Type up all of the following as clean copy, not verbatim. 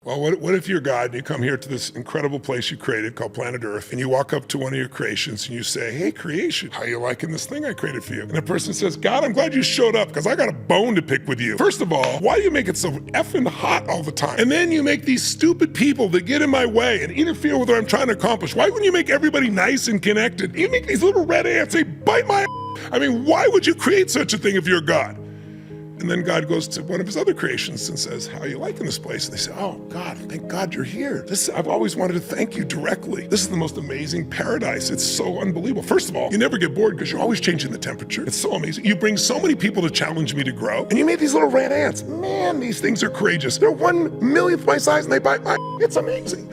Well, what if you're God and you come here to this incredible place you created called planet Earth, and you walk up to one of your creations and you say, hey, creation, how you liking this thing I created for you? And the person says, God, I'm glad you showed up because I got a bone to pick with you. First of all, why do you make it so effing hot all the time? And then you make these stupid people that get in my way and interfere with what I'm trying to accomplish. Why wouldn't you make everybody nice and connected? You make these little red ants, they bite my ass. I mean, why would you create such a thing if you're God? And then God goes to one of his other creations and says, how are you liking this place? And they say, oh God, thank God you're here. I've always wanted to thank you directly. This is the most amazing paradise. It's so unbelievable. First of all, you never get bored because you're always changing the temperature. It's so amazing. You bring so many people to challenge me to grow. And you made these little red ants. Man, these things are courageous. They're 1/1,000,000th my size and they bite my It's amazing.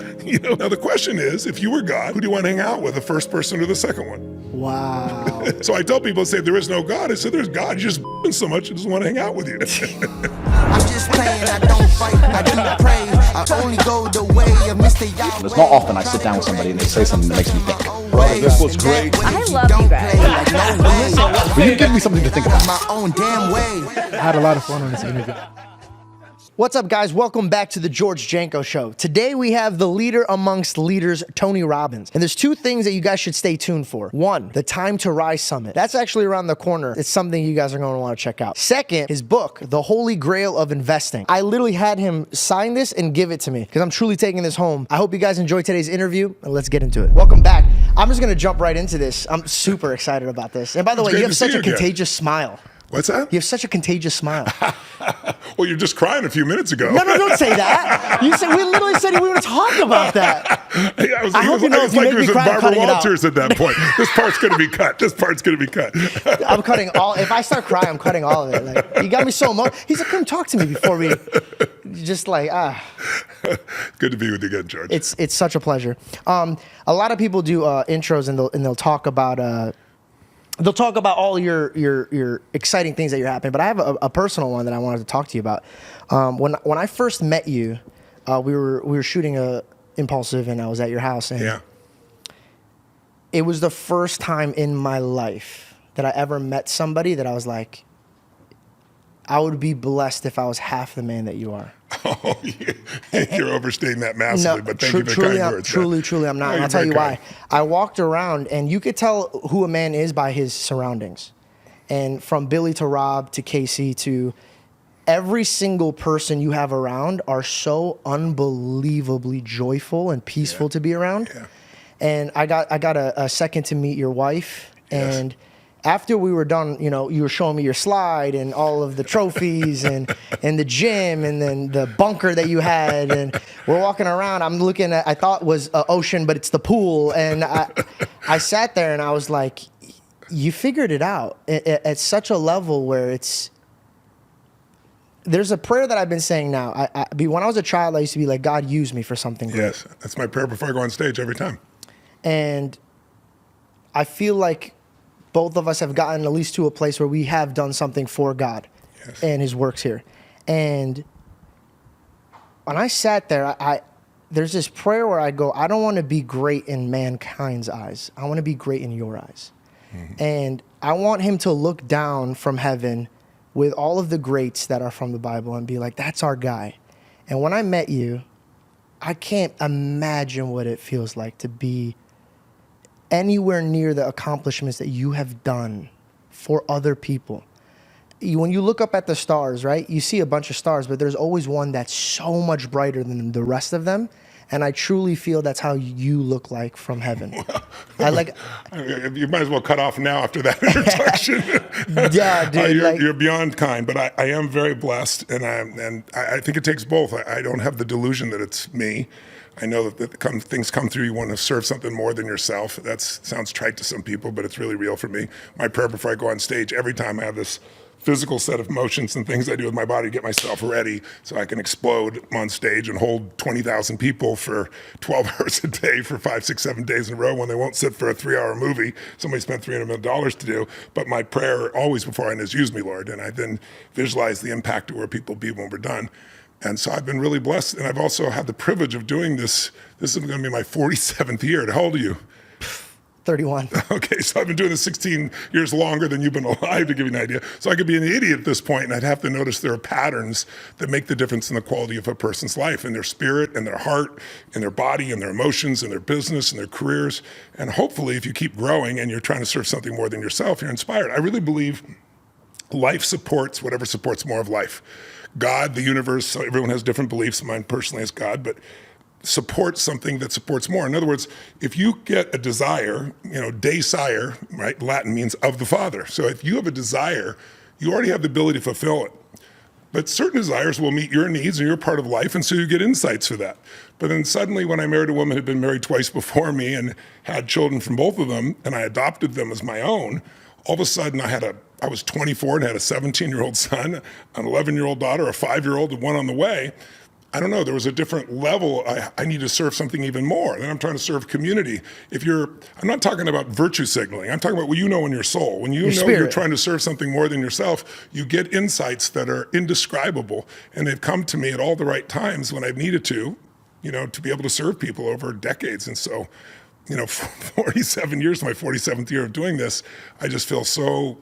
Now the question is, if you were God, who do you want to hang out with, the first person or the second one? Wow. So I tell people, say there is no God. I said there's God. You just so much, he doesn't want to hang out with you. I'm just playing, I don't fight, I do pray. I only go the way of Mr. Yahweh. It's not often I sit down with somebody and they say something that makes me think. Well, this was great. I love you guys. Will you give me something to think about? My own damn way. I had a lot of fun on this interview. What's up, guys? Welcome back to the George Janko Show. Today we have the leader amongst leaders, Tony Robbins. And there's two things that you guys should stay tuned for. One, the Time to Rise Summit. That's actually around the corner. It's something you guys are going to want to check out. Second, his book, The Holy Grail of Investing. I literally had him sign this and give it to me because I'm truly taking this home. I hope you guys enjoyed today's interview, and let's get into it. Welcome back. I'm just going to jump right into this. I'm super excited about this. And by the way, you have such a contagious smile. What's that? You have such a contagious smile. Well, you're just crying a few minutes ago. No, don't say that. We literally said we were going to talk about that. I hope you know if you make me cry, I'm cutting it out. Walters at that point. This part's going to be cut. This part's going to be cut. I'm cutting all. If I start crying, I'm cutting all of it. Like, you got me so emotional. He's like, come talk to me before we. Just like Good to be with you again, George. It's such a pleasure. A lot of people do intros and they'll talk about. They'll talk about all your exciting things that you're happening, but I have a personal one that I wanted to talk to you about. When I first met you, we were shooting a Impulsive, and I was at your house, and yeah. It was the first time in my life that I ever met somebody that I was like, I would be blessed if I was half the man that you are. Oh, you're overstating that massively, but thank you for the kind words. Truly, I'm not. No, and I'll tell you why. I walked around, and you could tell who a man is by his surroundings. And from Billy to Rob to Casey to every single person you have around are so unbelievably joyful and peaceful to be around. Yeah. And I got a second to meet your wife, and yes. After we were done, you were showing me your slide and all of the trophies and the gym and then the bunker that you had. And we're walking around. I'm looking at, I thought it was an ocean, but it's the pool. And I sat there and I was like, you figured it out at such a level where there's a prayer that I've been saying now. When I was a child, I used to be like, God, use me for something great. Yes, that's my prayer before I go on stage every time. And I feel like both of us have gotten at least to a place where we have done something for God and his works here. And when I sat there, there's this prayer where I go, I don't want to be great in mankind's eyes. I want to be great in your eyes. Mm-hmm. And I want him to look down from heaven with all of the greats that are from the Bible and be like, that's our guy. And when I met you, I can't imagine what it feels like to be anywhere near the accomplishments that you have done for other people. When you look up at the stars, right, you see a bunch of stars, but there's always one that's so much brighter than the rest of them. And I truly feel that's how you look like from heaven. You might as well cut off now after that introduction. Yeah, dude. You're beyond kind, but I am very blessed, and I think it takes both. I don't have the delusion that it's me. I know that things come through, you want to serve something more than yourself. That sounds trite to some people, but it's really real for me. My prayer before I go on stage, every time I have this physical set of motions and things I do with my body to get myself ready so I can explode on stage and hold 20,000 people for 12 hours a day for 5, 6, 7 days in a row when they won't sit for a 3-hour movie somebody spent $300 million to do. But my prayer always before I is, use me, Lord. And I then visualize the impact of where people will be when we're done. And so I've been really blessed. And I've also had the privilege of doing this. This is going to be my 47th year. How old are you? 31. Okay, so I've been doing this 16 years longer than you've been alive, to give you an idea. So I could be an idiot at this point, and I'd have to notice there are patterns that make the difference in the quality of a person's life, in their spirit, in their heart, in their body, in their emotions, in their business, in their careers. And hopefully, if you keep growing and you're trying to serve something more than yourself, you're inspired. I really believe life supports whatever supports more of life. God, the universe, so everyone has different beliefs. Mine personally is God, but supports something that supports more. In other words, if you get a desire, desire, right? Latin means of the Father. So if you have a desire, you already have the ability to fulfill it. But certain desires will meet your needs and you're part of life, and so you get insights for that. But then suddenly when I married a woman who had been married twice before me and had children from both of them, and I adopted them as my own, all of a sudden I was 24 and had a 17-year-old son, an 11-year-old daughter, a 5-year-old, and one on the way. I don't know, there was a different level. I need to serve something even more. Then I'm trying to serve community. I'm not talking about virtue signaling. I'm talking about what you know in your soul. When you know you're trying to serve something more than yourself, you get insights that are indescribable. And they've come to me at all the right times when I've needed to be able to serve people over decades. And so, 47 years, my 47th year of doing this, I just feel so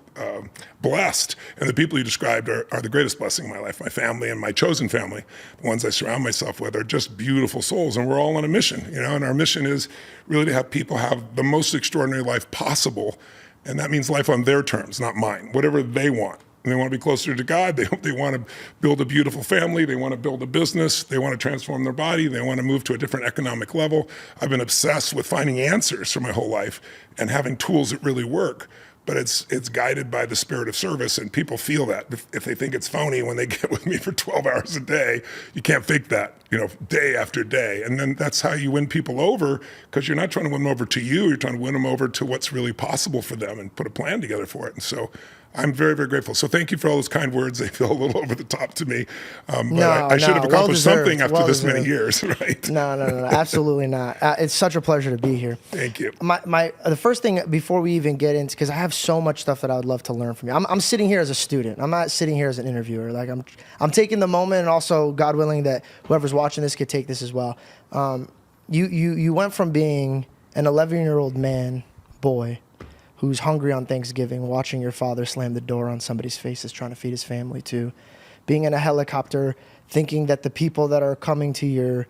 blessed. And the people you described are the greatest blessing in my life. My family and my chosen family, the ones I surround myself with, are just beautiful souls. And we're all on a mission, and our mission is really to have people have the most extraordinary life possible. And that means life on their terms, not mine, whatever they want. And they want to be closer to God. They want to build a beautiful family. They want to build a business. They want to transform their body. They want to move to a different economic level. I've been obsessed with finding answers for my whole life and having tools that really work. But it's guided by the spirit of service, and people feel that. If they think it's phony when they get with me for 12 hours a day, you can't fake that, day after day. And then that's how you win people over, because you're not trying to win them over to you. You're trying to win them over to what's really possible for them and put a plan together for it. And so I'm very, very grateful. So thank you for all those kind words. They feel a little over the top to me. But I should have accomplished something after this many years, right? No, absolutely not. It's such a pleasure to be here. Thank you. The first thing before we even get into, because I have so much stuff that I would love to learn from you. I'm sitting here as a student. I'm not sitting here as an interviewer. Like I'm taking the moment, and also God willing that whoever's watching this could take this as well. You went from being an 11-year-old boy, who's hungry on Thanksgiving, watching your father slam the door on somebody's faces, trying to feed his family, to being in a helicopter, thinking that the people that are coming to your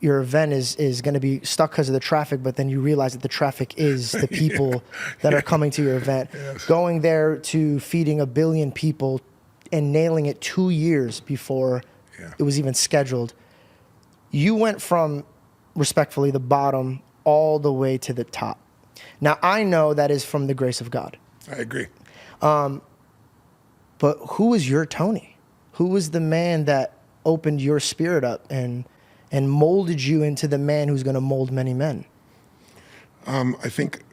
event is going to be stuck because of the traffic, but then you realize that the traffic is the people that are coming to your event. Yes. Going there to feeding 1 billion people and nailing it 2 years before it was even scheduled. You went from, respectfully, the bottom all the way to the top. Now, I know that is from the grace of God. I agree. But who was your Tony? Who was the man that opened your spirit up and molded you into the man who's going to mold many men? I think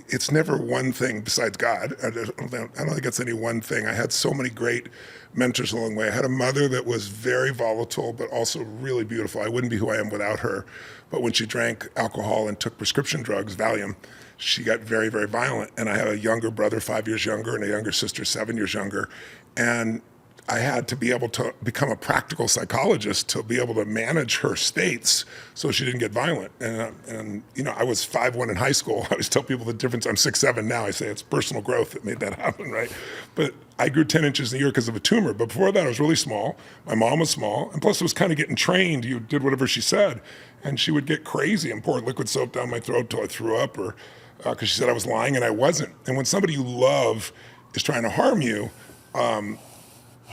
it's never one thing besides God. I don't think it's any one thing. I had so many great mentors along the way. I had a mother that was very volatile, but also really beautiful. I wouldn't be who I am without her. But when she drank alcohol and took prescription drugs, Valium, she got very, very violent. And I have a younger brother, 5 years younger, and a younger sister, 7 years younger. And I had to be able to become a practical psychologist to be able to manage her states so she didn't get violent. And I was 5'1" in high school. I always tell people the difference. I'm 6'7" now. I say it's personal growth that made that happen, right? But I grew 10 inches a year because of a tumor. But before that, I was really small. My mom was small. And plus, it was kind of getting trained. You did whatever she said. And she would get crazy and pour liquid soap down my throat till I threw up, or because she said I was lying and I wasn't. And when somebody you love is trying to harm you,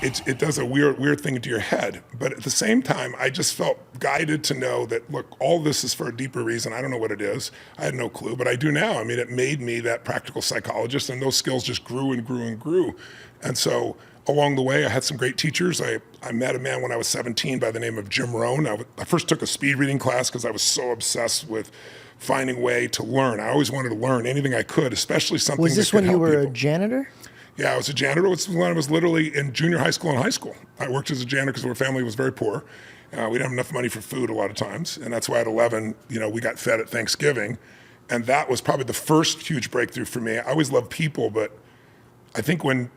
it does a weird thing into your head. But at the same time, I just felt guided to know that, look, all this is for a deeper reason. I don't know what it is. I had no clue, but I do now. I mean, it made me that practical psychologist, and those skills just grew and grew and grew. And so along the way, I had some great teachers. I met a man when I was 17 by the name of Jim Rohn. I first took a speed reading class because I was so obsessed with finding a way to learn. I always wanted to learn anything I could, especially something that could help people. Was this when you were a janitor? Yeah, I was a janitor. It was when I was literally in junior high school and high school. I worked as a janitor because our family was very poor. We didn't have enough money for food a lot of times. And that's why at 11, we got fed at Thanksgiving. And that was probably the first huge breakthrough for me. I always loved people, but I think when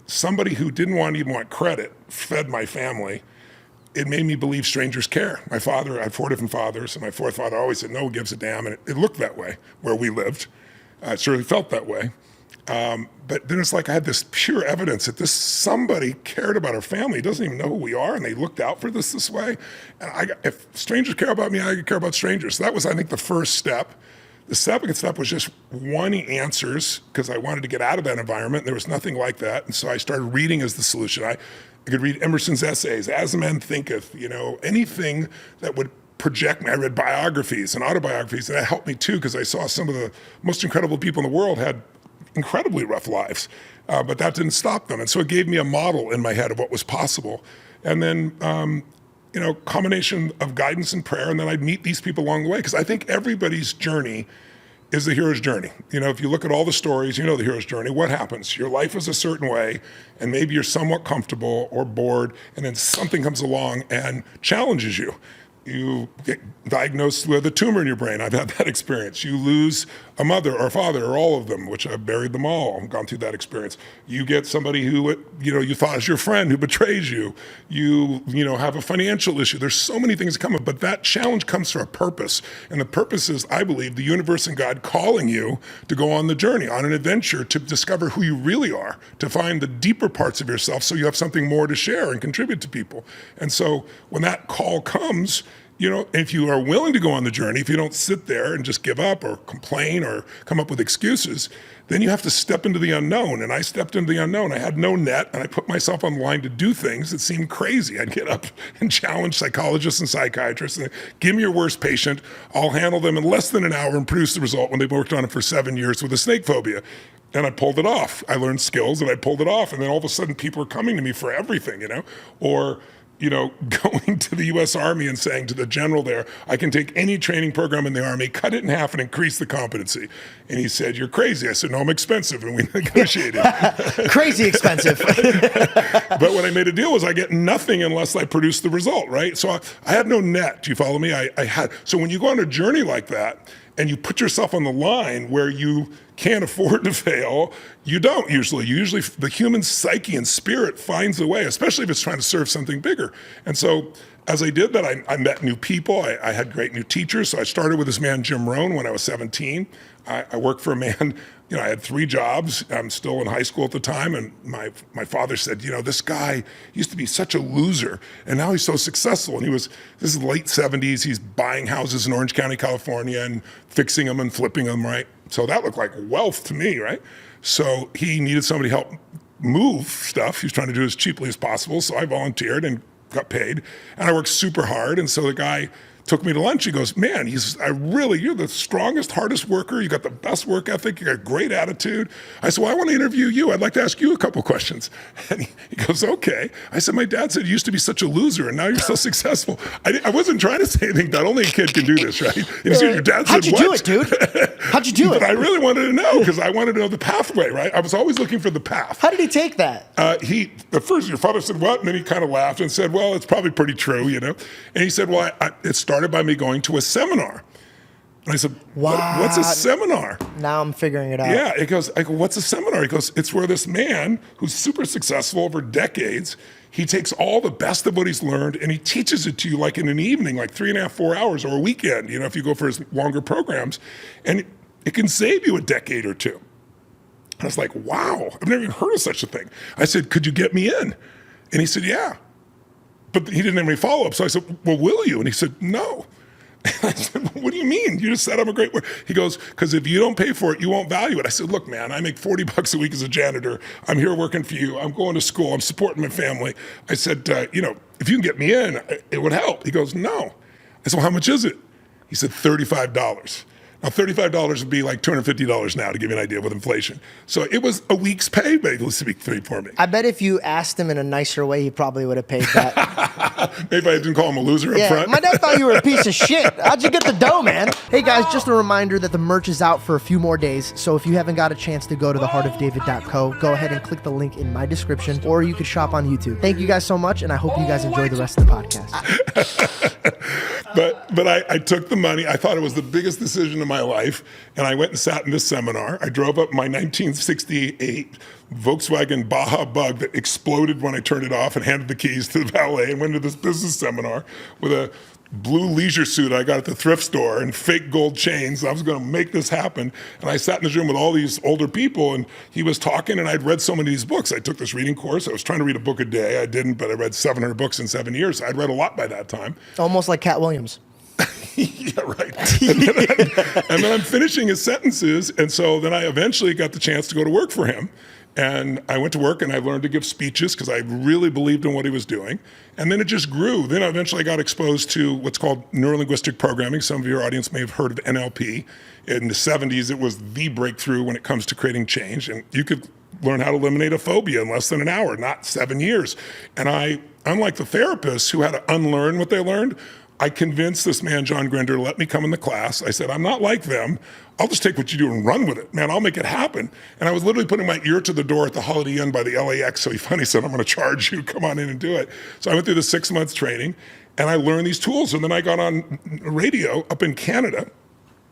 somebody who didn't even want credit fed my family, it made me believe strangers care. My father, I had 4 different fathers, and my 4th father always said, no one gives a damn, and it looked that way where we lived. It certainly felt that way. But then it's like I had this pure evidence that somebody cared about our family, doesn't even know who we are, and they looked out for this way. And if strangers care about me, I care about strangers. So that was, I think, the first step. The second step was just wanting answers because I wanted to get out of that environment. There was nothing like that. And so I started reading as the solution. I could read Emerson's essays, As a Man Thinketh, anything that would project me. I read biographies and autobiographies, and that helped me too because I saw some of the most incredible people in the world had incredibly rough lives, but that didn't stop them. And so it gave me a model in my head of what was possible. And then, combination of guidance and prayer, and then I'd meet these people along the way because I think everybody's journey is the hero's journey. If you look at all the stories, the hero's journey, what happens? Your life is a certain way, and maybe you're somewhat comfortable or bored, and then something comes along and challenges you. You get diagnosed with a tumor in your brain. I've had that experience. You lose a mother or a father or all of them, which I've buried them all. I've gone through that experience. You get somebody who, you thought was your friend who betrays you. You have a financial issue. There's so many things that come up, but that challenge comes for a purpose. And the purpose is, I believe, the universe and God calling you to go on the journey, on an adventure to discover who you really are, to find the deeper parts of yourself so you have something more to share and contribute to people. And so when that call comes, if you are willing to go on the journey, if you don't sit there and just give up or complain or come up with excuses, then you have to step into the unknown. And I stepped into the unknown. I had no net, and I put myself on the line to do things that seemed crazy. I'd get up and challenge psychologists and psychiatrists and give me your worst patient. I'll handle them in less than an hour and produce the result when they've worked on it for 7 years with a snake phobia. And I pulled it off. I learned skills and I pulled it off. And then all of a sudden people are coming to me for everything, or going to the U.S. Army and saying to the general there, I can take any training program in the Army, cut it in half, and increase the competency. And he said, you're crazy. I said, no, I'm expensive. And we negotiated. Crazy expensive. But what I made a deal was I get nothing unless I produce the result, right? So I had no net. Do you follow me? So when you go on a journey like that, and you put yourself on the line where you can't afford to fail, you don't usually. Usually the human psyche and spirit finds a way, especially if it's trying to serve something bigger. And so as I did that, I met new people. I had great new teachers. So I started with this man, Jim Rohn, when I was 17. I worked for a man, I had 3 jobs. I'm still in high school at the time. And my father said, this guy used to be such a loser, and now he's so successful. And this is the late 70s. He's buying houses in Orange County, California, and fixing them and flipping them, right? So that looked like wealth to me, right? So he needed somebody to help move stuff. He was trying to do it as cheaply as possible. So I volunteered and got paid, and I worked super hard. And so the guy took me to lunch. He goes, man, you're the strongest, hardest worker. You got the best work ethic. You got a great attitude. I said, well, I want to interview you. I'd like to ask you a couple questions. And he goes, okay. I said, my dad said you used to be such a loser, and now you're so successful. I wasn't trying to say anything that only a kid can do this, right? And he said, your dad said, How'd you do it, dude? How'd you do it? But I really wanted to know because I wanted to know the pathway, right? I was always looking for the path. How did he take that? At first, your father said, what? And then he kind of laughed and said, well, it's probably pretty true, And he said, well, it started by me going to a seminar. And I said, wow. What's a seminar? Now I'm figuring it out. Yeah, I go, what's a seminar? He goes, it's where this man who's super successful over decades, he takes all the best of what he's learned and he teaches it to you like in an evening, like 3.5, 4 hours or a weekend, if you go for his longer programs. And it can save you a decade or two. And I was like, wow, I've never even heard of such a thing. I said, could you get me in? And he said, yeah. But he didn't have any follow-up. So I said, well, will you? And he said, no. And I said, well, what do you mean? You just said I'm a great worker. He goes, because if you don't pay for it, you won't value it. I said, look, man, I make $40 a week as a janitor. I'm here working for you. I'm going to school. I'm supporting my family. I said, if you can get me in, it would help. He goes, no. I said, well, how much is it? He said, $35. Now, $35 would be like $250 now to give you an idea with inflation. So it was a week's pay, basically, for me. I bet if you asked him in a nicer way, he probably would have paid that. Maybe I didn't call him a loser up front. My dad thought you were a piece of shit. How'd you get the dough, man? Hey, guys, just a reminder that the merch is out for a few more days. So if you haven't got a chance to go to theheartofdavid.co, go ahead and click the link in my description, or you could shop on YouTube. Thank you guys so much, and I hope you guys enjoy the rest of the podcast. But I took the money. I thought it was the biggest decision of my life. And I went and sat in this seminar. I drove up my 1968 Volkswagen Baja Bug that exploded when I turned it off and handed the keys to the valet and went to this business seminar with a blue leisure suit I got at the thrift store and fake gold chains. I was going to make this happen. And I sat in this room with all these older people, and he was talking, and I'd read so many of these books. I took this reading course. I was trying to read a book a day. I didn't, but I read 700 books in 7 years. I'd read a lot by that time. Almost like Cat Williams. Yeah, right. And then I'm finishing his sentences, and so then I eventually got the chance to go to work for him. And I went to work and I learned to give speeches because I really believed in what he was doing. And then it just grew. Then eventually I got exposed to what's called neurolinguistic programming. Some of your audience may have heard of NLP. In the 70s, it was the breakthrough when it comes to creating change. And you could learn how to eliminate a phobia in less than an hour, not 7 years. And I, unlike the therapists who had to unlearn what they learned, I convinced this man, John Grinder, to let me come in the class. I said, I'm not like them. I'll just take what you do and run with it. Man, I'll make it happen. And I was literally putting my ear to the door at the Holiday Inn by the LAX. So he finally said, I'm going to charge you. Come on in and do it. So I went through the 6 months training and I learned these tools. And then I got on radio up in Canada.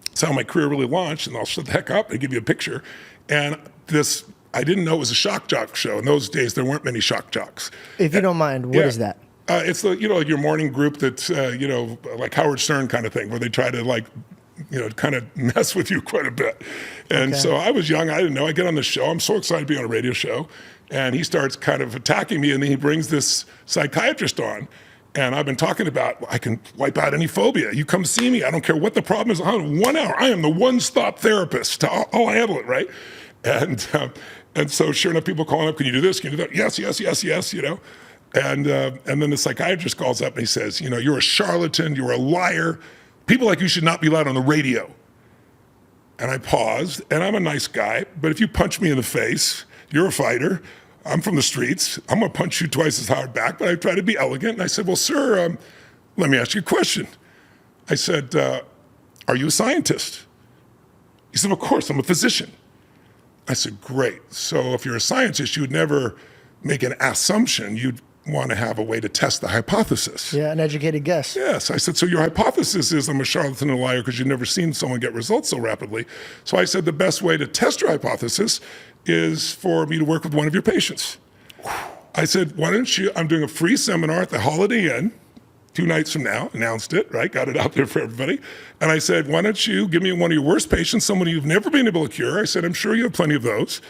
That's how my career really launched. And I'll shut the heck up and give you a picture. And this, I didn't know it was a shock jock show. In those days, there weren't many shock jocks. If you don't mind, what is that? It's the, your morning group that's, like Howard Stern kind of thing, where they try to kind of mess with you quite a bit. And so I was young, I didn't know. I get on the show, I'm so excited to be on a radio show. And he starts kind of attacking me, and then he brings this psychiatrist on. And I've been talking about, I can wipe out any phobia. You come see me, I don't care what the problem is. 1 hour, I am the one-stop therapist. I'll handle it, right? And so sure enough, people calling up, can you do this, can you do that? Yes, And then the psychiatrist calls up and he says, you're a charlatan, you're a liar. People like you should not be allowed on the radio. And I paused, and I'm a nice guy, but if you punch me in the face, you're a fighter. I'm from the streets. I'm going to punch you twice as hard back, but I try to be elegant. And I said, well, sir, let me ask you a question. I said, are you a scientist? He said, of course, I'm a physician. I said, great. So if you're a scientist, you would never make an assumption. You'd want to have a way to test the hypothesis. Yeah, an educated guess. Yes. I said, so your hypothesis is I'm a charlatan and a liar because you've never seen someone get results so rapidly. So I said, the best way to test your hypothesis is for me to work with one of your patients. I said, why don't you, I'm doing a free seminar at the Holiday Inn 2 nights from now, announced it, right? Got it out there for everybody. And I said, why don't you give me one of your worst patients, someone you've never been able to cure? I said, I'm sure you have plenty of those.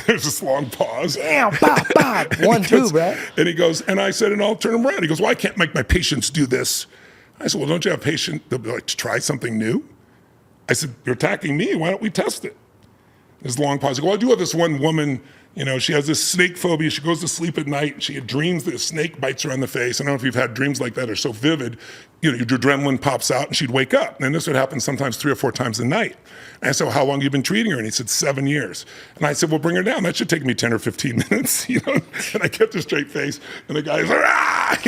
There's this long pause. Damn, Bob. 1, 2, bro. And he goes, and I said, and I'll turn him around. He goes, well, I can't make my patients do this. I said, well, don't you have a patient that would like to try something new? I said, you're attacking me. Why don't we test it? There's a long pause. I go, well, I do have this one woman, she has this snake phobia. She goes to sleep at night. She had dreams that a snake bites her on the face. I don't know if you've had dreams like that. They're so vivid. Your adrenaline pops out and she'd wake up. And this would happen sometimes 3 or 4 times a night. And I said, well, how long have you been treating her? And he said, 7 years. And I said, well, bring her down. That should take me 10 or 15 minutes. And I kept a straight face. And the guy's like, ah!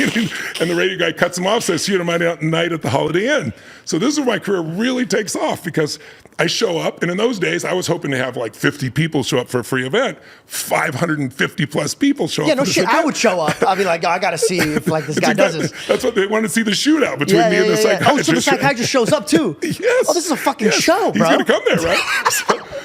And the radio guy cuts him off, says, see you tomorrow night at the Holiday Inn. So this is where my career really takes off, because I show up, and in those days, I was hoping to have like 50 people show up for a free event. 550 plus people show up. Yeah, no shit. I would show up. I'd be like, I got to see if this guy does this. That's what they want to see, the shootout between me and the psychiatrist. Oh, so the psychiatrist shows up too. Yes. Oh, this is a fucking show, bro. He's going to come there, right?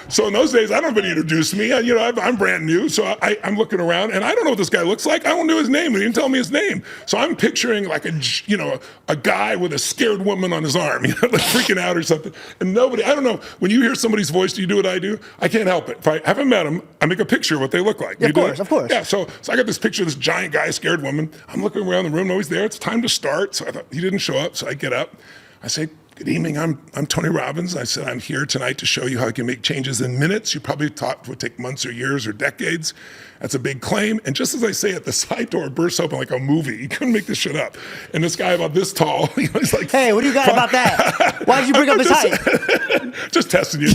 So in those days, I don't have anybody introduce me. I'm brand new, so I'm looking around, and I don't know what this guy looks like. I don't know his name. He didn't tell me his name. So I'm picturing like a guy with a scared woman on his arm, like freaking out or something. And nobody, I don't know, when you hear somebody's voice, do you do what I do? I can't help it. If I haven't met them, I make a picture of what they look like. Yeah, of course. Yeah, so I got this picture of this giant guy, scared woman. I'm looking around the room, nobody's there. It's time to start. So I thought, he didn't show up. So I get up. I say, good evening, I'm Tony Robbins. I said, I'm here tonight to show you how you can make changes in minutes. You probably thought it would take months or years or decades. That's a big claim. And just as I say it, the side door bursts open like a movie. You couldn't make this shit up. And this guy about this tall, he's like, hey, what do you got about that? Why did you bring up his height? Just testing you.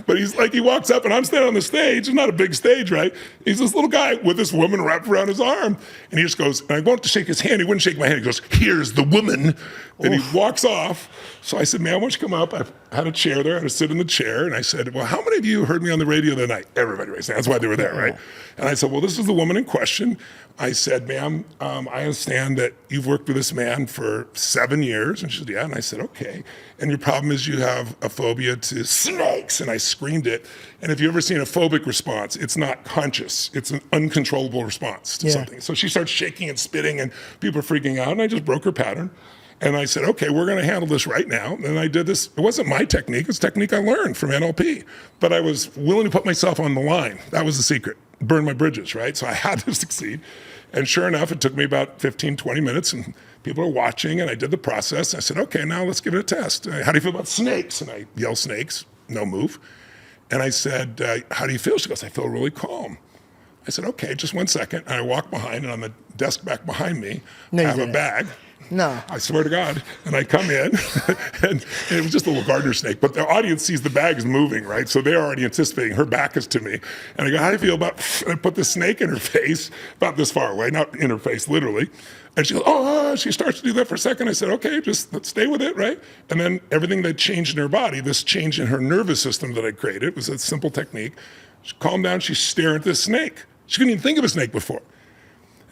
But he's like, he walks up and I'm standing on the stage. It's not a big stage, right? He's this little guy with this woman wrapped around his arm. And he just goes, and I wanted to shake his hand. He wouldn't shake my hand. He goes, here's the woman. And he walks off. So I said, man, why don't you come up? I had a chair there. I had to sit in the chair. And I said, well, how many of you heard me on the radio the other night? Everybody raised their hand. That's why they were there, right? And I said, well, this is the woman in question. I said, ma'am, I understand that you've worked with this man for 7 years. And she said, yeah. And I said, okay. And your problem is you have a phobia to snakes. And I screamed it. And if you've ever seen a phobic response, it's not conscious. It's an uncontrollable response to something. So she starts shaking and spitting and people are freaking out. And I just broke her pattern. And I said, okay, we're going to handle this right now. And I did this. It wasn't my technique. It's technique I learned from NLP. But I was willing to put myself on the line. That was the secret. Burn my bridges, right? So I had to succeed. And sure enough, it took me about 15, 20 minutes. And people are watching. And I did the process. I said, okay, now let's give it a test. How do you feel about snakes? And I yell snakes. No move. And I said, how do you feel? She goes, I feel really calm. I said, okay, just 1 second. And I walk behind. And on the desk back behind me, I have a bag. No. I swear to God. And I come in, and it was just a little gardener snake, but the audience sees the bag is moving, right? So they're already anticipating. Her back is to me. And I go, how do you feel about, and I put the snake in her face, about this far away, not in her face, literally. And she goes, oh, she starts to do that for a second. I said, okay, just let's stay with it, right? And then everything that changed in her body, this change in her nervous system that I created, was a simple technique. She calmed down, she's staring at this snake. She couldn't even think of a snake before.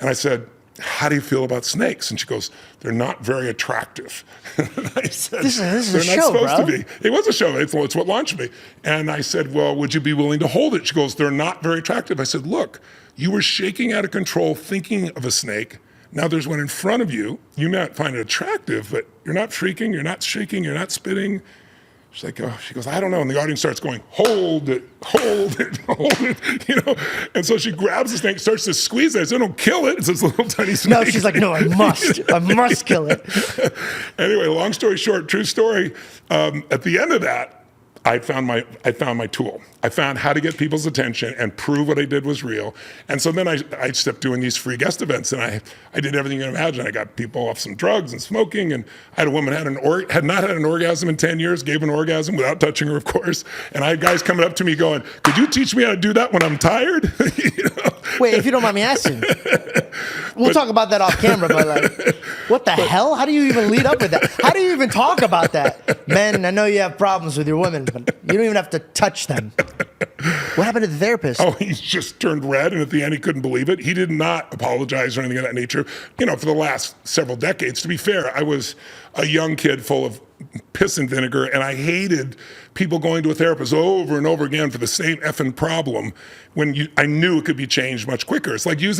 And I said, how do you feel about snakes? And she goes, they're not very attractive. And I said, this is they're a not show, supposed bro. to be. It was a show. It's what launched me. And I said, well, would you be willing to hold it? She goes, they're not very attractive. I said, look, you were shaking out of control thinking of a snake. Now there's one in front of you. You might find it attractive, but you're not shrieking, you're not shaking, you're not spitting. She's like, oh, she goes, I don't know. And the audience starts going, hold it, hold it, hold it, you know? And so she grabs the snake, starts to squeeze it. I said, don't kill it. It's this little tiny snake. No, she's like, no, I must kill it. Anyway, long story short, true story. At the end of that, I found my tool. I found how to get people's attention and prove what I did was real. And so then I stepped doing these free guest events, and I did everything you can imagine. I got people off some drugs and smoking, and I had a woman had not had an orgasm in 10 years, gave an orgasm without touching her, of course. And I had guys coming up to me going, could you teach me how to do that when I'm tired? You know? Wait, if you don't mind me asking. We'll talk about that off camera, but like, what the hell? How do you even lead up with that? How do you even talk about that? Men, I know you have problems with your women, but you don't even have to touch them. What happened to the therapist? Oh, he just turned red, and at the end, he couldn't believe it. He did not apologize or anything of that nature. You know, for the last several decades, to be fair, I was a young kid full of piss and vinegar, and I hated people going to a therapist over and over again for the same effing problem when I knew it could be changed much quicker. It's like you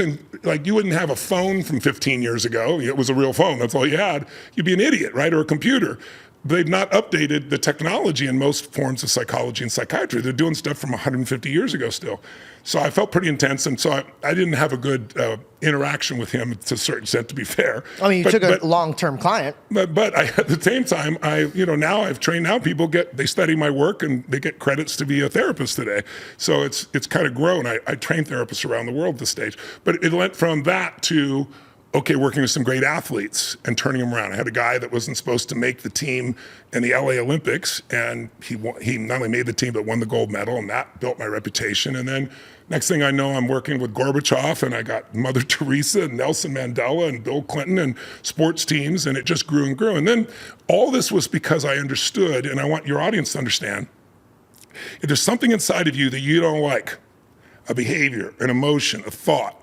wouldn't have a phone from 15 years ago. It was a real phone. That's all you had. You'd be an idiot, right? Or a computer. They've not updated the technology in most forms of psychology and psychiatry. They're doing stuff from 150 years ago still. So I felt pretty intense, and so I didn't have a good interaction with him to a certain extent, to be fair. I mean, you took a long-term client. But at the same time, now I've trained they study my work and they get credits to be a therapist today. So it's kind of grown. I train therapists around the world at this stage. But it went from that to, okay, working with some great athletes and turning them around. I had a guy that wasn't supposed to make the team in the LA Olympics, and he not only made the team, but won the gold medal, and that built my reputation. And then next thing I know, I'm working with Gorbachev, and I got Mother Teresa and Nelson Mandela and Bill Clinton and sports teams, and it just grew and grew. And then all this was because I understood, and I want your audience to understand, if there's something inside of you that you don't like, a behavior, an emotion, a thought,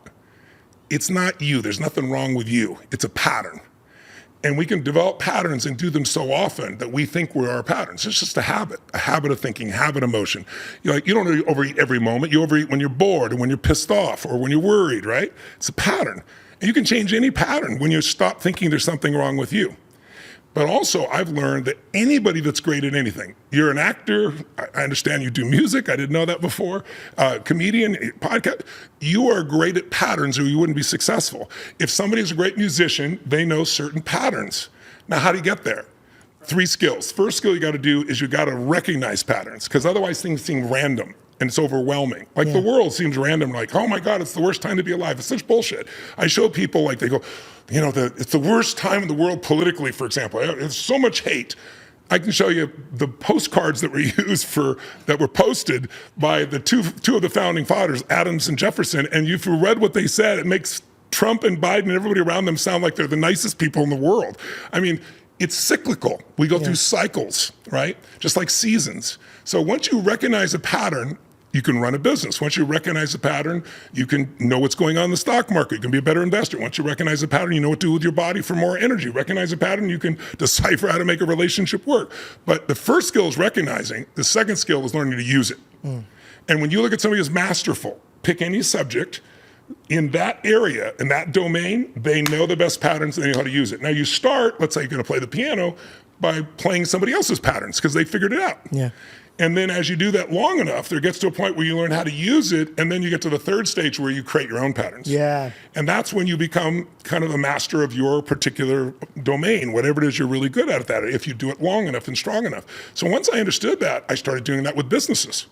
it's not you. There's nothing wrong with you. It's a pattern. And we can develop patterns and do them so often that we think we're our patterns. It's just a habit of thinking, habit of motion. You don't overeat every moment. You overeat when you're bored or when you're pissed off or when you're worried, right? It's a pattern. And you can change any pattern when you stop thinking there's something wrong with you. But also, I've learned that anybody that's great at anything, you're an actor, I understand you do music, I didn't know that before, comedian, podcast, you are great at patterns or you wouldn't be successful. If somebody's a great musician, they know certain patterns. Now, how do you get there? 3 skills. First skill you gotta do is you gotta recognize patterns, because otherwise things seem random and it's overwhelming. Like the world seems random, like, oh my God, it's the worst time to be alive. It's such bullshit. I show people, like, they go, it's the worst time in the world politically, for example. There's so much hate. I can show you the postcards that were used that were posted by the two of the founding fathers, Adams and Jefferson. And if you read what they said, it makes Trump and Biden and everybody around them sound like they're the nicest people in the world. I mean, it's cyclical. We go through cycles, right? Just like seasons. So once you recognize a pattern, you can run a business. Once you recognize a pattern, you can know what's going on in the stock market. You can be a better investor. Once you recognize a pattern, you know what to do with your body for more energy. Recognize a pattern, you can decipher how to make a relationship work. But the first skill is recognizing. The second skill is learning to use it. And when you look at somebody who's masterful, pick any subject, in that area, in that domain, they know the best patterns and they know how to use it. Now you start, let's say you're gonna play the piano, by playing somebody else's patterns because they figured it out. Yeah. And then as you do that long enough, there gets to a point where you learn how to use it, and then you get to the third stage where you create your own patterns. Yeah. And that's when you become kind of the master of your particular domain, whatever it is you're really good at that, if you do it long enough and strong enough. So once I understood that, I started doing that with businesses.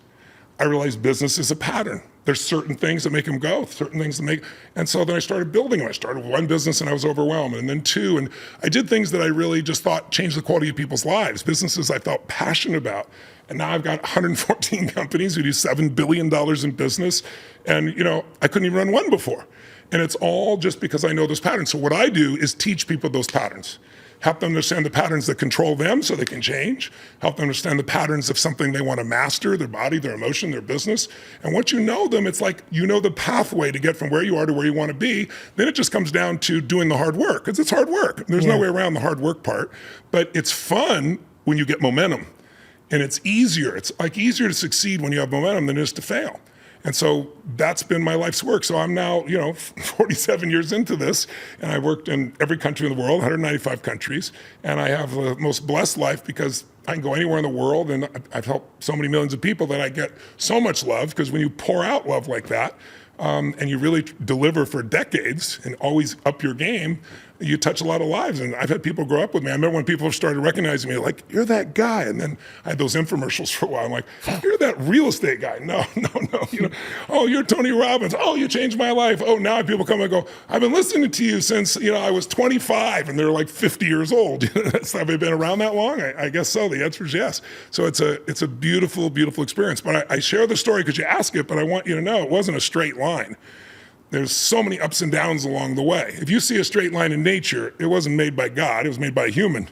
I realized business is a pattern. There's certain things that make them go, certain things that make, and so then I started building them. I started with one business and I was overwhelmed, and then two, and I did things that I really just thought changed the quality of people's lives, businesses I felt passionate about. And now I've got 114 companies who do $7 billion in business, and I couldn't even run one before. And it's all just because I know those patterns. So what I do is teach people those patterns. Help them understand the patterns that control them so they can change. Help them understand the patterns of something they want to master, their body, their emotion, their business. And once you know them, it's like you know the pathway to get from where you are to where you want to be. Then it just comes down to doing the hard work, because it's hard work. There's no way around the hard work part. But it's fun when you get momentum. And it's easier. It's like easier to succeed when you have momentum than it is to fail. And so that's been my life's work. So I'm now, 47 years into this, and I worked in every country in the world, 195 countries, and I have the most blessed life because I can go anywhere in the world, and I've helped so many millions of people that I get so much love, because when you pour out love like that, and you really deliver for decades and always up your game, you touch a lot of lives. And I've had people grow up with me. I remember when people started recognizing me, like, you're that guy. And then I had those infomercials for a while. I'm like, you're that real estate guy. No. Oh, you're Tony Robbins. Oh, you changed my life. Oh, now people come and go, I've been listening to you since, I was 25, and they're like 50 years old. Have I been around that long? I guess so. The answer is yes. So it's a beautiful, beautiful experience. But I share the story because you ask it, but I want you to know it wasn't a straight line. There's so many ups and downs along the way. If you see a straight line in nature, it wasn't made by God, it was made by a human,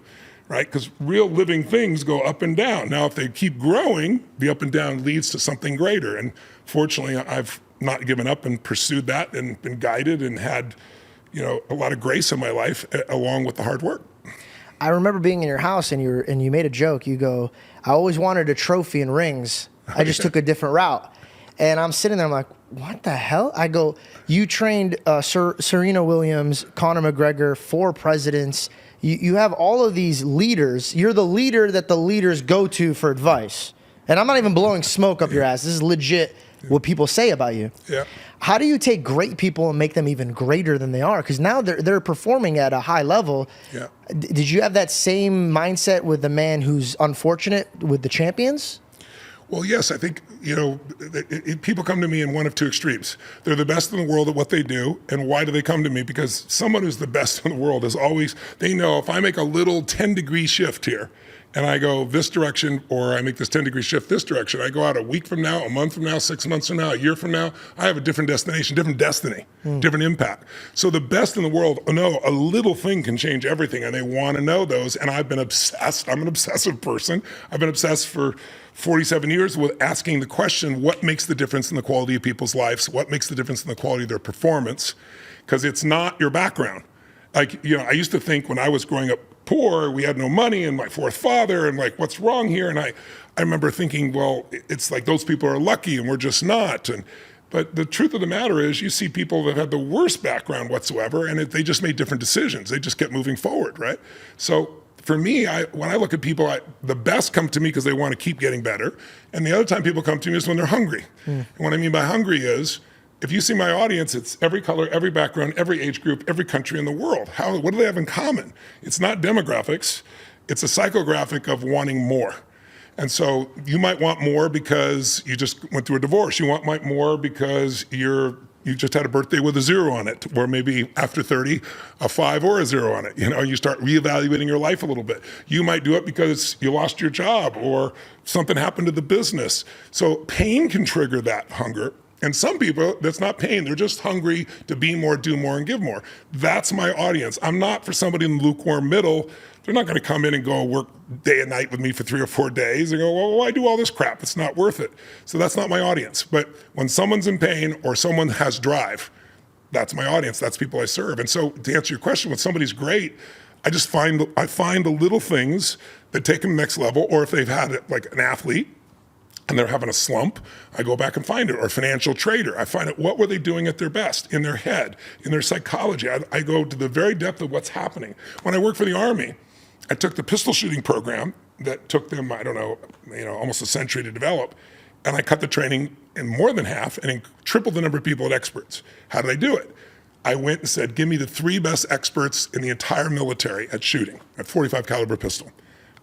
right? Because real living things go up and down. Now, if they keep growing, the up and down leads to something greater. And fortunately, I've not given up and pursued that and been guided and had, a lot of grace in my life along with the hard work. I remember being in your house and you made a joke. You go, I always wanted a trophy and rings. I just took a different route. And I'm sitting there, I'm like, what the hell? I go, you trained Serena Williams, Conor McGregor, 4 presidents. You have all of these leaders. You're the leader that the leaders go to for advice. And I'm not even blowing smoke up your ass. This is legit what people say about you. Yeah. How do you take great people and make them even greater than they are? Because now they're performing at a high level. Yeah. Did you have that same mindset with the man who's unfortunate with the champions? Well, yes, I think, people come to me in one of two extremes. They're the best in the world at what they do. And why do they come to me? Because someone who's the best in the world is always, they know if I make a little 10-degree shift here, and I go this direction, or I make this 10-degree shift this direction, I go out a week from now, a month from now, 6 months from now, a year from now, I have a different destination, different destiny, different impact. So the best in the world know a little thing can change everything, and they want to know those. And I've been obsessed. I'm an obsessive person. I've been obsessed for 47 years with asking the question, what makes the difference in the quality of people's lives? What makes the difference in the quality of their performance? Because it's not your background. Like, I used to think when I was growing up poor, we had no money, and my fourth father, and like, what's wrong here? And I remember thinking, well, it's like those people are lucky and we're just not. But the truth of the matter is, you see people that had the worst background whatsoever, and they just made different decisions. They just kept moving forward, right? So for me, when I look at people, the best come to me because they want to keep getting better. And the other time people come to me is when they're hungry. And what I mean by hungry is, if you see my audience, it's every color, every background, every age group, every country in the world. What do they have in common? It's not demographics. It's a psychographic of wanting more. And so you might want more because you just went through a divorce. You might more because you're you just had a birthday with a 0 on it, or maybe after 30, a 5 or a 0 on it. You start reevaluating your life a little bit. You might do it because you lost your job or something happened to the business. So pain can trigger that hunger. And some people, that's not pain. They're just hungry to be more, do more, and give more. That's my audience. I'm not for somebody in the lukewarm middle. They're not going to come in and go work day and night with me for 3 or 4 days and go, well, why do all this crap? It's not worth it. So that's not my audience. But when someone's in pain or someone has drive, that's my audience. That's people I serve. And so to answer your question, when somebody's great, I find the little things that take them to the next level, or if they've had it like an athlete, and they're having a slump, I go back and find it. Or a financial trader, I find out what were they doing at their best, in their head, in their psychology. I go to the very depth of what's happening. When I worked for the Army, I took the pistol shooting program that took them, almost a century to develop, and I cut the training in more than half and tripled the number of people at experts. How did I do it? I went and said, give me the 3 best experts in the entire military at shooting, at 45 caliber pistol.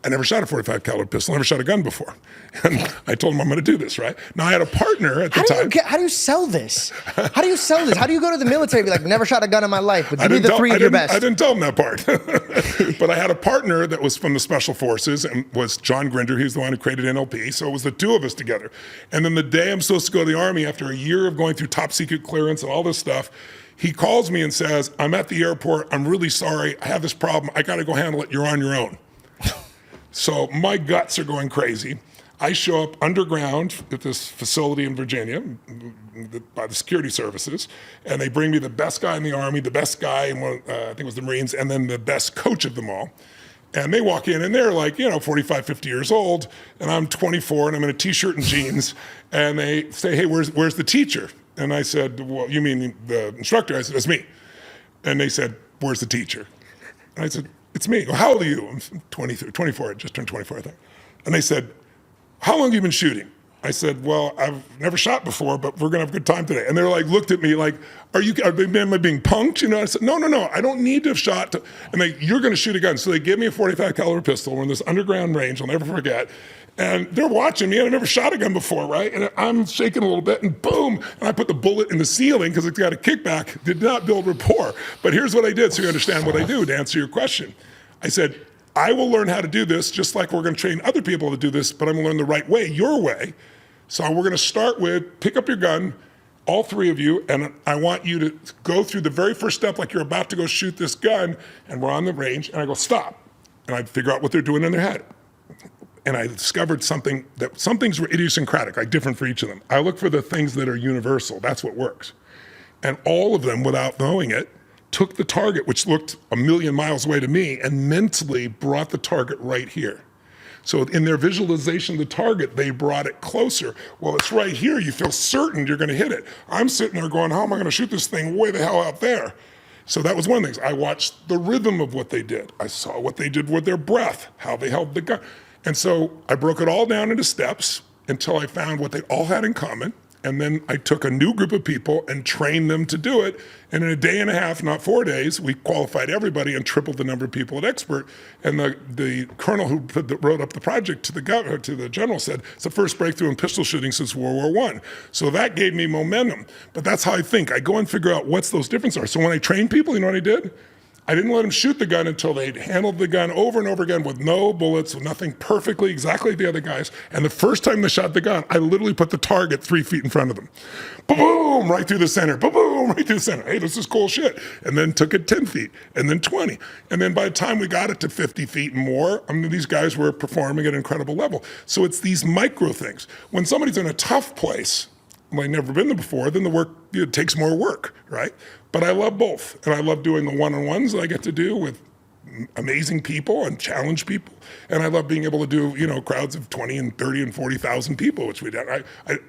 I never shot a 45 caliber pistol, never shot a gun before. And I told him I'm going to do this, right? Now I had a partner at the time. How do you sell this? How do you sell this? How do you go to the military and be like, never shot a gun in my life, but give me the 3 of your best? I didn't tell him that part. But I had a partner that was from the Special Forces and was John Grinder. He's the one who created NLP. So it was the 2 of us together. And then the day I'm supposed to go to the Army, after a year of going through top secret clearance and all this stuff, he calls me and says, I'm at the airport. I'm really sorry. I have this problem. I got to go handle it. You're on your own. So my guts are going crazy. I show up underground at this facility in Virginia by the security services, and they bring me the best guy in the Army, the best guy in I think it was the Marines, and then the best coach of them all. And they walk in, and they're like, 45, 50 years old, and I'm 24, and I'm in a T-shirt and jeans, and they say, hey, where's the teacher? And I said, well, you mean the instructor? I said, it's me. And they said, where's the teacher? And I said, it's me. Well, how old are you? I'm 23, 24, I just turned 24, I think. And they said, how long have you been shooting? I said, well, I've never shot before, but we're gonna have a good time today. And they're like, looked at me like, am I being punked? I said, no, I don't need to have shot. And you're gonna shoot a gun. So they give me a 45 caliber pistol. We're in this underground range, I'll never forget. And they're watching me, and I've never shot a gun before, right? And I'm shaking a little bit, and boom, and I put the bullet in the ceiling because it's got a kickback. Did not build rapport. But here's what I did, so you understand what I do to answer your question. I said, I will learn how to do this just like we're gonna train other people to do this, but I'm gonna learn the right way, your way. So we're gonna start with, pick up your gun, all 3 of you, and I want you to go through the very first step like you're about to go shoot this gun, and we're on the range, and I go, stop. And I figure out what they're doing in their head. And I discovered some things were idiosyncratic, like different for each of them. I look for the things that are universal, that's what works. And all of them, without knowing it, took the target, which looked a million miles away to me, and mentally brought the target right here. So in their visualization of the target, they brought it closer. Well, it's right here. You feel certain you're gonna hit it. I'm sitting there going, how am I gonna shoot this thing way the hell out there? So that was one of the things. I watched the rhythm of what they did. I saw what they did with their breath, how they held the gun. And so I broke it all down into steps until I found what they all had in common. And then I took a new group of people and trained them to do it. And in a day and a half, not 4 days, we qualified everybody and tripled the number of people at expert. And the colonel who wrote up the project to the general said, it's the first breakthrough in pistol shooting since World War I. So that gave me momentum. But that's how I think. I go and figure out what's those differences are. So when I train people, you know what I did? I didn't let them shoot the gun until they'd handled the gun over and over again with no bullets, with nothing perfectly, exactly like the other guys. And the first time they shot the gun, I literally put the target 3 feet in front of them. Boom, right through the center. Boom, right through the center. Hey, this is cool shit. And then took it 10 feet, and then 20. And then by the time we got it to 50 feet and more, these guys were performing at an incredible level. So it's these micro things. When somebody's in a tough place, like never been there before, then the work, it takes more work, right? But I love both. And I love doing the one-on-ones that I get to do with amazing people and challenge people. And I love being able to do, crowds of 20 and 30 and 40,000 people, which we did.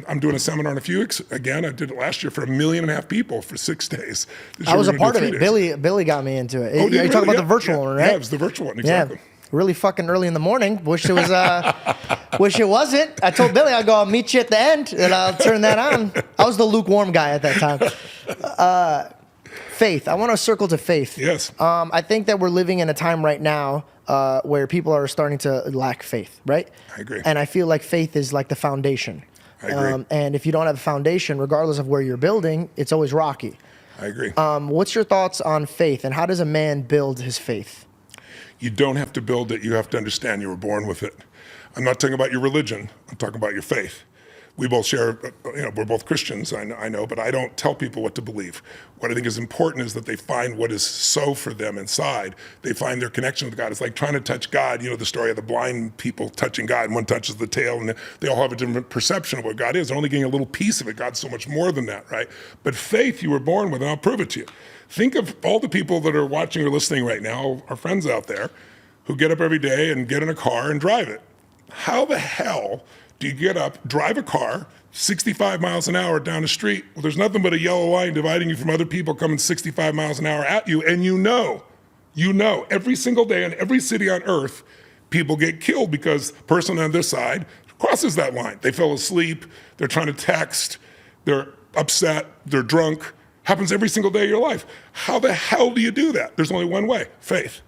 I'm doing a seminar in a few weeks. Again, I did it last year for 1.5 million people for 6 days. I was a part of it. Billy got me into it. You're talking about the virtual one, right? Yeah, it was the virtual one, exactly. Yeah. Really fucking early in the morning. Wish it was. Wish it wasn't. I told Billy I'll meet you at the end and I'll turn that on. I was the lukewarm guy at that time. Faith. I want to circle to faith. Yes. I think that we're living in a time right now where people are starting to lack faith, right? I agree. And I feel like faith is like the foundation. I agree. And if you don't have a foundation, regardless of where you're building, it's always rocky. I agree. What's your thoughts on faith, and how does a man build his faith? You don't have to build it. You have to understand you were born with it. I'm not talking about your religion. I'm talking about your faith. We both share, we're both Christians, I know, but I don't tell people what to believe. What I think is important is that they find what is so for them inside. They find their connection with God. It's like trying to touch God, the story of the blind people touching God, and one touches the tail, and they all have a different perception of what God is. They're only getting a little piece of it. God's so much more than that, right? But faith you were born with, and I'll prove it to you. Think of all the people that are watching or listening right now, our friends out there, who get up every day and get in a car and drive it. How the hell do you get up, drive a car 65 miles an hour down the street? Well, there's nothing but a yellow line dividing you from other people coming 65 miles an hour at you, and you know, every single day in every city on earth, people get killed because the person on this side crosses that line. They fell asleep, they're trying to text, they're upset, they're drunk. Happens every single day of your life. How the hell do you do that? There's only one way, faith.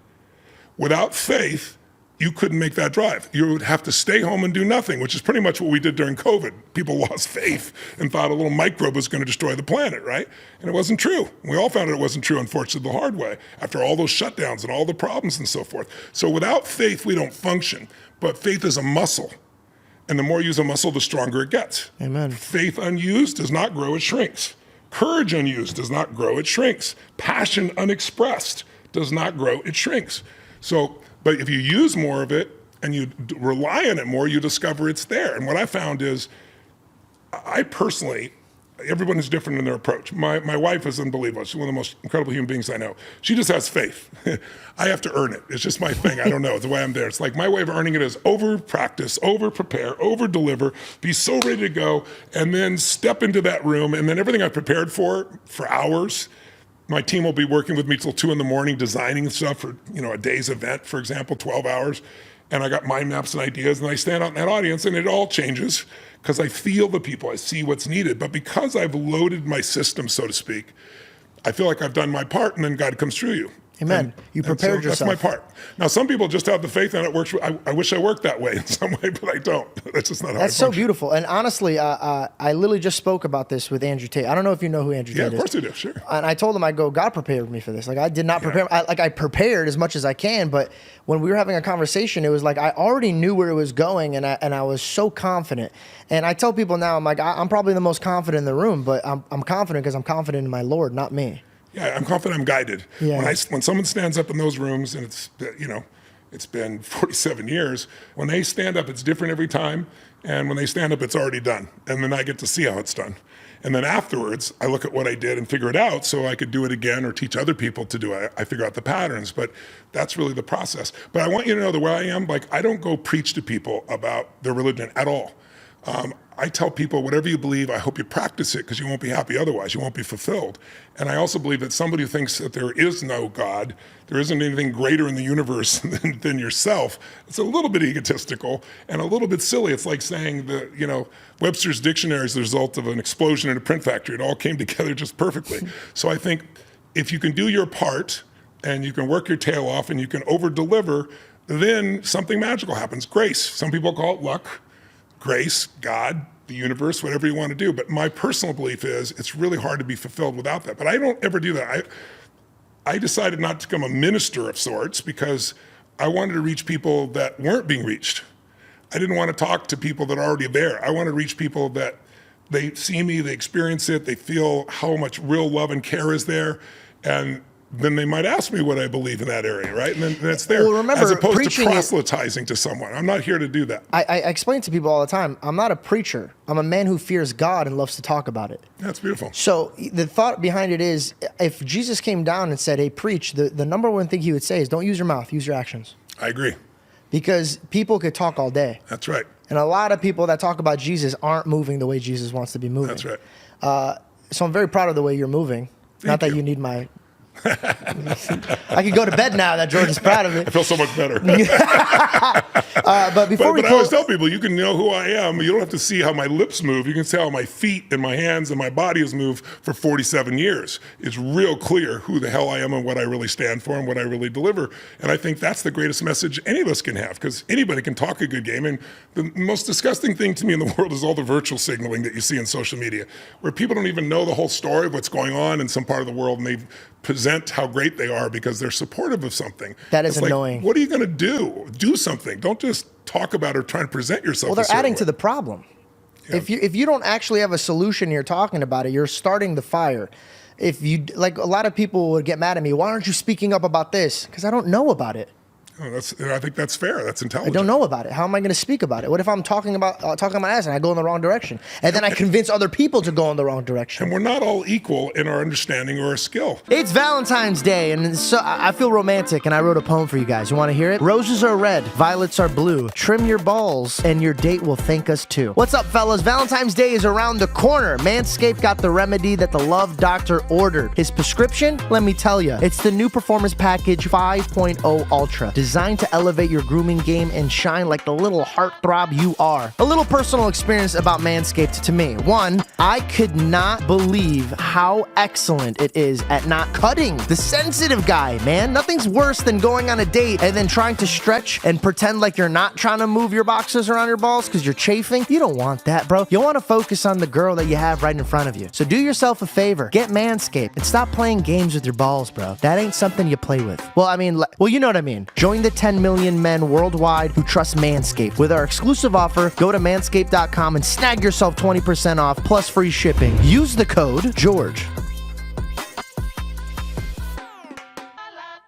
Without faith, you couldn't make that drive. You would have to stay home and do nothing, which is pretty much what we did during COVID. People lost faith and thought a little microbe was going to destroy the planet, right? And it wasn't true. We all found out it wasn't true, unfortunately, the hard way, after all those shutdowns and all the problems and so forth. So without faith, we don't function. But faith is a muscle. And the more you use a muscle, the stronger it gets. Amen. Faith unused does not grow, it shrinks. Courage unused does not grow, it shrinks. Passion unexpressed does not grow, it shrinks. So, but if you use more of it and you rely on it more, you discover it's there. And what I found is, I personally, everyone is different in their approach. My wife is unbelievable. She's one of the most incredible human beings I know. She just has faith. I have to earn it. It's just my thing. I don't know. It's the way I'm there. It's like my way of earning it is over practice, over prepare, over deliver, be so ready to go, and then step into that room, and then everything I prepared for hours. My team will be working with me till 2 a.m, designing stuff for, a day's event, for example, 12 hours. And I got mind maps and ideas, and I stand out in that audience, and it all changes because I feel the people, I see what's needed. But because I've loaded my system, so to speak, I feel like I've done my part, and then God comes through you. Amen. You prepared yourself. That's my part. Now, some people just have the faith, and it works. I wish I worked that way in some way, but I don't. That's just not how I That's so function. beautiful. And honestly, I literally just spoke about this with Andrew Tate. I don't know if you know who Andrew Tate is. Yeah, of course you do, sure. And I told him, God prepared me for this. Like, I did not prepare. I prepared as much as I can, but when we were having a conversation, it was like I already knew where it was going, and I was so confident. And I tell people now, I'm like, I'm probably the most confident in the room, but I'm confident because I'm confident in my Lord, not me. Yeah, I'm confident I'm guided. Yeah. When someone stands up in those rooms, and it's been 47 years, when they stand up, it's different every time. And when they stand up, it's already done. And then I get to see how it's done. And then afterwards, I look at what I did and figure it out so I could do it again or teach other people to do it. I figure out the patterns, but that's really the process. But I want you to know the way I am, like, I don't go preach to people about their religion at all. I tell people, whatever you believe, I hope you practice it because you won't be happy otherwise. You won't be fulfilled. And I also believe that somebody who thinks that there is no God, there isn't anything greater in the universe than yourself, it's a little bit egotistical and a little bit silly. It's like saying that, Webster's dictionary is the result of an explosion in a print factory. It all came together just perfectly. So I think if you can do your part and you can work your tail off and you can over-deliver, then something magical happens. Grace. Some people call it luck. Grace, God, the universe, whatever you want to do. But my personal belief is it's really hard to be fulfilled without that. But I don't ever do that. I decided not to become a minister of sorts because I wanted to reach people that weren't being reached. I didn't want to talk to people that are already there. I want to reach people that they see me, they experience it, they feel how much real love and care is there. And then they might ask me what I believe in that area, right? And then it's there. Well, remember, as opposed to preaching proselytizing to someone. I'm not here to do that. I explain to people all the time, I'm not a preacher. I'm a man who fears God and loves to talk about it. That's beautiful. So the thought behind it is, if Jesus came down and said, hey, preach, the number one thing he would say is, don't use your mouth, use your actions. I agree. Because people could talk all day. That's right. And a lot of people that talk about Jesus aren't moving the way Jesus wants to be moving. That's right. So I'm very proud of the way you're moving. Not that you. you need my I could go to bed now that George is proud of me. I feel so much better. But before we but I always close, tell people, you can know who I am. You don't have to see how my lips move. You can see how my feet and my hands and my body has moved for 47 years. It's real clear who the hell I am and what I really stand for and what I really deliver. And I think that's the greatest message any of us can have, because anybody can talk a good game. And the most disgusting thing to me in the world is all the virtual signaling that you see in social media, where people don't even know the whole story of what's going on in some part of the world, and they present how great they are because they're supportive of something. That is it's annoying. Like, what are you going to do? Do something. Don't just talk about or try and present yourself. well, they're adding to the problem. Yeah. If you don't actually have a solution, you're talking about it, you're starting the fire. If you, like, a lot of people would get mad at me, why aren't you speaking up about this? Because I don't know about it. Oh, I think that's fair. That's I intelligent. don't know about it. How am I going to speak about it? What if I'm talking about my ass and I go in the wrong direction, and then I convince other people to go in the wrong direction? And we're not all equal in our understanding or our skill. It's Valentine's Day, and so I feel romantic, and I wrote a poem for you guys. You want to hear it? Roses are red, violets are blue. Trim your balls, and your date will thank us too. What's up, fellas? Valentine's Day is around the corner. Manscaped got the remedy that the love doctor ordered. His prescription? Let me tell you. It's the new Performance Package 5.0 Ultra, designed to elevate your grooming game and shine like the little heartthrob you are. A little personal experience about Manscaped to me. One, I could not believe how excellent it is at not cutting. The sensitive guy, man. Nothing's worse than going on a date and then trying to stretch and pretend like you're not trying to move your boxers around your balls because you're chafing. You don't want that, bro. You want to focus on the girl that you have right in front of you. So do yourself a favor. Get Manscaped and stop playing games with your balls, bro. That ain't something you play with. Well, I mean, you know what I mean. Join the 10 million men worldwide who trust Manscaped. With our exclusive offer, go to manscaped.com and snag yourself 20% off plus free shipping. Use the code GEORGE.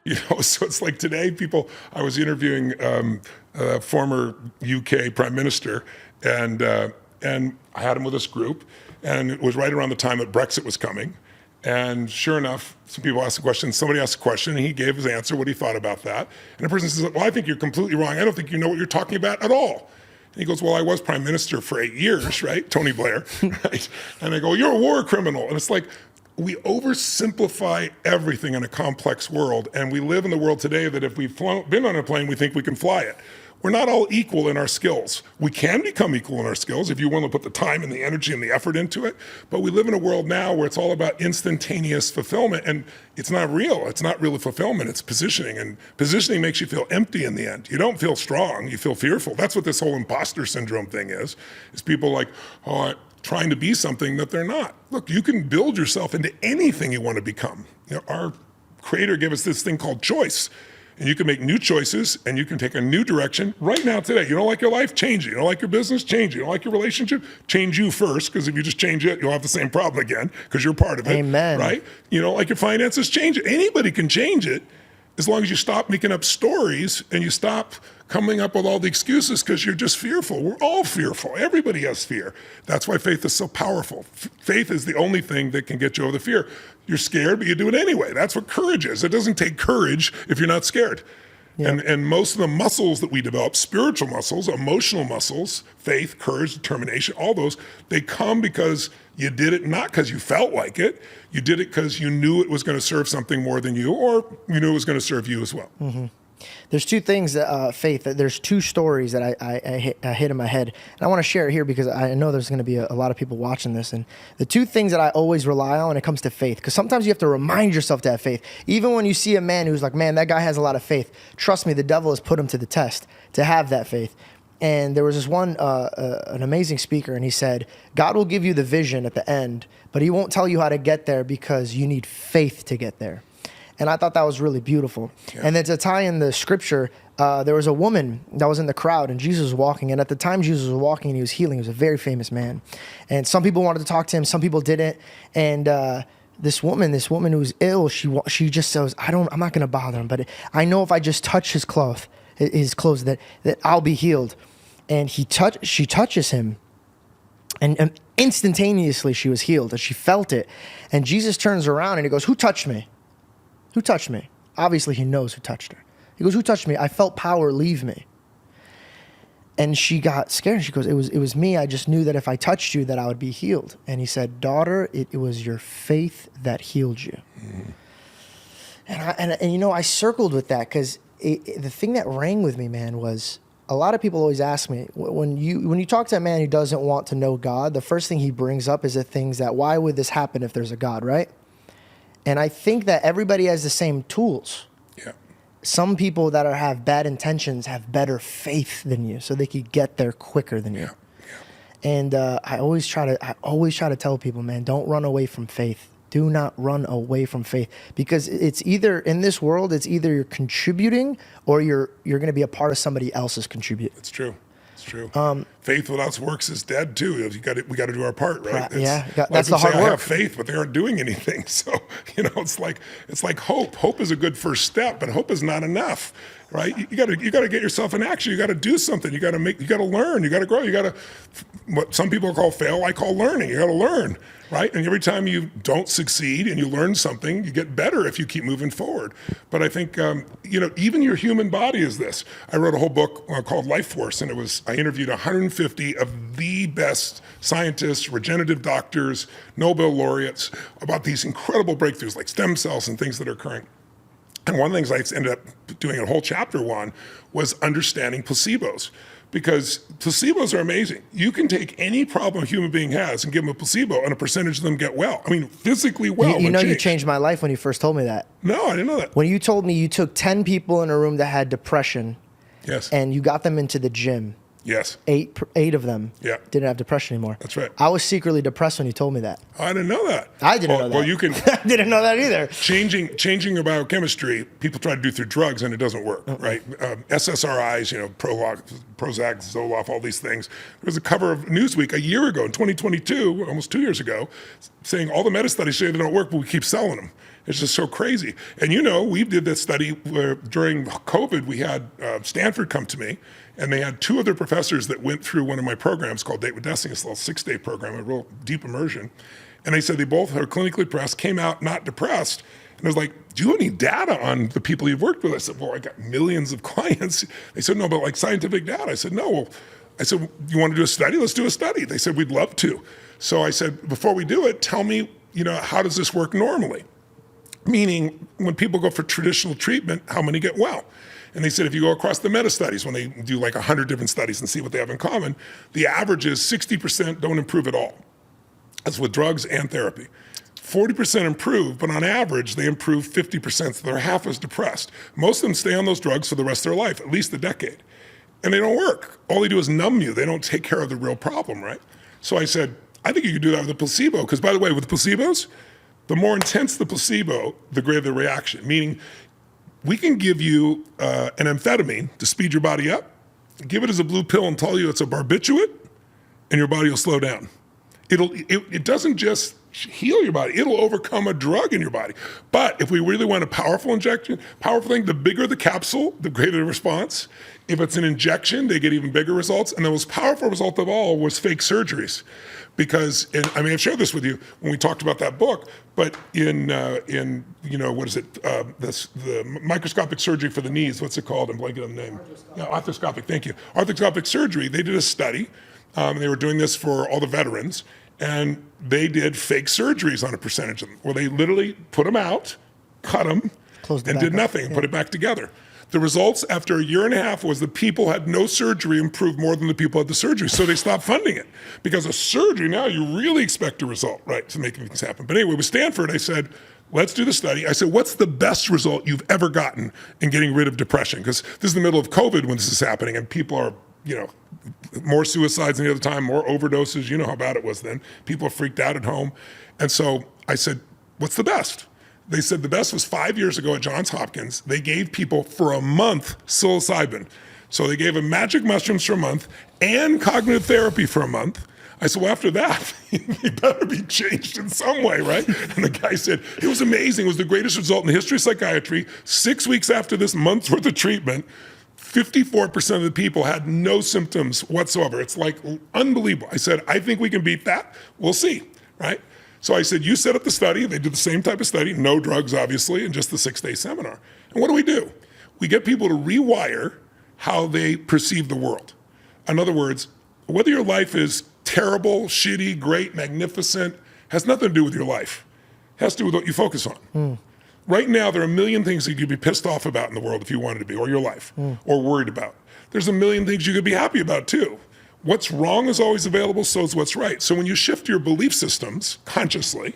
You know, so it's like today, I was interviewing a former UK prime minister, and I had him with this group, and it was right around the time that Brexit was coming. And sure enough, some people asked a question, somebody asked a question, and he gave his answer, what he thought about that. And the person says, well, I think you're completely wrong. I don't think you know what you're talking about at all. And he goes, well, I was prime minister for 8 years, right? Tony Blair, right? And I go, you're a war criminal. And it's like, we oversimplify everything in a complex world. And we live in the world today that if we've been on a plane, we think we can fly it. We're not all equal in our skills. We can become equal in our skills if you want to put the time and the energy and the effort into it. But we live in a world now where it's all about instantaneous fulfillment, and it's not real. It's not really fulfillment. It's positioning, and positioning makes you feel empty in the end. You don't feel strong. You feel fearful. That's what this whole imposter syndrome thing is people like, trying to be something that they're not. Look, you can build yourself into anything you want to become. You know, our Creator gave us this thing called choice. And you can make new choices, and you can take a new direction right now, today. You don't like your life? Change it. You don't like your business? Change it. You don't like your relationship? Change you first, because if you just change it, you'll have the same problem again, because you're part of it. Amen. Right? You don't like your finances? Change it. Anybody can change it, as long as you stop making up stories and you stop coming up with all the excuses because you're just fearful. We're all fearful. Everybody has fear. That's why faith is so powerful. Faith is the only thing that can get you over the fear. You're scared, but you do it anyway. That's what courage is. It doesn't take courage if you're not scared. Yeah. And most of the muscles that we develop, spiritual muscles, emotional muscles, faith, courage, determination, all those, they come because you did it not because you felt like it. You did it because you knew it was going to serve something more than you, or you knew it was going to serve you as well. Mm-hmm. There's two things that faith. There's two stories that I hit in my head, and I want to share it here because I know there's going to be a lot of people watching this. And the two things that I always rely on when it comes to faith, because sometimes you have to remind yourself to have faith. Even when you see a man who's like, man, that guy has a lot of faith. Trust me, the devil has put him to the test to have that faith. And there was this one, an amazing speaker, and he said, God will give you the vision at the end, but he won't tell you how to get there because you need faith to get there. And I thought that was really beautiful. Yeah. And then to tie in the scripture, there was a woman that was in the crowd, and Jesus was walking. And at the time Jesus was walking and he was healing, he was a very famous man. And some people wanted to talk to him, some people didn't. And this woman who was ill, she just says, I'm not going to bother him, but I know if I just touch his clothes that I'll be healed. And she touches him, and instantaneously she was healed, and she felt it. And Jesus turns around and he goes, who touched me? Who touched me? Obviously, he knows who touched her. He goes, who touched me? I felt power leave me. And she got scared. She goes, it was me. I just knew that if I touched you, that I would be healed. And he said, daughter, it was your faith that healed you. Mm-hmm. And you know, I circled with that because the thing that rang with me, man, was a lot of people always ask me when you talk to a man who doesn't want to know God, the first thing he brings up is the things that why would this happen if there's a God, right? And I think that everybody has the same tools. Yeah. Some people that have bad intentions have better faith than you, so they could get there quicker than you. Yeah. And I always try to tell people, man, don't run away from faith. Do not run away from faith, because it's either in this world, it's either you're contributing or you're going to be a part of somebody else's contribute. It's true. It's true. Faith without works is dead too. We got to do our part, right? That's the hard I work. have faith, but they aren't doing anything. So it's like hope. Hope is a good first step, but hope is not enough, right? You got to get yourself in action. You got to do something. You got to learn. You got to grow. You got to, what some people call fail, I call learning. You got to learn, right? And every time you don't succeed and you learn something, you get better if you keep moving forward. But I think even your human body is this. I wrote a whole book called Life Force, and I interviewed 150 of the best scientists, regenerative doctors, Nobel laureates about these incredible breakthroughs like stem cells and things that are occurring. And one of the things I ended up doing a whole chapter on was understanding placebos, because placebos are amazing. You can take any problem a human being has and give them a placebo, and a percentage of them get well. I mean, physically well. You know, you changed my life when you first told me that. No, I didn't know that. When you told me you took 10 people in a room that had depression, yes, and you got them into the gym. Yes. Eight of them didn't have depression anymore. That's right. I was secretly depressed when you told me that. I didn't know that. I didn't know that. Well, you can. I didn't know that either. Changing your biochemistry, people try to do through drugs, and it doesn't work, right? SSRIs, Prozac, Zoloft, all these things. There was a cover of Newsweek a year ago, in 2022, almost 2 years ago, saying all the meta studies say they don't work, but we keep selling them. It's just so crazy. And we did this study where during COVID, we had Stanford come to me, and they had two other professors that went through one of my programs called Date with Destiny. It's a little 6-day program, a real deep immersion. And they said they both are clinically depressed, came out not depressed. And I was like, do you have any data on the people you've worked with? I said, well, I got millions of clients. They said, no, but like scientific data. I said, no. Well, I said, you want to do a study? Let's do a study. They said, we'd love to. So I said, before we do it, tell me, how does this work normally? Meaning, when people go for traditional treatment, how many get well? And they said, if you go across the meta studies, when they do like 100 different studies and see what they have in common, the average is 60% don't improve at all. That's with drugs and therapy. 40% improve, but on average, they improve 50%, so they're half as depressed. Most of them stay on those drugs for the rest of their life, at least a decade. And they don't work. All they do is numb you. They don't take care of the real problem, right? So I said, I think you could do that with a placebo, because by the way, with placebos, the more intense the placebo, the greater the reaction, meaning we can give you an amphetamine to speed your body up, give it as a blue pill and tell you it's a barbiturate, and your body will slow down. It doesn't just heal your body, it'll overcome a drug in your body. But if we really want a powerful injection, powerful thing, the bigger the capsule, the greater the response. If it's an injection, they get even bigger results. And the most powerful result of all was fake surgeries. Because, and I may have shared this with you when we talked about that book, but in what is it, the microscopic surgery for the knees, what's it called? I'm blanking on the name. Arthroscopic, thank you. Arthroscopic surgery, they did a study, and they were doing this for all the veterans, and they did fake surgeries on a percentage of them, where they literally put them out, cut them, and did nothing, and put it back together. The results after a year and a half was the people had no surgery improved more than the people had the surgery. So they stopped funding it. Because a surgery, now you really expect a result, right, to make things happen. But anyway, with Stanford, I said, let's do the study. I said, what's the best result you've ever gotten in getting rid of depression? Because this is the middle of COVID when this is happening, and people are, more suicides than the other time, more overdoses. You know how bad it was then. People are freaked out at home. And so I said, what's the best? They said the best was 5 years ago at Johns Hopkins. They gave people for a month psilocybin. So they gave them magic mushrooms for a month and cognitive therapy for a month. I said, well, after that, you better be changed in some way, right? And the guy said, it was amazing. It was the greatest result in the history of psychiatry. 6 weeks after this month's worth of treatment, 54% of the people had no symptoms whatsoever. It's like unbelievable. I said, I think we can beat that. We'll see, right? So I said, you set up the study. They did the same type of study, no drugs, obviously, and just the 6-day seminar. And what do? We get people to rewire how they perceive the world. In other words, whether your life is terrible, shitty, great, magnificent, has nothing to do with your life. It has to do with what you focus on. Right now, there are a million things that you'd be pissed off about in the world if you wanted to be, or your life, or worried about. There's a million things you could be happy about too. What's wrong is always available, so is what's right. So when you shift your belief systems consciously,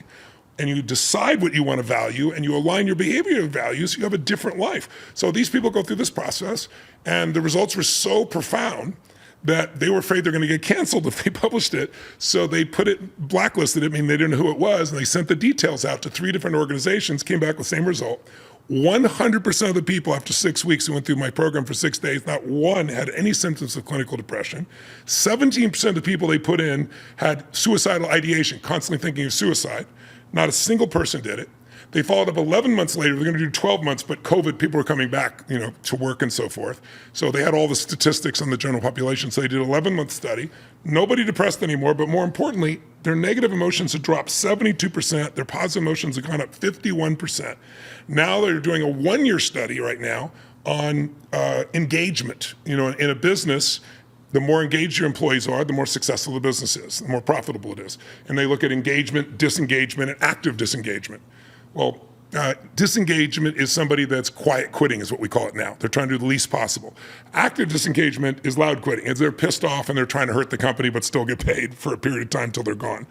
and you decide what you want to value, and you align your behavior values, you have a different life. So these people go through this process, and the results were so profound that they were afraid they're going to get canceled if they published it. So they put it, blacklisted it, meaning they didn't know who it was, and they sent the details out to 3 different organizations, came back with the same result. 100% of the people after 6 weeks who went through my program for 6 days, not one had any symptoms of clinical depression. 17% of the people they put in had suicidal ideation, constantly thinking of suicide. Not a single person did it. They followed up 11 months later. They're going to do 12 months, but COVID, people were coming back, to work and so forth. So they had all the statistics on the general population. So they did an 11-month study. Nobody depressed anymore, but more importantly, their negative emotions had dropped 72%. Their positive emotions have gone up 51%. Now they're doing a 1-year study right now on engagement. In a business, the more engaged your employees are, the more successful the business is, the more profitable it is. And they look at engagement, disengagement, and active disengagement. Well, disengagement is somebody that's quiet quitting is what we call it now. They're trying to do the least possible. Active disengagement is loud quitting. It's they're pissed off and they're trying to hurt the company but still get paid for a period of time until they're gone.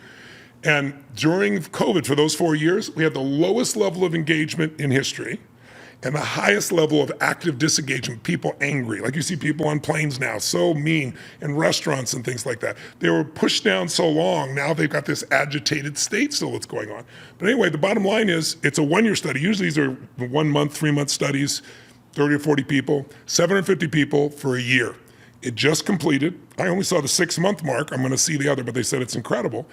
And during COVID, for those 4 years, we had the lowest level of engagement in history and the highest level of active disengagement, people angry. Like you see people on planes now, so mean, in restaurants and things like that. They were pushed down so long, now they've got this agitated state still that's going on. But anyway, the bottom line is, it's a 1-year study. Usually these are 1 month, 3 month studies, 30 or 40 people, 750 people for a year. It just completed. I only saw the 6-month mark. I'm gonna see the other, but they said it's incredible.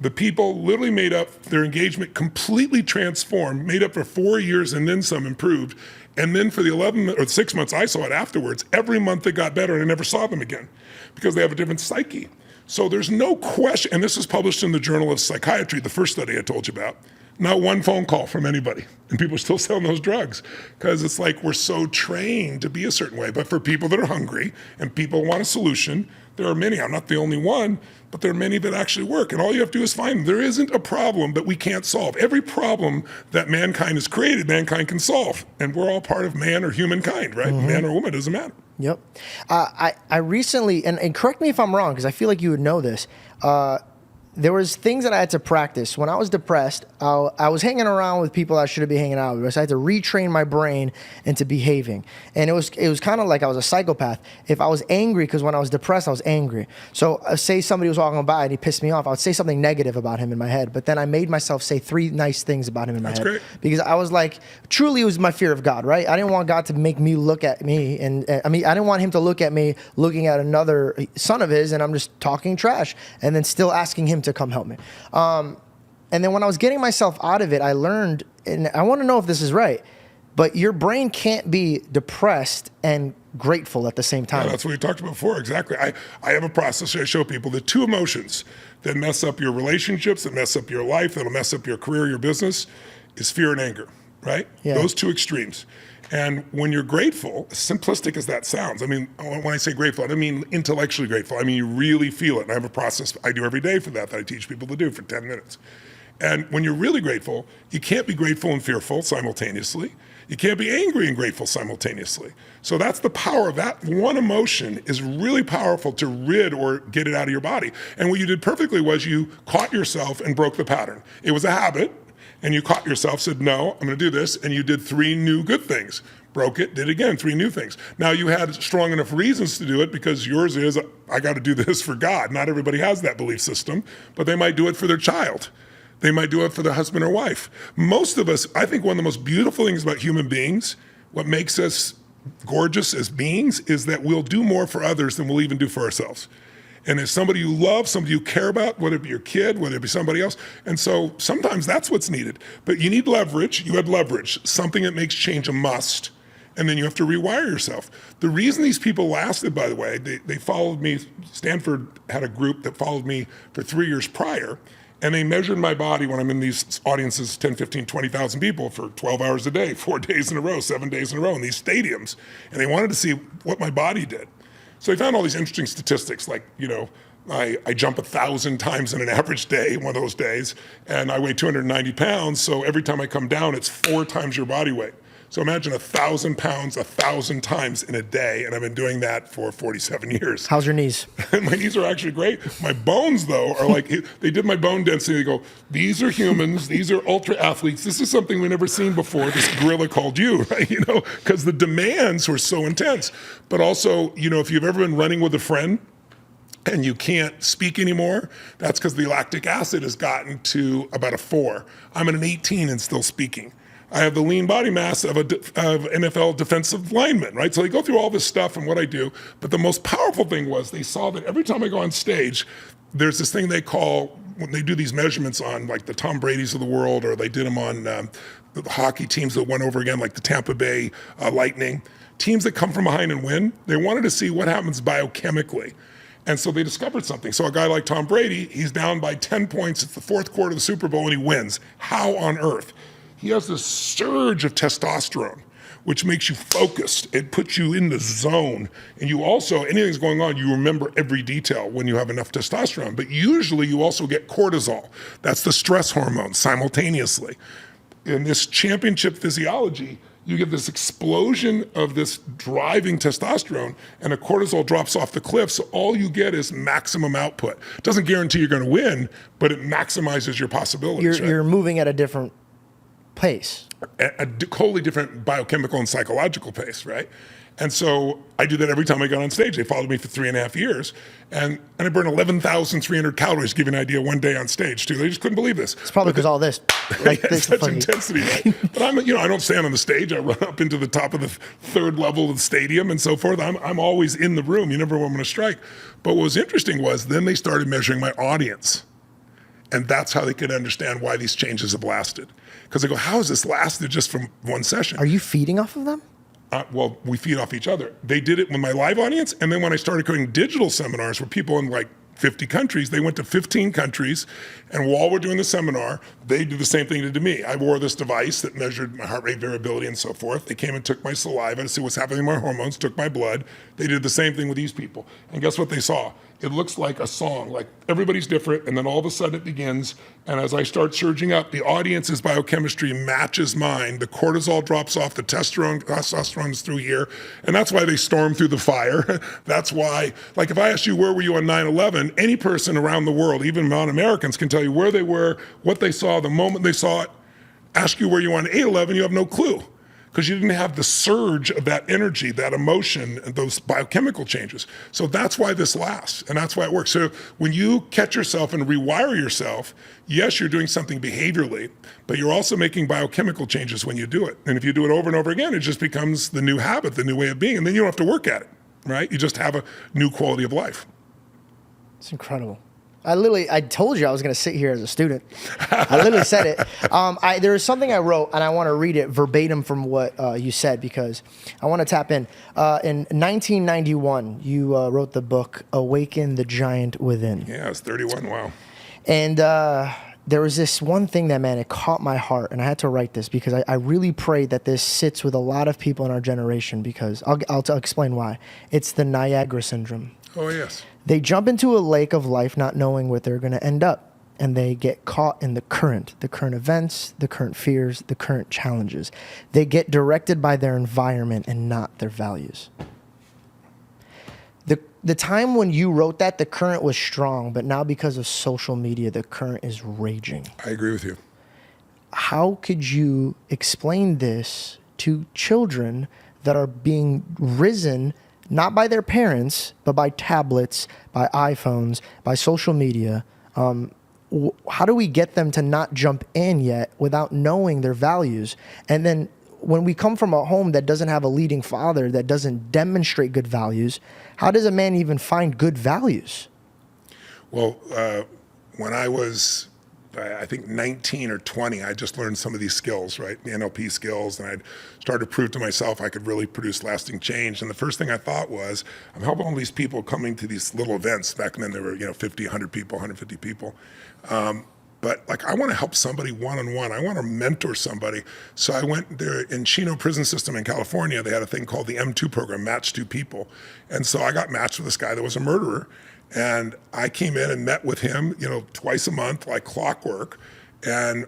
The people literally made up, their engagement completely transformed, made up for 4 years and then some improved. And then for the 11 or 6 months I saw it afterwards, every month it got better and I never saw them again because they have a different psyche. So there's no question, and this was published in the Journal of Psychiatry, the first study I told you about. Not one phone call from anybody. And people are still selling those drugs because it's like we're so trained to be a certain way. But for people that are hungry and people want a solution, there are many. I'm not the only one, but there are many that actually work. And all you have to do is find them. There isn't a problem that we can't solve. Every problem that mankind has created, mankind can solve. And we're all part of man or humankind, right? Mm-hmm. Man or woman, doesn't matter. Yep. I recently, and correct me if I'm wrong, because I feel like you would know this, there was things that I had to practice. When I was depressed, I was hanging around with people I shouldn't be hanging out with. So I had to retrain my brain into behaving. And it was kind of like I was a psychopath. If I was angry, because when I was depressed, I was angry. So say somebody was walking by and he pissed me off, I would say something negative about him in my head. But then I made myself say 3 nice things about him in my head. Great. Because I was like, truly it was my fear of God, right? I didn't want God to make me look at me. And I didn't want him to look at me looking at another son of his and I'm just talking trash and then still asking him to come help me. And then when I was getting myself out of it, I learned, and I want to know if this is right, but your brain can't be depressed and grateful at the same time. Yeah, that's what we talked about before, exactly. I have a process I show people, the 2 emotions that mess up your relationships, that mess up your life, that'll mess up your career, your business, is fear and anger, right? Yeah. Those 2 extremes. And when you're grateful, as simplistic as that sounds, when I say grateful, I don't mean intellectually grateful. I mean, you really feel it. And I have a process I do every day for that I teach people to do for 10 minutes. And when you're really grateful, you can't be grateful and fearful simultaneously. You can't be angry and grateful simultaneously. So that's the power of that. One emotion is really powerful to rid or get it out of your body. And what you did perfectly was you caught yourself and broke the pattern. It was a habit. And you caught yourself, said, no, I'm gonna do this, and you did 3 new good things. Broke it, did it again, 3 new things. Now you had strong enough reasons to do it because yours is, I gotta do this for God. Not everybody has that belief system, but they might do it for their child. They might do it for their husband or wife. Most of us, I think one of the most beautiful things about human beings, what makes us gorgeous as beings, is that we'll do more for others than we'll even do for ourselves. And it's somebody you love, somebody you care about, whether it be your kid, whether it be somebody else. And so sometimes that's what's needed. But you need leverage. You had leverage, something that makes change a must. And then you have to rewire yourself. The reason these people lasted, by the way, they followed me. Stanford had a group that followed me for 3 years prior. And they measured my body when I'm in these audiences, 10, 15, 20,000 people for 12 hours a day, 4 days in a row, 7 days in a row in these stadiums. And they wanted to see what my body did. So they found all these interesting statistics like, I jump 1,000 times in an average day, one of those days, and I weigh 290 pounds. So every time I come down, it's 4 times your body weight. So imagine 1,000 pounds 1,000 times in a day, and I've been doing that for 47 years. How's your knees? My knees are actually great. My bones, though, are like, they did my bone density. They go, these are humans, these are ultra athletes. This is something we've never seen before, this gorilla called you, right? You know, because the demands were so intense. But also, you know, if you've ever been running with a friend, and you can't speak anymore, that's because the lactic acid has gotten to about a 4. I'm at an 18 and still speaking. I have the lean body mass of NFL defensive lineman, right? So they go through all this stuff and what I do. But the most powerful thing was they saw that every time I go on stage, there's this thing they call, when they do these measurements on like the Tom Brady's of the world, or they did them on the hockey teams that went over again, like the Tampa Bay Lightning. Teams that come from behind and win, they wanted to see what happens biochemically. And so they discovered something. So a guy like Tom Brady, he's down by 10 points. It's the 4th quarter of the Super Bowl and he wins. How on earth? He has this surge of testosterone, which makes you focused. It puts you in the zone. And you also, anything's going on, you remember every detail when you have enough testosterone. But usually you also get cortisol. That's the stress hormone simultaneously. In this championship physiology, you get this explosion of this driving testosterone, and the cortisol drops off the cliff, so all you get is maximum output. It doesn't guarantee you're going to win, but it maximizes your possibilities. You're moving at a different pace. A totally different biochemical and psychological pace, right? And so I do that every time I got on stage. They followed me for 3.5 years, and I burned 11,300 calories, to give you an idea, one day on stage too. They just couldn't believe this. It's probably because all this, like this such fucking intensity, right? But I'm, you know, I don't stand on the stage. I run up into the top of the 3rd level of the stadium and so forth. I'm always in the room. You never know when I'm going to strike. But what was interesting was then they started measuring my audience, and that's how they could understand why these changes have lasted. Because they go, how has this lasted just from one session? Are you feeding off of them? Well, we feed off each other. They did it with my live audience, and then when I started doing digital seminars with people in like 50 countries, they went to 15 countries, and while we're doing the seminar, they do the same thing they did to me. I wore this device that measured my heart rate variability and so forth. They came and took my saliva to see what's happening with my hormones, took my blood. They did the same thing with these people. And guess what they saw? It looks like a song, like everybody's different, and then all of a sudden it begins, and as I start surging up, the audience's biochemistry matches mine. The cortisol drops off, the testosterone is through here, and that's why they storm through the fire. That's why, like if I asked you where were you on 9/11, any person around the world, even non-Americans, can tell you where they were, what they saw, the moment they saw it. Ask you where you were on 8/11, you have no clue. Because you didn't have the surge of that energy, that emotion, and those biochemical changes. So that's why this lasts, and that's why it works. So when you catch yourself and rewire yourself, yes, you're doing something behaviorally, but you're also making biochemical changes when you do it. And if you do it over and over again, it just becomes the new habit, the new way of being, and then you don't have to work at it, right? You just have a new quality of life. It's incredible. I told you I was going to sit here as a student. I literally said it. There is something I wrote, and I want to read it verbatim from what you said because I want to tap in. In 1991, you wrote the book, Awaken the Giant Within. Yeah, it's 31, wow. And there was this one thing that, man, it caught my heart, and I had to write this because I really pray that this sits with a lot of people in our generation because I'll explain why. It's the Niagara Syndrome. Oh, yes. They jump into a lake of life not knowing where they're going to end up, and they get caught in the current events, the current fears, the current challenges. They get directed by their environment and not their values. The time when you wrote that, the current was strong, but now because of social media, the current is raging. I agree with you. How could you explain this to children that are being risen not by their parents, but by tablets, by iPhones, by social media? How do we get them to not jump in yet without knowing their values? And then when we come from a home that doesn't have a leading father, that doesn't demonstrate good values, how does a man even find good values? Well, when I was, I think 19 or 20, I just learned some of these skills, right? The NLP skills, and I'd started to prove to myself I could really produce lasting change. And the first thing I thought was, I'm helping all these people coming to these little events. Back then there were, 50, 100 people, 150 people. but like I want to help somebody one-on-one. I want to mentor somebody. So I went there in Chino prison system in California. They had a thing called the M2 program, Match 2 People. And so I got matched with this guy that was a murderer. And I came in and met with him, twice a month, like clockwork. And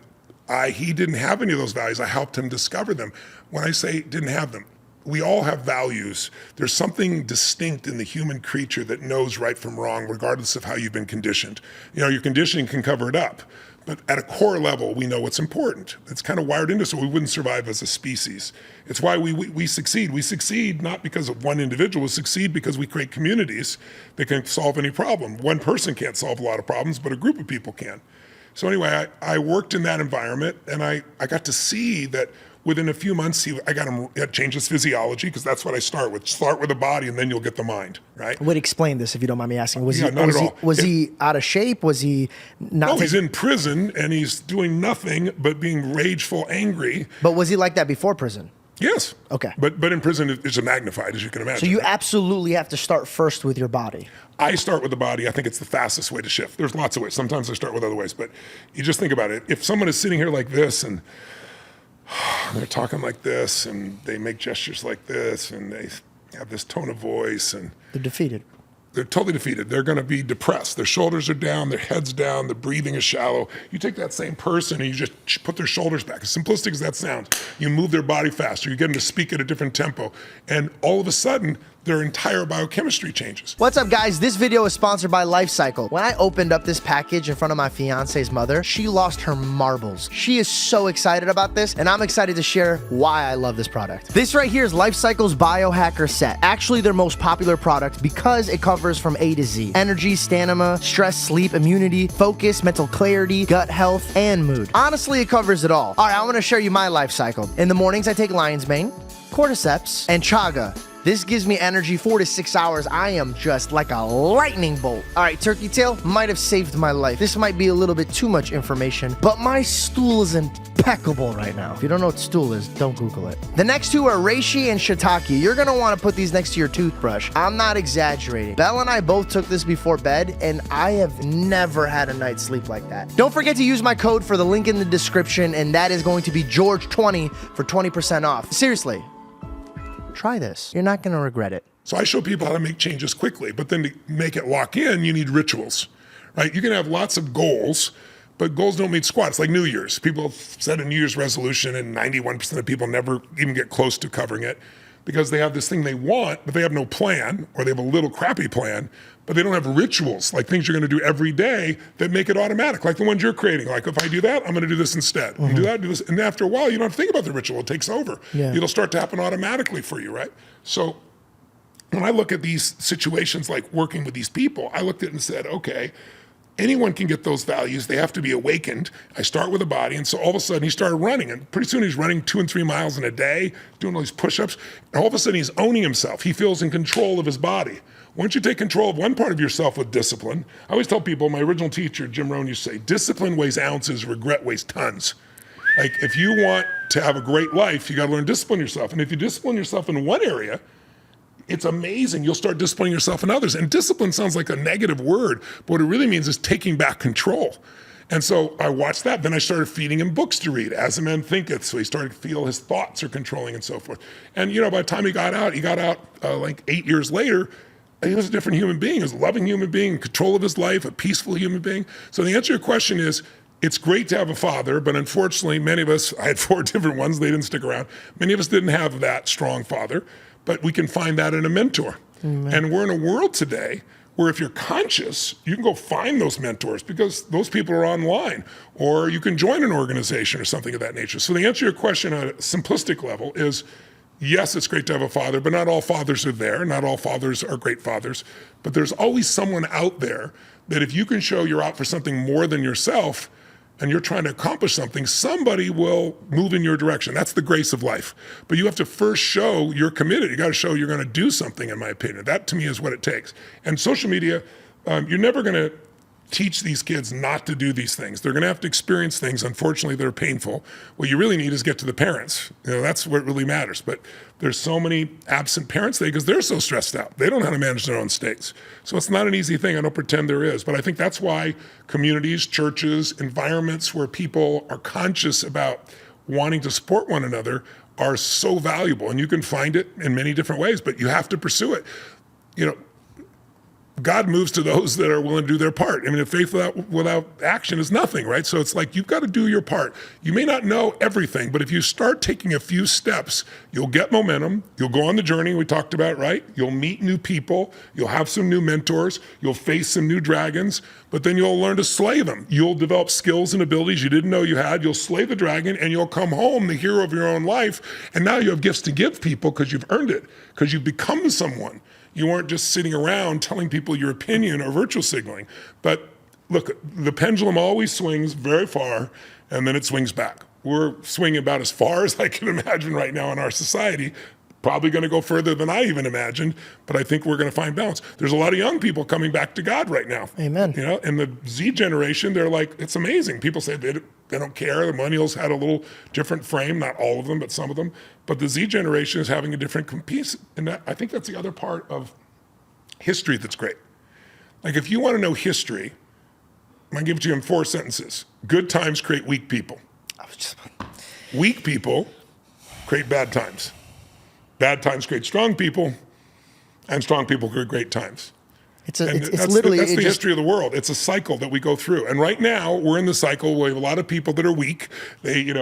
he didn't have any of those values. I helped him discover them. When I say didn't have them, we all have values. There's something distinct in the human creature that knows right from wrong, regardless of how you've been conditioned. Your conditioning can cover it up, but at a core level, we know what's important. It's kind of wired into us, so we wouldn't survive as a species. It's why we succeed. We succeed not because of one individual, we succeed because we create communities that can solve any problem. One person can't solve a lot of problems, but a group of people can. So anyway, I worked in that environment, and I got to see that within a few months, I got him to change his physiology, because that's what I start with. Start with the body, and then you'll get the mind, right? Would explain this, if you don't mind me asking. Was he out of shape? Was he not? No, he's in prison, and he's doing nothing but being rageful, angry. But was he like that before prison? Yes. Okay. But in prison, it's magnified, as you can imagine. So you absolutely have to start first with your body. I start with the body. I think it's the fastest way to shift. There's lots of ways. Sometimes I start with other ways, but you just think about it. If someone is sitting here like this, and they're talking like this, and they make gestures like this, and they have this tone of voice, and they're defeated. They're totally defeated. They're going to be depressed. Their shoulders are down, their head's down, the breathing is shallow. You take that same person and you just put their shoulders back. As simplistic as that sounds, you move their body faster, you get them to speak at a different tempo, and all of a sudden, their entire biochemistry changes. What's up, guys? This video is sponsored by Life Cycle. When I opened up this package in front of my fiance's mother, she lost her marbles. She is so excited about this, and I'm excited to share why I love this product. This right here is Life Cycle's Biohacker Set. Actually, their most popular product because it covers from A to Z. Energy, stamina, stress, sleep, immunity, focus, mental clarity, gut health, and mood. Honestly, it covers it all. All right, I want to share you my Life Cycle. In the mornings, I take lion's mane, cordyceps, and chaga. This gives me energy 4 to 6 hours. I am just like a lightning bolt. All right, turkey tail might have saved my life. This might be a little bit too much information, but my stool is impeccable right now. If you don't know what stool is, don't Google it. The next two are reishi and shiitake. You're gonna wanna put these next to your toothbrush. I'm not exaggerating. Belle and I both took this before bed, and I have never had a night's sleep like that. Don't forget to use my code for the link in the description, and that is going to be George20 for 20% off. Seriously. Try this. You're not going to regret it. So I show people how to make changes quickly, but then to make it lock in, you need rituals, right? You can have lots of goals, but goals don't mean squat. It's like New Year's. People set a New Year's resolution, and 91% of people never even get close to covering it because they have this thing they want, but they have no plan, or they have a little crappy plan, but they don't have rituals, like things you're going to do every day that make it automatic, like the ones you're creating. Like, if I do that, I'm going to do this instead. You do that, do this. And after a while, you don't have to think about the ritual. It takes over. Yeah. It'll start to happen automatically for you, right? So when I look at these situations, like working with these people, I looked at it and said, okay, anyone can get those values. They have to be awakened. I start with a body. And so all of a sudden he started running, and pretty soon he's running 2 and 3 miles in a day, doing all these push-ups. And all of a sudden he's owning himself. He feels in control of his body. Once you take control of one part of yourself with discipline, I always tell people, my original teacher, Jim Rohn, used to say, discipline weighs ounces, regret weighs tons. Like, if you want to have a great life, you got to learn to discipline yourself. And if you discipline yourself in one area, it's amazing. You'll start disciplining yourself in others. And discipline sounds like a negative word, but what it really means is taking back control. And so I watched that. Then I started feeding him books to read, As a Man Thinketh. So he started to feel his thoughts are controlling and so forth. And, by the time he got out like 8 years later, he was a different human being. He was a loving human being, in control of his life, a peaceful human being. So the answer to your question is, it's great to have a father, but unfortunately, many of us, I had 4 different ones, they didn't stick around. Many of us didn't have that strong father, but we can find that in a mentor. Amen. And we're in a world today where if you're conscious, you can go find those mentors because those people are online, or you can join an organization or something of that nature. So the answer to your question on a simplistic level is, yes, it's great to have a father, but not all fathers are there. Not all fathers are great fathers. But there's always someone out there that if you can show you're out for something more than yourself and you're trying to accomplish something, somebody will move in your direction. That's the grace of life. But you have to first show you're committed. You got to show you're going to do something, in my opinion. That, to me, is what it takes. And social media, you're never going to teach these kids not to do these things. They're going to have to experience things, unfortunately, that are painful. What you really need is get to the parents. That's what really matters. But there's so many absent parents today because they're so stressed out. They don't know how to manage their own states. So it's not an easy thing. I don't pretend there is. But I think that's why communities, churches, environments where people are conscious about wanting to support one another are so valuable. And you can find it in many different ways, but you have to pursue it. God moves to those that are willing to do their part. I mean, faith without action is nothing, right? So it's like, you've got to do your part. You may not know everything, but if you start taking a few steps, you'll get momentum. You'll go on the journey we talked about, right? You'll meet new people. You'll have some new mentors. You'll face some new dragons, but then you'll learn to slay them. You'll develop skills and abilities you didn't know you had. You'll slay the dragon and you'll come home the hero of your own life. And now you have gifts to give people because you've earned it, because you've become someone. You weren't just sitting around telling people your opinion or virtual signaling. But look, the pendulum always swings very far, and then it swings back. We're swinging about as far as I can imagine right now in our society. Probably going to go further than I even imagined, but I think we're going to find balance. There's a lot of young people coming back to God right now. Amen. And the Z generation, they're like, it's amazing. People say they don't care. The millennials had a little different frame, not all of them, but some of them. But the Z generation is having a different piece. And I think that's the other part of history that's great. Like, if you want to know history, I'm going to give it to you in 4 sentences. Good times create weak people. Weak people create bad times. Bad times create strong people, and strong people create great times. It's That's literally the history of the world. It's a cycle that we go through. And right now, we're in the cycle where we have a lot of people that are weak. They,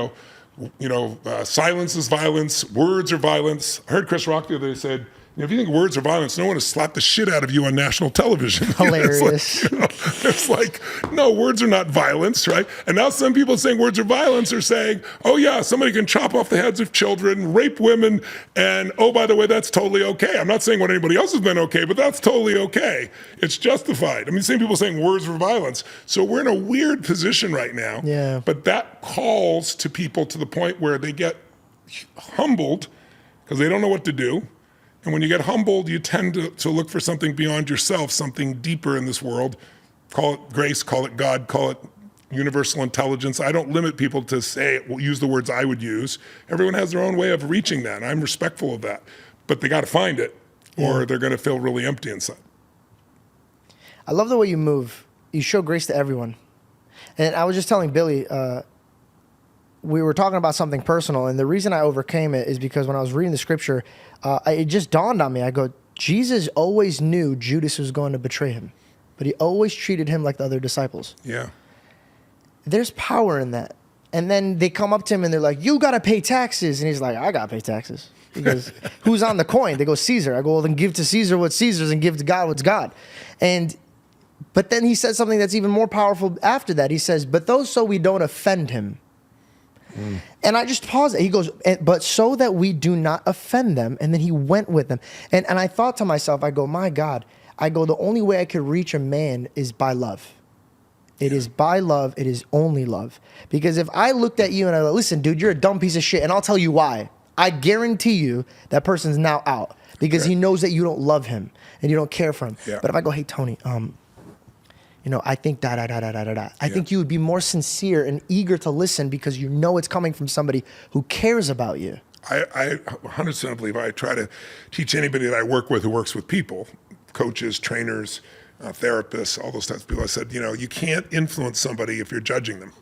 silence is violence. Words are violence. I heard Chris Rock the other day said, if you think words are violence, no one has slapped the shit out of you on national television. Hilarious. It's like, no, words are not violence, right? And now some people saying words are violence are saying, oh yeah, somebody can chop off the heads of children, rape women, and oh, by the way, that's totally okay. I'm not saying what anybody else has been okay, but that's totally okay. It's justified. I mean, same people saying words are violence. So we're in a weird position right now. Yeah. But that calls to people to the point where they get humbled because they don't know what to do. And when you get humbled, you tend to look for something beyond yourself, something deeper in this world. Call it grace, call it God, call it universal intelligence. I don't limit people to use the words I would use. Everyone has their own way of reaching that. I'm respectful of that. But they got to find it, or they're going to feel really empty inside. I love the way you move. You show grace to everyone. And I was just telling Billy, we were talking about something personal, and the reason I overcame it is because when I was reading the scripture, it just dawned on me. I go, Jesus always knew Judas was going to betray him, but he always treated him like the other disciples. Yeah. There's power in that. And then they come up to him and they're like, you got to pay taxes. And he's like, I got to pay taxes. He goes, who's on the coin? They go, Caesar. I go, well, then give to Caesar what's Caesar's and give to God what's God. But then he says something that's even more powerful after that. He says, but those so we don't offend him. And I just paused. He goes, but so that we do not offend them. And then he went with them. And I thought to myself, I go, my God, the only way I could reach a man is by love. It is by love. It is only love. Because if I looked at you and I go, listen, dude, you're a dumb piece of shit. And I'll tell you why. I guarantee you that person's now out because he knows that you don't love him and you don't care for him. Yeah. But if I go, hey, Tony, I think I think you would be more sincere and eager to listen because you know it's coming from somebody who cares about you. I 100% believe I try to teach anybody that I work with who works with people, coaches, trainers, therapists, all those types of people. I said, you can't influence somebody if you're judging them.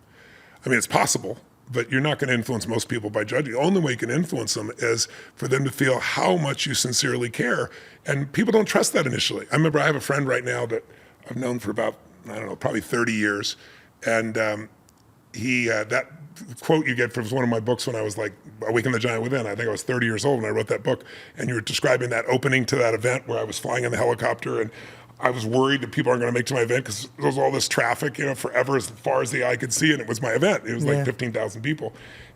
I mean, it's possible, but you're not going to influence most people by judging. The only way you can influence them is for them to feel how much you sincerely care. And people don't trust that initially. I remember I have a friend right now that I've known for about, probably 30 years. And that quote you get from one of my books when I was like Awaken the Giant Within, I think I was 30 years old when I wrote that book. And you were describing that opening to that event where I was flying in the helicopter and I was worried that people aren't going to make it to my event because there was all this traffic, forever as far as the eye could see. And it was my event. It was like 15,000 people.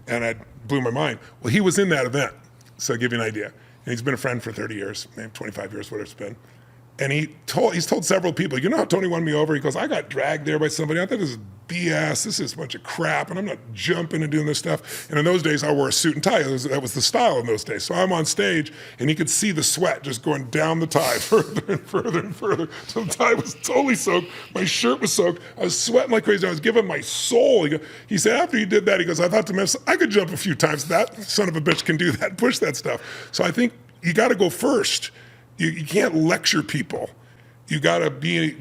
And it blew my mind. Well, he was in that event. So I'll give you an idea. And he's been a friend for 30 years, maybe 25 years, whatever it's been. And he's told several people, you know how Tony won me over? He goes, I got dragged there by somebody. I thought this is BS. This is a bunch of crap, and I'm not jumping and doing this stuff. And in those days, I wore a suit and tie. That was the style in those days. So I'm on stage, and he could see the sweat just going down the tie further and further and further. So the tie was totally soaked. My shirt was soaked. I was sweating like crazy. I was giving my soul. He said, after he did that, he goes, I thought to myself, I could jump a few times. That son of a bitch can do that, push that stuff. So I think you got to go first. You can't lecture people. You gotta be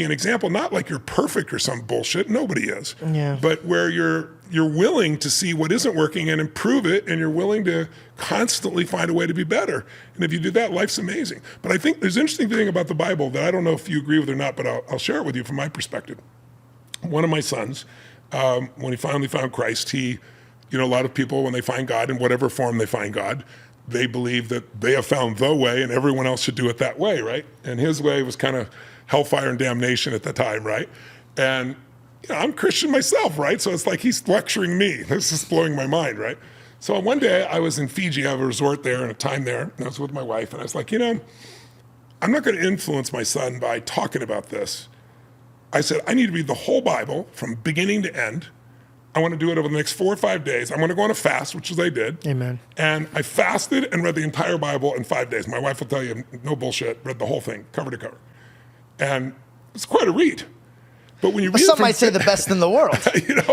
an example, not like you're perfect or some bullshit. Nobody is. Yeah. But where you're willing to see what isn't working and improve it, and you're willing to constantly find a way to be better. And if you do that, life's amazing. But I think there's an interesting thing about the Bible that I don't know if you agree with or not, but I'll share it with you from my perspective. One of my sons, when he finally found Christ, a lot of people, when they find God in whatever form they find God, they believe that they have found the way and everyone else should do it that way, right? And his way was kind of hellfire and damnation at the time, right? And I'm Christian myself, right? So it's like he's lecturing me. This is blowing my mind, right? So one day I was in Fiji, I have a resort there and a time there, and I was with my wife, and I was like, I'm not going to influence my son by talking about this. I said, I need to read the whole Bible from beginning to end. I want to do it over the next 4 or 5 days. I'm going to go on a fast, which is I did. Amen. And I fasted and read the entire Bible in 5 days. My wife will tell you, no bullshit, read the whole thing, cover to cover. And it's quite a read. But when you read some might say the best in the world.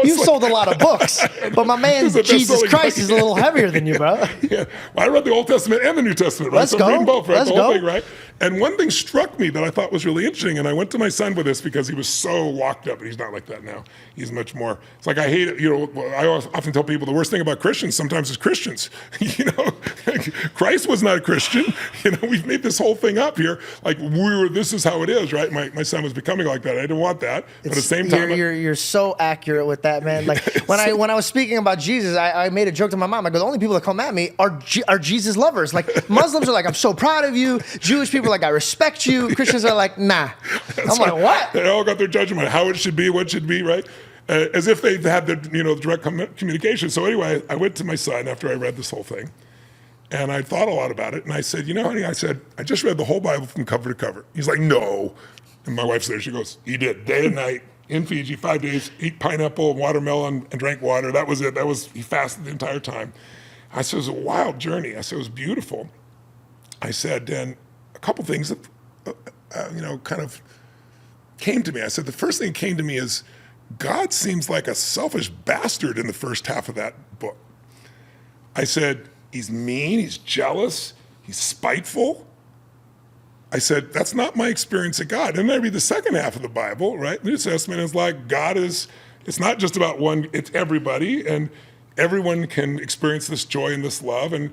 You've sold a lot of books, but my man Jesus Christ is a little heavier than you, bro. Yeah. Well, I read the Old Testament and the New Testament, right? Let's So go. I'm reading both, right? Let's the whole go. thing, right? And one thing struck me that I thought was really interesting, and I went to my son with this because he was so locked up, and he's not like that now. He's much more, it's like I hate it, I often tell people the worst thing about Christians sometimes is Christians. Christ was not a Christian. We've made this whole thing up here, like this is how it is, right? My son was becoming like that. I didn't want that. But at the same time, you're so accurate with that, man. Like when I was speaking about Jesus, I made a joke to my mom. I go, the only people that come at me are Jesus lovers. Like Muslims are like, I'm so proud of you. Jewish people are like, I respect you. Christians are like, nah. I'm like, what? They all got their judgment on how it should be, what should be, right? As if they've had the direct communication. So anyway, I went to my son after I read this whole thing, and I thought a lot about it. And I said, honey, I just read the whole Bible from cover to cover. He's like, no. And my wife's there. She goes, he did, day and night in Fiji, 5 days, ate pineapple and watermelon and drank water. That was it. He fasted the entire time. I said, it was a wild journey. I said, it was beautiful. I said, and a couple things that, kind of came to me. I said, the first thing that came to me is God seems like a selfish bastard in the first half of that book. I said, he's mean, he's jealous, he's spiteful. I said, that's not my experience of God. And then I read the second half of the Bible, right? The New Testament is like it's not just about one, it's everybody, and everyone can experience this joy and this love. And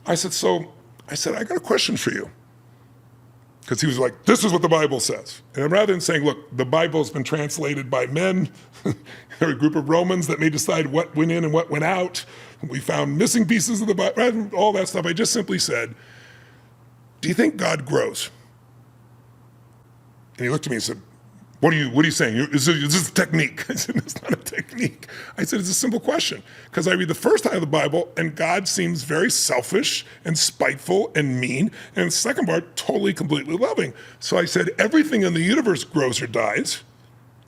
I said, I got a question for you. Because he was like, this is what the Bible says. And rather than saying, look, the Bible has been translated by men, they're a group of Romans that may decide what went in and what went out. We found missing pieces of the Bible, rather than all that stuff, I just simply said, do you think God grows? And he looked at me and said, what are you saying? Is this a technique? I said, it's not a technique. I said, it's a simple question. Because I read the first half of the Bible, and God seems very selfish and spiteful and mean. And the second part, totally, completely loving. So I said, everything in the universe grows or dies.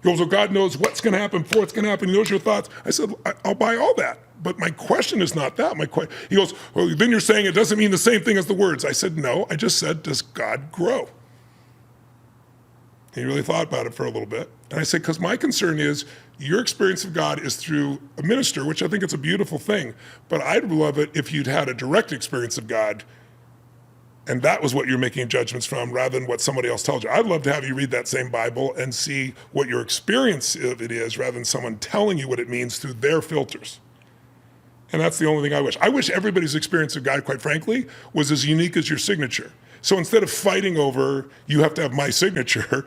He goes, well, God knows what's going to happen before it's going to happen. He knows your thoughts. I said, I'll buy all that. But my question is not that. He goes, well, then you're saying it doesn't mean the same thing as the words. I said, no, I just said, does God grow? He really thought about it for a little bit. And I said, because my concern is your experience of God is through a minister, which I think it's a beautiful thing. But I'd love it if you'd had a direct experience of God, and that was what you're making judgments from rather than what somebody else told you. I'd love to have you read that same Bible and see what your experience of it is rather than someone telling you what it means through their filters. And that's the only thing I wish. I wish everybody's experience of God, quite frankly, was as unique as your signature. So instead of fighting over, you have to have my signature,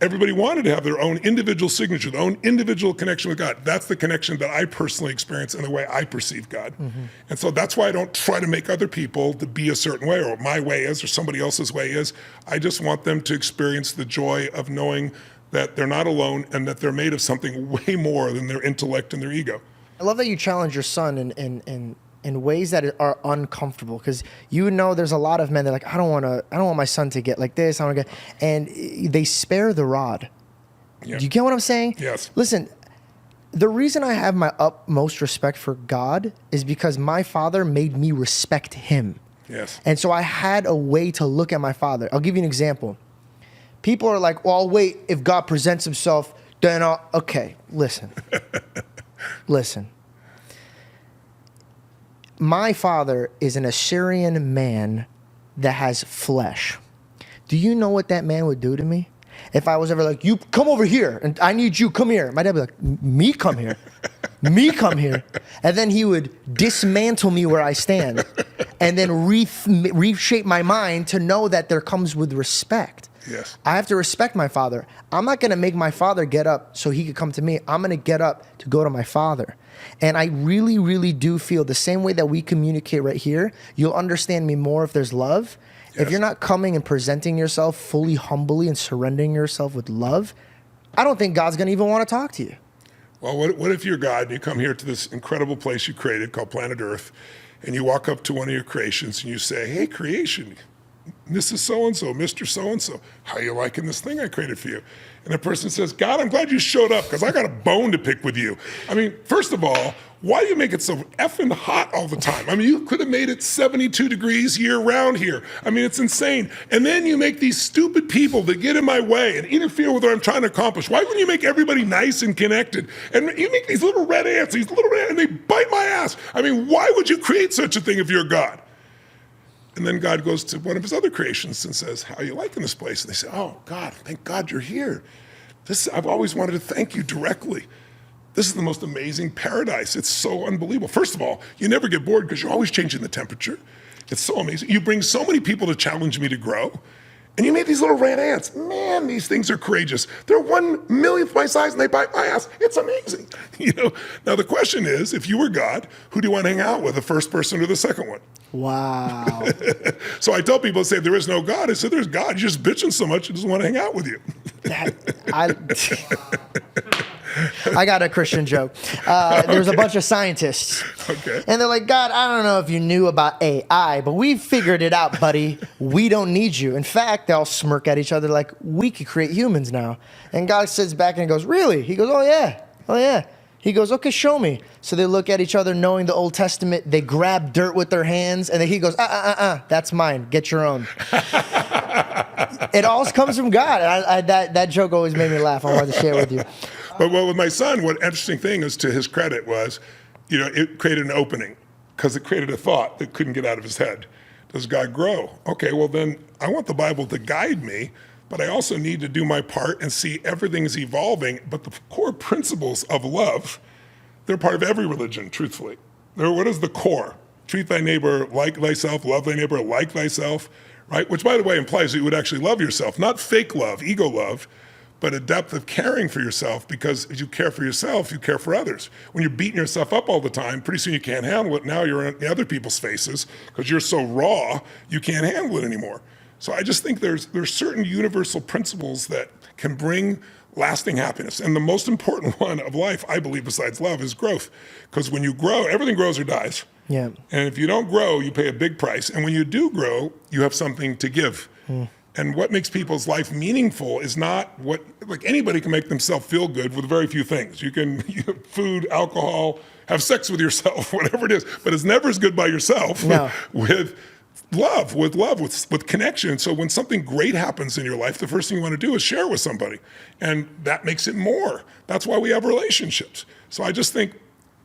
everybody wanted to have their own individual signature, their own individual connection with God. That's the connection that I personally experience and the way I perceive God. Mm-hmm. And so that's why I don't try to make other people to be a certain way, or my way is, or somebody else's way is. I just want them to experience the joy of knowing that they're not alone and that they're made of something way more than their intellect and their ego. I love that you challenge your son in in ways that are uncomfortable. Because you know there's a lot of men that are like, I don't want my son to get like this. I want to get, and they spare the rod. Yeah. Do you get what I'm saying? Yes. Listen, the reason I have my utmost respect for God is because my father made me respect him. Yes. And so I had a way to look at my father. I'll give you an example. People are like, well, I'll wait if God presents himself, then okay, listen. Listen. My father is an Assyrian man that has flesh. Do you know what that man would do to me? If I was ever like, you come over here and I need you, come here. My dad would be like, me come here? Me come here? And then he would dismantle me where I stand and then reshape my mind to know that there comes with respect. Yes. I have to respect my father. I'm not going to make my father get up so he could come to me. I'm going to get up to go to my father. And I really, really do feel the same way that we communicate right here. You'll understand me more if there's love. Yes. If you're not coming and presenting yourself fully humbly and surrendering yourself with love, I don't think God's going to even want to talk to you. Well, what if you're God and you come here to this incredible place you created called planet Earth, and you walk up to one of your creations and you say, hey, creation, Mrs. So-and-so, Mr. So-and-so, how you liking this thing I created for you? And the person says, God, I'm glad you showed up because I got a bone to pick with you. I mean, first of all, why do you make it so effing hot all the time? I mean, you could have made it 72 degrees year round here. I mean, it's insane. And then you make these stupid people that get in my way and interfere with what I'm trying to accomplish. Why wouldn't you make everybody nice and connected? And you make these little red ants, and they bite my ass. I mean, why would you create such a thing if you're God? And then God goes to one of his other creations and says, how are you liking this place? And they say, oh, God, thank God you're here. I've always wanted to thank you directly. This is the most amazing paradise. It's so unbelievable. First of all, you never get bored because you're always changing the temperature. It's so amazing. You bring so many people to challenge me to grow. And you made these little red ants. Man, these things are courageous. They're 1/1,000,000th my size and they bite my ass. It's amazing. You know. Now the question is, if you were God, who do you want to hang out with, the first person or the second one? Wow. So I tell people, say, there is no God. I said, there's God. You're just bitching so much, he doesn't want to hang out with you. I got a Christian joke. There's a bunch of scientists. Okay. And they're like, God, I don't know if you knew about AI, but we figured it out, buddy. We don't need you. In fact, they all smirk at each other like, we could create humans now. And God sits back and goes, really? He goes, oh, yeah. Oh, yeah. He goes, okay, show me. So they look at each other, knowing the Old Testament. They grab dirt with their hands, and then he goes, that's mine. Get your own. It all comes from God. That joke always made me laugh. I wanted to share it with you. But with my son, what interesting thing is, to his credit, was, it created an opening because it created a thought that couldn't get out of his head. Does God grow? Okay, well then I want the Bible to guide me, but I also need to do my part and see everything is evolving. But the core principles of love, they're part of every religion, truthfully. What is the core? Treat thy neighbor like thyself, love thy neighbor like thyself, right? Which, by the way, implies that you would actually love yourself, not fake love, ego love, but a depth of caring for yourself, because as you care for yourself, you care for others. When you're beating yourself up all the time, pretty soon you can't handle it. Now you're in other people's faces because you're so raw, you can't handle it anymore. So I just think there's certain universal principles that can bring lasting happiness. And the most important one of life, I believe, besides love, is growth. Because when you grow, everything grows or dies. Yeah. And if you don't grow, you pay a big price. And when you do grow, you have something to give. And what makes people's life meaningful is not like anybody can make themselves feel good with very few things. You can food, alcohol, have sex with yourself, whatever it is, but it's never as good by yourself. No. with with connection. So when something great happens in your life, the first thing you want to do is share it with somebody. And that makes it more. That's why we have relationships. So I just think,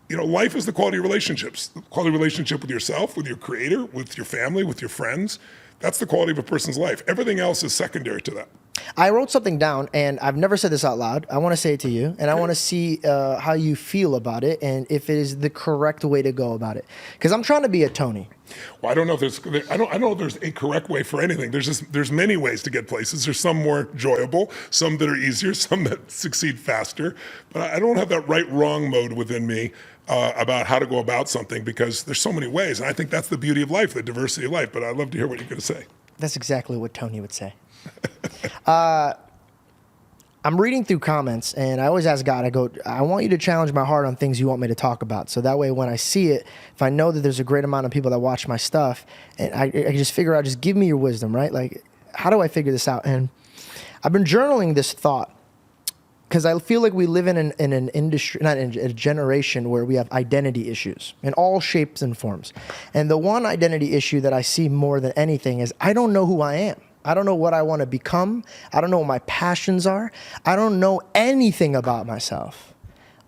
life is the quality of relationships. The quality of relationship with yourself, with your creator, with your family, with your friends. That's the quality of a person's life. Everything else is secondary to that. I wrote something down, and I've never said this out loud. I want to say it to you, and I want to see how you feel about it and if it is the correct way to go about it. Because I'm trying to be a Tony. Well, I don't know if there's a correct way for anything. There's many ways to get places. There's some more enjoyable, some that are easier, some that succeed faster. But I don't have that right-wrong mode within me about how to go about something, because there's so many ways. And I think that's the beauty of life, the diversity of life. But I'd love to hear what you're going to say. That's exactly what Tony would say. I'm reading through comments, and I always ask God, I go, I want you to challenge my heart on things you want me to talk about. So that way, when I see it, if I know that there's a great amount of people that watch my stuff, and I just figure out, just give me your wisdom, right? Like, how do I figure this out? And I've been journaling this thought because I feel like we live in an industry, not in a generation where we have identity issues in all shapes and forms. And the one identity issue that I see more than anything is I don't know who I am. I don't know what I want to become. I don't know what my passions are. I don't know anything about myself.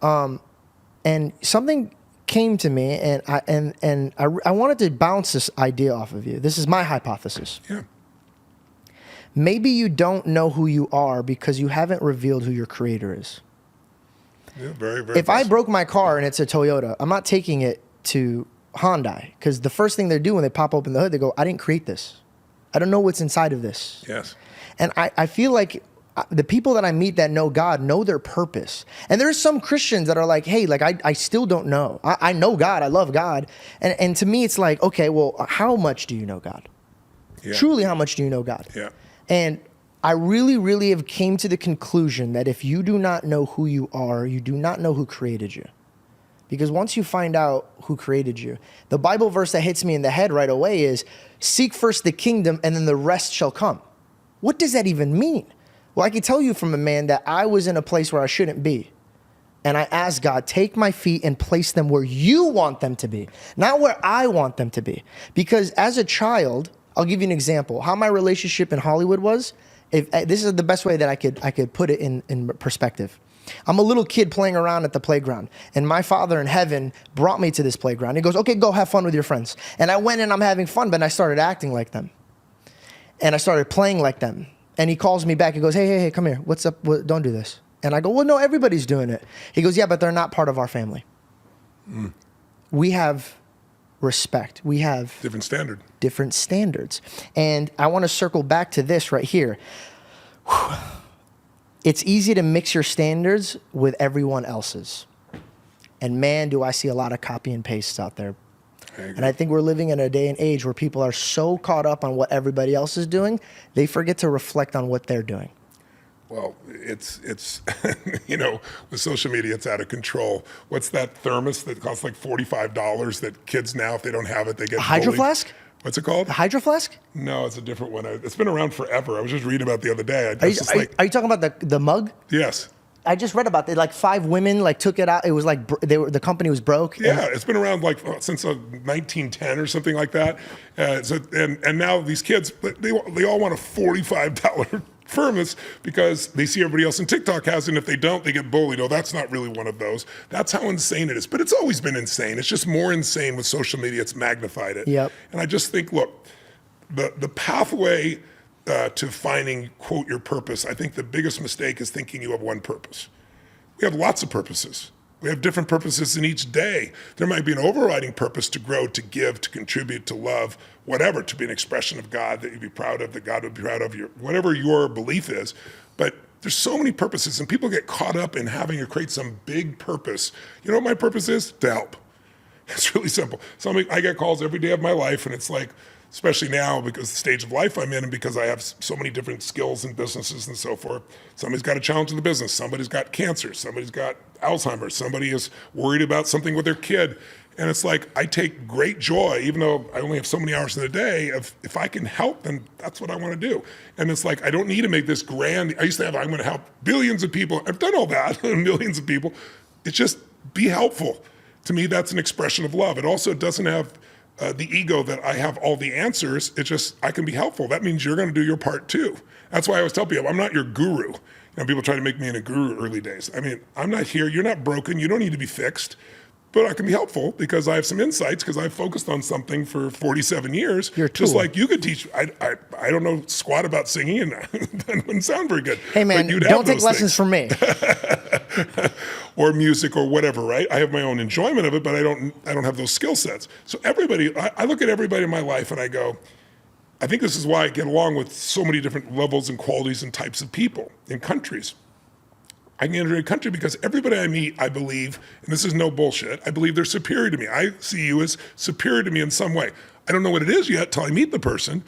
And something came to me, and I wanted to bounce this idea off of you. This is my hypothesis. Yeah. Maybe you don't know who you are because you haven't revealed who your creator is. Yeah, very, very. If I broke my car and it's a Toyota, I'm not taking it to Hyundai, because the first thing they do when they pop open the hood, they go, I didn't create this. I don't know what's inside of this. Yes. And I feel like the people that I meet that know God know their purpose. And there's some Christians that are like, hey, like I still don't know. I know God. I love God. And to me, it's like, okay, well, how much do you know God? Yeah. Truly, how much do you know God? Yeah. And I really, really have came to the conclusion that if you do not know who you are, you do not know who created you. Because once you find out who created you, the Bible verse that hits me in the head right away is, seek first the kingdom and then the rest shall come. What does that even mean? Well, I can tell you from a man that I was in a place where I shouldn't be. And I asked God, take my feet and place them where you want them to be, not where I want them to be. Because as a child, I'll give you an example. How my relationship in Hollywood was, this is the best way that I could put it in perspective. I'm a little kid playing around at the playground, and my Father in heaven brought me to this playground. He goes, okay, go have fun with your friends. And I went and I'm having fun, but I started acting like them. And I started playing like them. And he calls me back. He goes, hey, come here. What's up? Don't do this. And I go, well, no, everybody's doing it. He goes, yeah, but they're not part of our family. We have respect. We have different standards. And I want to circle back to this right here. It's easy to mix your standards with everyone else's. And man, do I see a lot of copy and pastes out there. And I think we're living in a day and age where people are so caught up on what everybody else is doing, they forget to reflect on what they're doing. Well, it's you know, with social media, it's out of control. What's that thermos that costs like $45 that kids now, if they don't have it, they get A Hydro bullied? Flask? What's it called? A Hydro Flask? No, it's a different one. It's been around forever. I was just reading about it the other day. Are you talking about the mug? Yes. I just read about it. Like 5 women like took it out. It was like the company was broke. Yeah, it's been around like since 1910 or something like that. And now these kids, they all want a $45 thermos because they see everybody else in TikTok has it, and if they don't, they get bullied. Oh, that's not really one of those. That's how insane it is. But it's always been insane. It's just more insane with social media. It's magnified it. Yep. And I just think, look, the pathway to finding, quote, your purpose, I think the biggest mistake is thinking you have one purpose. We have lots of purposes. We have different purposes in each day. There might be an overriding purpose to grow, to give, to contribute, to love, whatever, to be an expression of God that you'd be proud of, that God would be proud of, whatever your belief is. But there's so many purposes, and people get caught up in having to create some big purpose. You know what my purpose is? To help. It's really simple. I get calls every day of my life, and it's like, especially now because the stage of life I'm in and because I have so many different skills and businesses and so forth. Somebody's got a challenge in the business. Somebody's got cancer. Somebody's got Alzheimer's. Somebody is worried about something with their kid. And it's like, I take great joy, even though I only have so many hours in the day, if I can help, then that's what I want to do. And it's like, I don't need to make this grand. I used to have, I'm going to help billions of people. I've done all that, millions of people. It's just be helpful. To me, that's an expression of love. It also doesn't have the ego that I have all the answers. It's just, I can be helpful. That means you're going to do your part too. That's why I always tell people, I'm not your guru. You know, people try to make me in a guru early days. I mean, I'm not here. You're not broken. You don't need to be fixed. But I can be helpful because I have some insights because I've focused on something for 47 years. You're a tool. Just like you could teach. I don't know squat about singing, and that wouldn't sound very good. Hey man, don't take lessons from me. Or music or whatever, right? I have my own enjoyment of it, but I don't have those skill sets. So everybody, I look at everybody in my life and I go, I think this is why I get along with so many different levels and qualities and types of people in countries. I can enter a country because everybody I meet, I believe, and this is no bullshit, I believe they're superior to me. I see you as superior to me in some way. I don't know what it is yet till I meet the person,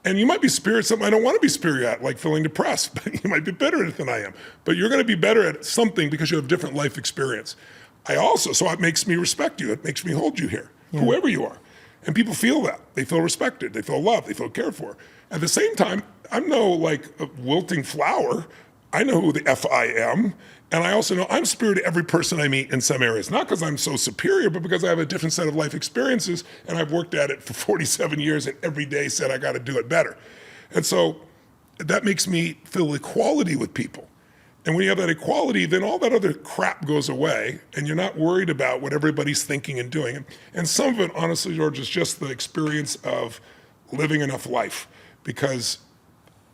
And you might be superior at something I don't want to be superior at, like feeling depressed, but you might be better at it than I am. But you're going to be better at something because you have different life experience. So it makes me respect you. It makes me hold you here, whoever you are. And people feel that. They feel respected. They feel loved. They feel cared for. At the same time, I'm no like a wilting flower. I know who the F I am. And I also know I'm superior to every person I meet in some areas, not because I'm so superior, but because I have a different set of life experiences and I've worked at it for 47 years and every day said I got to do it better. And so that makes me feel equality with people. And when you have that equality, then all that other crap goes away and you're not worried about what everybody's thinking and doing. And some of it, honestly, George, is just the experience of living enough life because,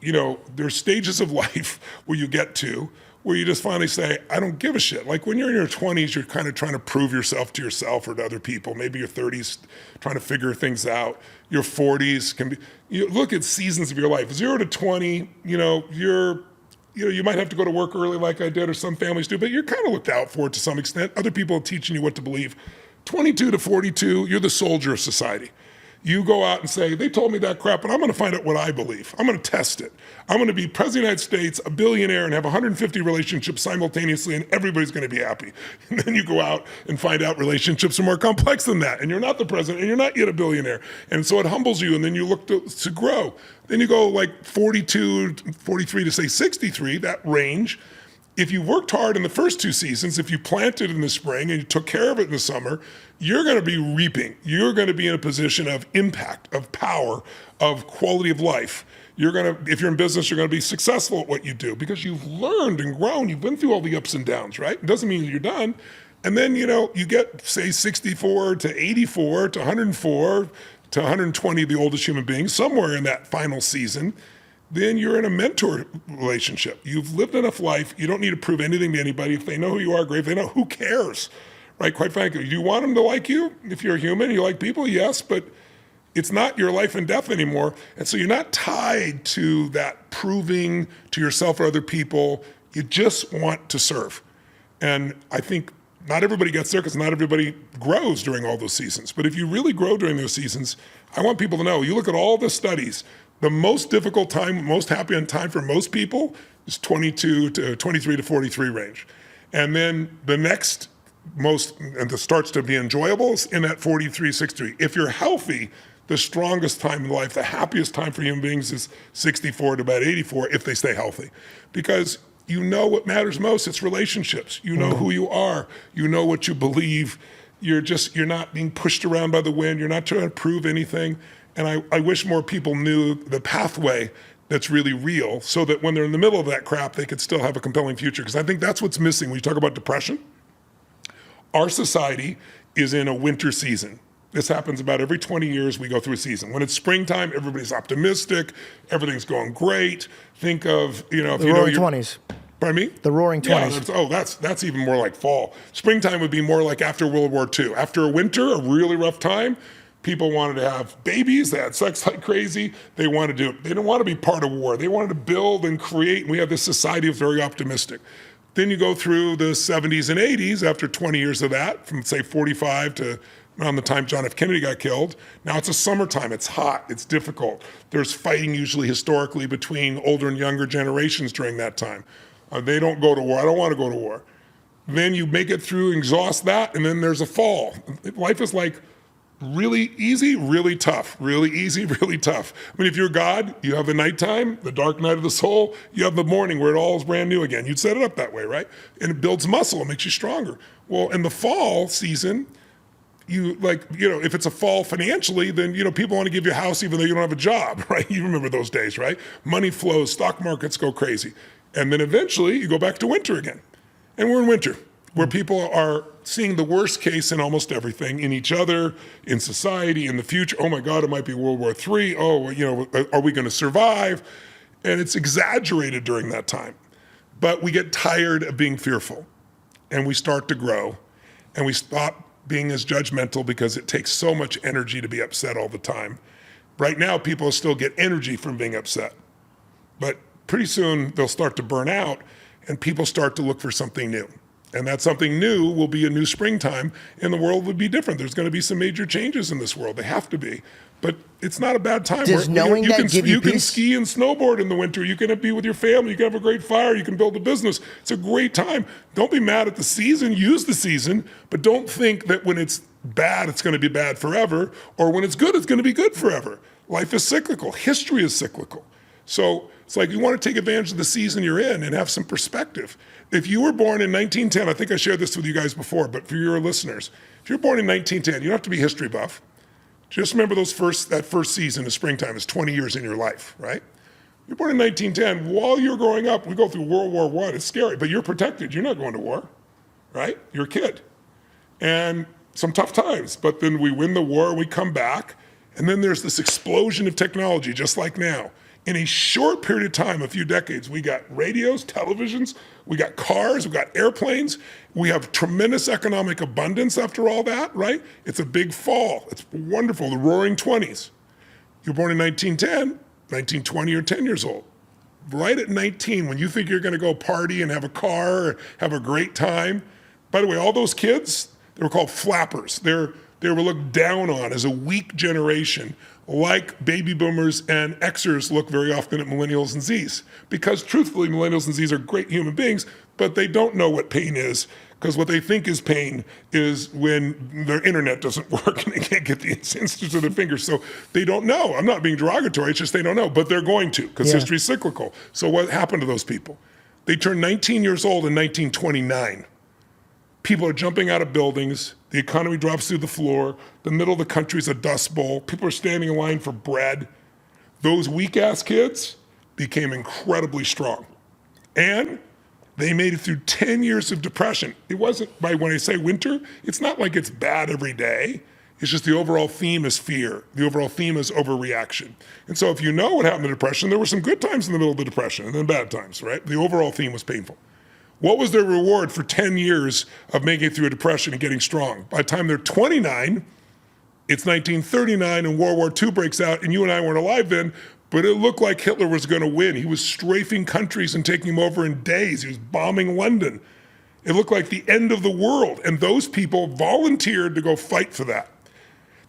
there's stages of life where you get to where you just finally say, I don't give a shit. Like when you're in your 20s, you're kind of trying to prove yourself to yourself or to other people. Maybe your 30s, trying to figure things out. Your 40s can be, you look at seasons of your life, 0 to 20, you might have to go to work early like I did or some families do, but you're kind of looked out for it to some extent. Other people are teaching you what to believe. 22 to 42, you're the soldier of society. You go out and say, they told me that crap, but I'm going to find out what I believe. I'm going to test it. I'm going to be president of the United States, a billionaire, and have 150 relationships simultaneoly, and everybody's going to be happy. And then you go out and find out relationships are more complex than that, and you're not the president, and you're not yet a billionaire. And so it humbles you, and then you look to grow. Then you go like 42, 43 to say 63, that range. If you worked hard in the first 2 seasons, if you planted in the spring and you took care of it in the summer, you're going to be reaping. You're going to be in a position of impact, of power, of quality of life. If you're in business, you're going to be successful at what you do because you've learned and grown. You've been through all the ups and downs, right? It doesn't mean you're done. And then, you get, say, 64 to 84 to 104 to 120, the oldest human being, somewhere in that final season. Then you're in a mentor relationship. You've lived enough life. You don't need to prove anything to anybody. If they know who you are, great. If they know, who cares? Right? Quite frankly, do you want them to like you? If you're a human, you like people, yes, but it's not your life and death anymore. And so you're not tied to that proving to yourself or other people. You just want to serve. And I think not everybody gets there because not everybody grows during all those seasons. But if you really grow during those seasons, I want people to know, you look at all the studies, the most difficult time, most happy time for most people is 22 to 23 to 43 range. And then the next most, and it starts to be enjoyable, is in that 43, 63. If you're healthy, the strongest time in life, the happiest time for human beings is 64 to about 84 if they stay healthy. Because you know what matters most, it's relationships. You know who you are, you know what you believe. You're not being pushed around by the wind, you're not trying to prove anything. And I wish more people knew the pathway that's really real so that when they're in the middle of that crap, they could still have a compelling future. Because I think that's what's missing when you talk about depression. Our society is in a winter season. This happens about every 20 years we go through a season. When it's springtime, everybody's optimistic, everything's going great. Think of, if the Roaring 20s. Pardon me? The Roaring 20s. Yeah, that's even more like fall. Springtime would be more like after World War II. After a winter, a really rough time, people wanted to have babies. They had sex like crazy. They didn't want to be part of war. They wanted to build and create. And we have this society that's very optimistic. Then you go through the 70s and 80s after 20 years of that, from say 45 to around the time John F. Kennedy got killed. Now it's a summertime. It's hot. It's difficult. There's fighting usually historically between older and younger generations during that time. They don't go to war. I don't want to go to war. Then you make it through, exhaust that, and then there's a fall. Life is like really easy, really tough, really easy, really tough. I mean, if you're God, you have the nighttime, the dark night of the soul, you have the morning where it all is brand new again. You'd set it up that way, right? And it builds muscle, it makes you stronger. Well, in the fall season, if it's a fall financially, then, people want to give you a house even though you don't have a job, right? You remember those days, right? Money flows, stock markets go crazy. And then eventually you go back to winter again. And we're in winter, where people are seeing the worst case in almost everything, in each other, in society, in the future. Oh my God, it might be World War III. Oh, are we going to survive? And it's exaggerated during that time. But we get tired of being fearful, and we start to grow, and we stop being as judgmental because it takes so much energy to be upset all the time. Right now, people still get energy from being upset. But pretty soon they'll start to burn out and people start to look for something new. And that something new will be a new springtime, and the world will be different. There's going to be some major changes in this world. They have to be. But it's not a bad time. Does knowing that give you can peace? ski and snowboard in the winter. You can be with your family. You can have a great fire. You can build a business. It's a great time. Don't be mad at the season. Use the season, but don't think that when it's bad, it's going to be bad forever, or when it's good, it's going to be good forever. Life is cyclical. History is cyclical. So it's like you want to take advantage of the season you're in and have some perspective. If you were born in 1910, I think I shared this with you guys before, but for your listeners, if you're born in 1910, you don't have to be history buff. Just remember that first season of springtime is 20 years in your life, right? You're born in 1910. While you're growing up, we go through World War I. It's scary, but you're protected. You're not going to war, right? You're a kid. And some tough times, but then we win the war, we come back, and then there's this explosion of technology, just like now. In a short period of time, a few decades, we got radios, televisions, we got cars, we got airplanes. We have tremendous economic abundance after all that, right? It's a big fall. It's wonderful, the roaring 20s. You're born in 1910, 1920, you're 10 years old. Right at 19, when you think you're gonna go party and have a car, or have a great time. By the way, all those kids, they were called flappers. They were looked down on as a weak generation, like baby boomers and Xers look very often at millennials and Zs. Because truthfully, millennials and Zs are great human beings, but they don't know what pain is, because what they think is pain is when their internet doesn't work and they can't get the instance of their fingers. So they don't know. I'm not being derogatory, it's just they don't know, but they're going to, because history's cyclical. So what happened to those people? They turned 19 years old in 1929. People are jumping out of buildings. The economy drops through the floor. The middle of the country's a dust bowl. People are standing in line for bread. Those weak-ass kids became incredibly strong. And they made it through 10 years of depression. It wasn't, when I say winter, it's not like it's bad every day. It's just the overall theme is fear. The overall theme is overreaction. And so if you know what happened to depression, there were some good times in the middle of the depression and then bad times, right? The overall theme was painful. What was their reward for 10 years of making it through a depression and getting strong? By the time they're 29, it's 1939 and World War II breaks out, and you and I weren't alive then, but it looked like Hitler was gonna win. He was strafing countries and taking them over in days. He was bombing London. It looked like the end of the world, and those people volunteered to go fight for that.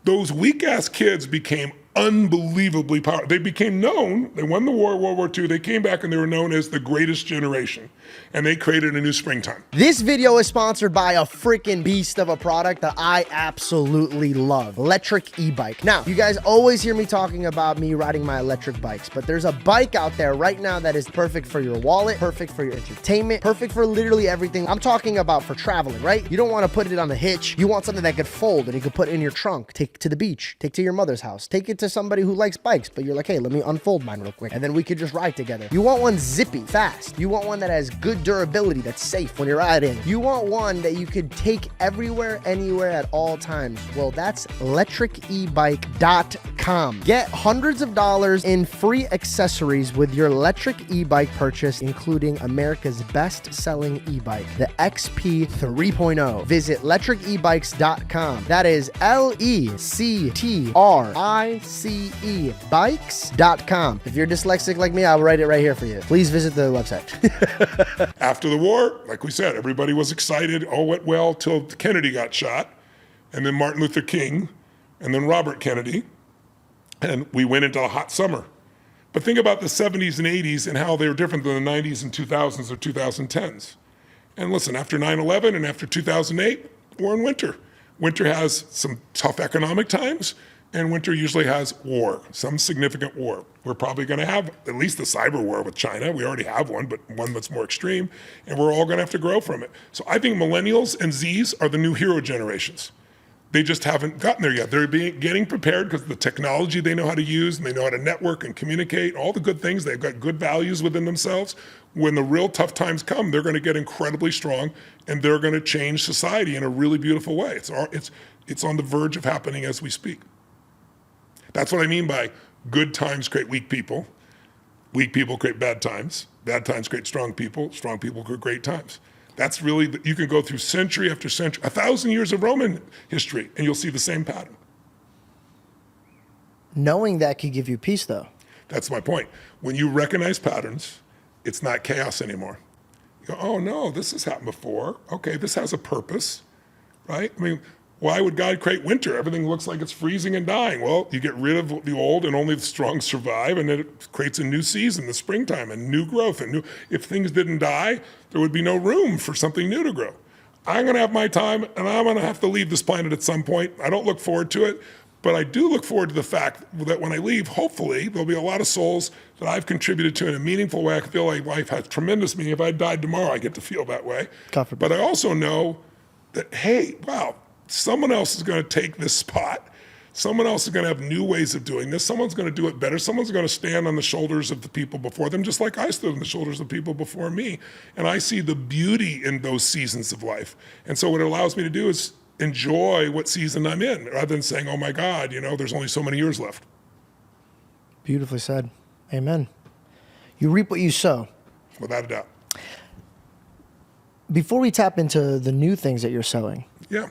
Those weak-ass kids became unbelievably powerful. They became known, they won the war, World War II, they came back and they were known as the greatest generation. And they created a new springtime. This video is sponsored by a freaking beast of a product that I absolutely love, electric e-bike. Now, you guys always hear me talking about me riding my electric bikes, but there's a bike out there right now that is perfect for your wallet, perfect for your entertainment, perfect for literally everything. I'm talking about for traveling, right? You don't want to put it on the hitch. You want something that could fold and you could put in your trunk, take to the beach, take to your mother's house, take it to somebody who likes bikes, but you're like, hey, let me unfold mine real quick, and then we could just ride together. You want one zippy, fast. You want one that has good durability, that's safe when you're riding. You want one that you could take everywhere, anywhere, at all times. Well, that's electricebike.com. Get hundreds of dollars in free accessories with your electric e-bike purchase, including America's best-selling e-bike, the XP 3.0. Visit electricebikes.com. That is LECTRICE bikes.com. If you're dyslexic like me, I'll write it right here for you. Please visit the website. After the war, like we said, everybody was excited. All went well till Kennedy got shot, and then Martin Luther King, and then Robert Kennedy, and we went into a hot summer. But think about the 70s and 80s and how they were different than the 90s and 2000s or 2010s. And listen, after 9/11 and after 2008, we're in winter. Winter has some tough economic times, and winter usually has war, some significant war. We're probably gonna have at least a cyber war with China. We already have one, but one that's more extreme, and we're all gonna have to grow from it. So I think millennials and Zs are the new hero generations. They just haven't gotten there yet. They're getting prepared because of the technology they know how to use, and they know how to network and communicate, all the good things. They've got good values within themselves. When the real tough times come, they're gonna get incredibly strong, and they're gonna change society in a really beautiful way. It's on the verge of happening as we speak. That's what I mean by good times create weak people create bad times create strong people create great times. That's really, you can go through century after century, 1,000 years of Roman history, and you'll see the same pattern. Knowing that could give you peace, though. That's my point. When you recognize patterns, it's not chaos anymore. You go, oh no, this has happened before. Okay, this has a purpose, right? I mean, why would God create winter? Everything looks like it's freezing and dying. Well, you get rid of the old and only the strong survive, and then it creates a new season, the springtime, and new growth. And if things didn't die, there would be no room for something new to grow. I'm going to have my time, and I'm going to have to leave this planet at some point. I don't look forward to it, but I do look forward to the fact that when I leave, hopefully, there'll be a lot of souls that I've contributed to in a meaningful way. I feel like life has tremendous meaning. If I died tomorrow, I get to feel that way. But I also know that, hey, wow, someone else is going to take this spot. Someone else is going to have new ways of doing this. Someone's going to do it better. Someone's going to stand on the shoulders of the people before them, just like I stood on the shoulders of the people before me. And I see the beauty in those seasons of life. And so what it allows me to do is enjoy what season I'm in, rather than saying, oh my God, there's only so many years left. Beautifully said. Amen. You reap what you sow. Without a doubt. Before we tap into the new things that you're sowing, Yeah.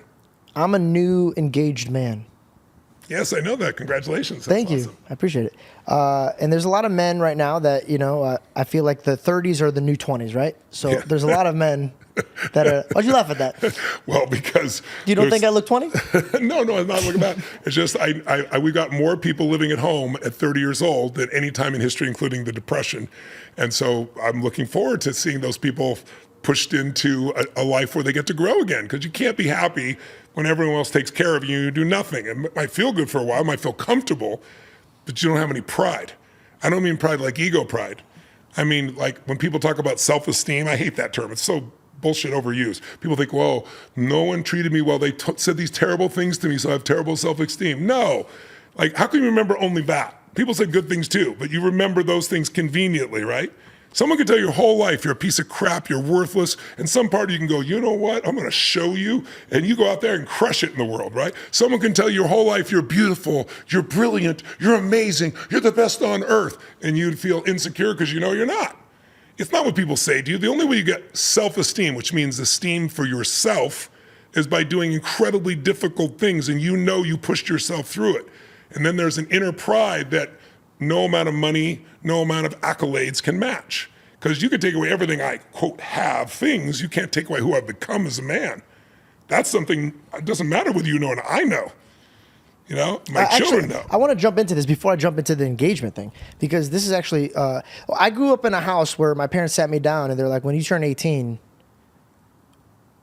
I'm a new engaged man. Yes, I know that. Congratulations. That's Thank you. awesome. I appreciate it. And there's a lot of men right now that, I feel like the 30s are the new 20s, right? So there's a lot of men that are, why'd you laugh at that? Well, because... You don't think I look 20? No, I'm not looking at that. It's just we got more people living at home at 30 years old than any time in history, including the Depression. And so I'm looking forward to seeing those people pushed into a life where they get to grow again, because you can't be happy when everyone else takes care of you and you do nothing. It might feel good for a while, might feel comfortable, but you don't have any pride. I don't mean pride like ego pride. I mean, like when people talk about self-esteem, I hate that term. It's so bullshit overused. People think, whoa, no one treated me well. They said these terrible things to me, so I have terrible self-esteem. No, like how can you remember only that? People said good things too, but you remember those things conveniently, right? Someone can tell you your whole life you're a piece of crap, you're worthless, and some part of you can go, you know what, I'm gonna show you, and you go out there and crush it in the world, right? Someone can tell you your whole life you're beautiful, you're brilliant, you're amazing, you're the best on earth, and you'd feel insecure because you know you're not. It's not what people say to you. The only way you get self-esteem, which means esteem for yourself, is by doing incredibly difficult things, and you know you pushed yourself through it. And then there's an inner pride that no amount of money, no amount of accolades can match. Because you can take away everything I, quote, have, things, you can't take away who I've become as a man. That's something, it doesn't matter whether you know and I know. My children know. I want to jump into this before I jump into the engagement thing, because this is actually, I grew up in a house where my parents sat me down and they're like, when you turn 18,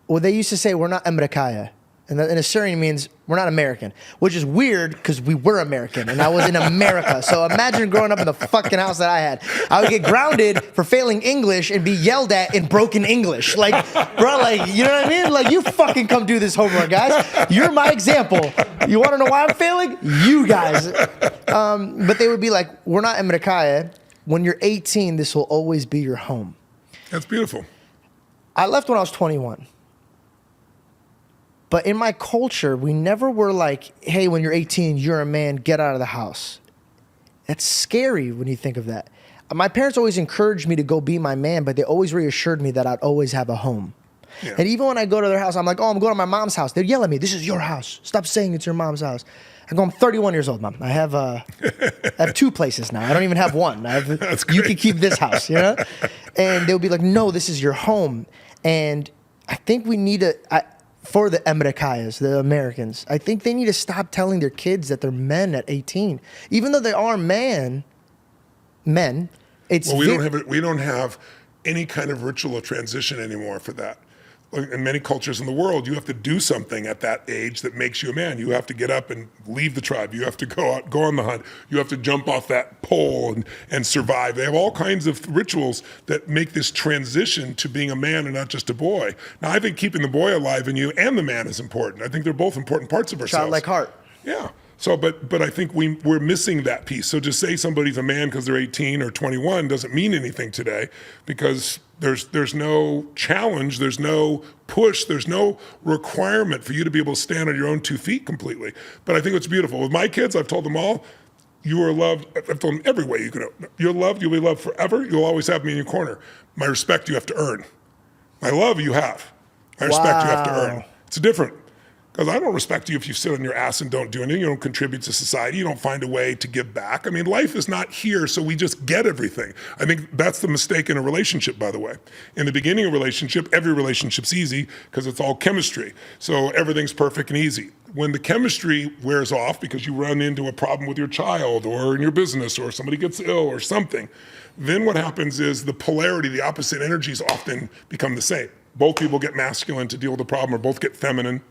well, they used to say, we're not Amerikaya. And in Assyrian means we're not American, which is weird because we were American and I was in America. So imagine growing up in the fucking house that I had. I would get grounded for failing English and be yelled at in broken English. Like, bro, like, you know what I mean? Like, you fucking come do this homework, guys. You're my example. You want to know why I'm failing? You guys. But they would be like, we're not Amerikaya. When you're 18, this will always be your home. That's beautiful. I left when I was 21. But in my culture, we never were like, hey, when you're 18, you're a man, get out of the house. That's scary when you think of that. My parents always encouraged me to go be my man, but they always reassured me that I'd always have a home. Yeah. And even when I go to their house, I'm like, oh, I'm going to my mom's house. They'd yell at me, this is your house. Stop saying it's your mom's house. I go, I'm 31 years old, Mom. I have 2 places now. I don't even have one. That's great. You can keep this house, And they'll be like, no, this is your home. And I think we need for the Amerikayas, the Americans, I think they need to stop telling their kids that they're men at 18. Even though they are men, it's... Well, we don't have any kind of ritual of transition anymore for that. In many cultures in the world, you have to do something at that age that makes you a man. You have to get up and leave the tribe. You have to go out, go on the hunt. You have to jump off that pole and survive. They have all kinds of rituals that make this transition to being a man and not just a boy. Now, I think keeping the boy alive in you and the man is important. I think they're both important parts of ourselves. Childlike heart. Yeah. So, but I think we're missing that piece. So just say somebody's a man because they're 18 or 21 doesn't mean anything today, because there's no challenge, there's no push, there's no requirement for you to be able to stand on your own 2 feet completely. But I think it's beautiful. With my kids, I've told them all, you are loved. I've told them every way you can. You're loved, you'll be loved forever. You'll always have me in your corner. My respect you have to earn. My love you have. My respect you have to earn. It's different. Because I don't respect you if you sit on your ass and don't do anything. You don't contribute to society. You don't find a way to give back. I mean, life is not here so we just get everything. I think that's the mistake in a relationship, by the way. In the beginning of a relationship, every relationship's easy because it's all chemistry. So everything's perfect and easy. When the chemistry wears off because you run into a problem with your child or in your business or somebody gets ill or something, then what happens is the polarity, the opposite energies often become the same. Both people get masculine to deal with the problem or both get feminine.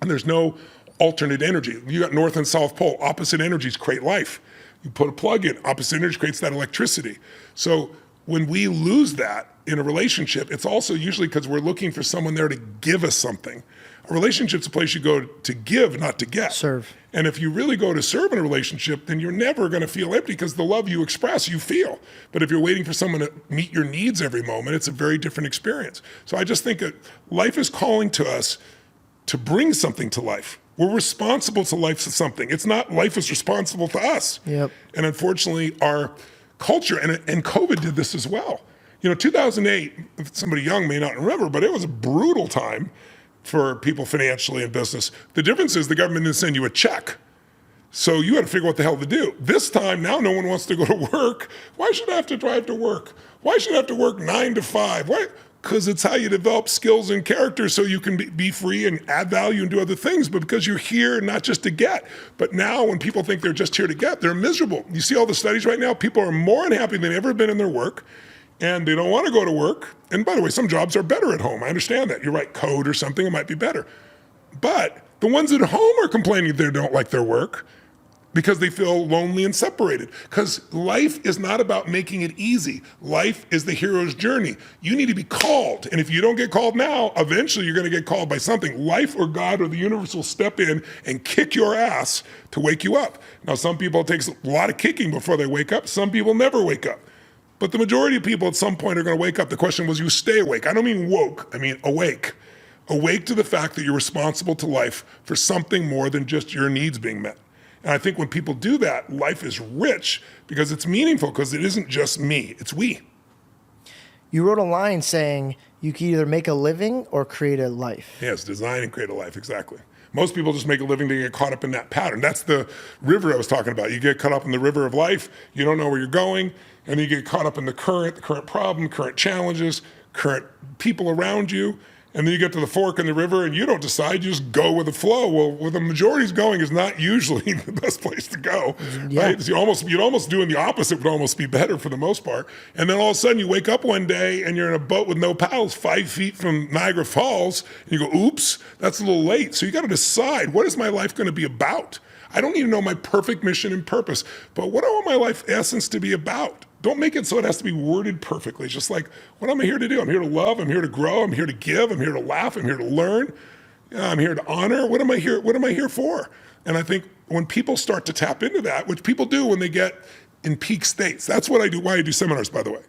And there's no alternate energy. You got north and south pole, opposite energies create life. You put a plug in, opposite energy creates that electricity. So when we lose that in a relationship, it's also usually because we're looking for someone there to give us something. A relationship's a place you go to give, not to get. Serve. And if you really go to serve in a relationship, then you're never gonna feel empty because the love you express, you feel. But if you're waiting for someone to meet your needs every moment, it's a very different experience. So I just think that life is calling to us to bring something to life. We're responsible to life for something. It's not life is responsible to us. Yep. And unfortunately, our culture, and COVID did this as well. 2008, somebody young may not remember, but it was a brutal time for people financially in business. The difference is the government didn't send you a check. So you had to figure out what the hell to do. This time, now no one wants to go to work. Why should I have to drive to work? Why should I have to work 9 to 5? Why? Because it's how you develop skills and character so you can be free and add value and do other things, but because you're here not just to get. But now when people think they're just here to get, they're miserable. You see all the studies right now, people are more unhappy than they've ever been in their work, and they don't want to go to work. And by the way, some jobs are better at home. I understand that. You write code or something, it might be better. But the ones at home are complaining they don't like their work because they feel lonely and separated. Because life is not about making it easy. Life is the hero's journey. You need to be called. And if you don't get called now, eventually you're gonna get called by something. Life or God or the universe will step in and kick your ass to wake you up. Now, some people, it takes a lot of kicking before they wake up. Some people never wake up. But the majority of people at some point are gonna wake up. The question was, you stay awake. I don't mean woke, I mean awake. Awake to the fact that you're responsible to life for something more than just your needs being met. And I think when people do that, life is rich because it's meaningful, because it isn't just me, it's we. You wrote a line saying you can either make a living or create a life. Yes, design and create a life, exactly. Most people just make a living to get caught up in that pattern. That's the river I was talking about. You get caught up in the river of life, you don't know where you're going, and then you get caught up in the current problem, current challenges, current people around you, and then you get to the fork in the river and you don't decide, you just go with the flow. Well, where the majority's going is not usually the best place to go, right? So you'd almost doing the opposite would almost be better for the most part. And then all of a sudden you wake up one day and you're in a boat with no paddles 5 feet from Niagara Falls, and you go, oops, that's a little late. So you gotta decide, what is my life gonna be about? I don't need to know my perfect mission and purpose, but what I want my life essence to be about. Don't make it so it has to be worded perfectly. It's just like, what am I here to do? I'm here to love, I'm here to grow, I'm here to give, I'm here to laugh, I'm here to learn, I'm here to honor. What am I here for? And I think when people start to tap into that, which people do when they get in peak states, that's what I do, why I do seminars, by the way.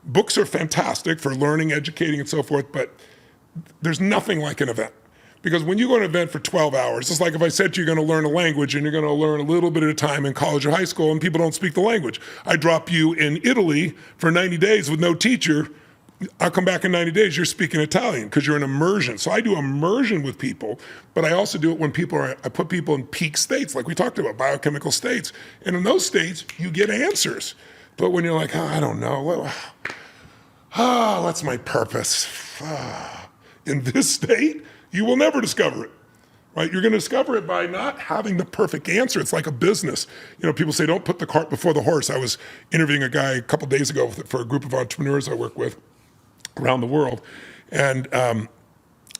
Books are fantastic for learning, educating, and so forth, but there's nothing like an event. Because when you go to an event for 12 hours, it's like if I said you're gonna learn a language and you're gonna learn a little bit at a time in college or high school and people don't speak the language. I drop you in Italy for 90 days with no teacher, I'll come back in 90 days, you're speaking Italian because you're in immersion. So I do immersion with people, but I also do it when I put people in peak states, like we talked about, biochemical states. And in those states, you get answers. But when you're like, I don't know, what's my purpose? In this state, you will never discover it, right? You're gonna discover it by not having the perfect answer. It's like a business. People say, don't put the cart before the horse. I was interviewing a guy a couple days ago for a group of entrepreneurs I work with around the world. And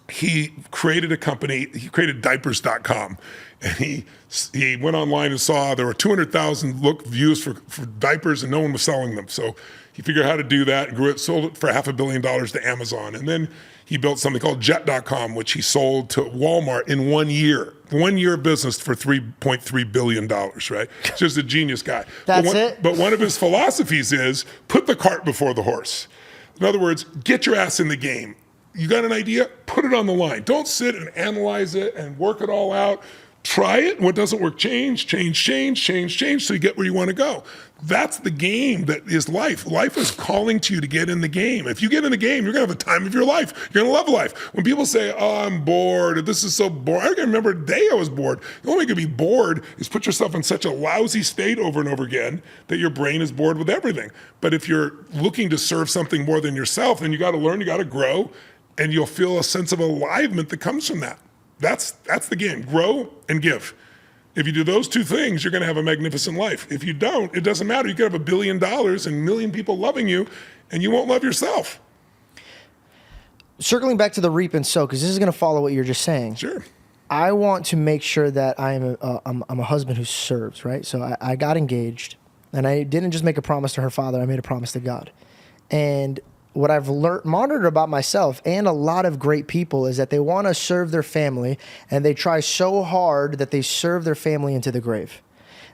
he created a company, he created diapers.com. And he went online and saw there were 200,000 views for diapers and no one was selling them. So he figured out how to do that and grew it, sold it for $500 million to Amazon. And then he built something called jet.com, which he sold to Walmart in 1 year. 1 year of business for $3.3 billion, right? Just a genius guy. That's it? But one of his philosophies is put the cart before the horse. In other words, get your ass in the game. You got an idea? Put it on the line. Don't sit and analyze it and work it all out. Try it. What doesn't work, change so you get where you want to go. That's the game that is life. Life is calling to you to get in the game. If you get in the game, you're going to have the time of your life. You're going to love life. When people say, oh, I'm bored, or this is so boring. I can remember a day I was bored. The only way you can be bored is put yourself in such a lousy state over and over again that your brain is bored with everything. But if you're looking to serve something more than yourself, then you got to learn, you got to grow, and you'll feel a sense of alignment that comes from that. That's the game. Grow and give. If you do those two things, you're going to have a magnificent life. If you don't, it doesn't matter. You could have $1 billion and a million people loving you, and you won't love yourself. Circling back to the reap and sow, because this is going to follow what you're just saying. Sure. I want to make sure that I'm a husband who serves, right? So I got engaged, and I didn't just make a promise to her father. I made a promise to God. And what I've monitored about myself and a lot of great people is that they want to serve their family, and they try so hard that they serve their family into the grave.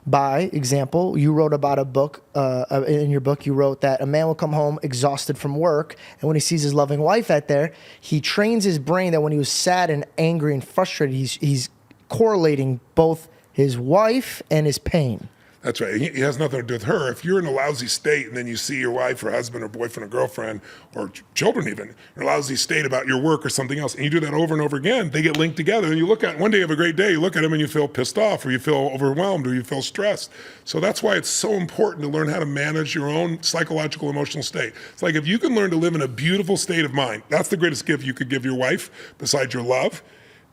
By example, you wrote about a book, in your book you wrote that a man will come home exhausted from work, and when he sees his loving wife out there, he trains his brain that when he was sad and angry and frustrated, he's correlating both his wife and his pain. That's right. It has nothing to do with her. If you're in a lousy state and then you see your wife or husband or boyfriend or girlfriend or children even in a lousy state about your work or something else, and you do that over and over again, they get linked together. And you look at, one day you have a great day, you look at them and you feel pissed off, or you feel overwhelmed, or you feel stressed. So that's why it's so important to learn how to manage your own psychological, emotional state. It's like if you can learn to live in a beautiful state of mind, that's the greatest gift you could give your wife, besides your love,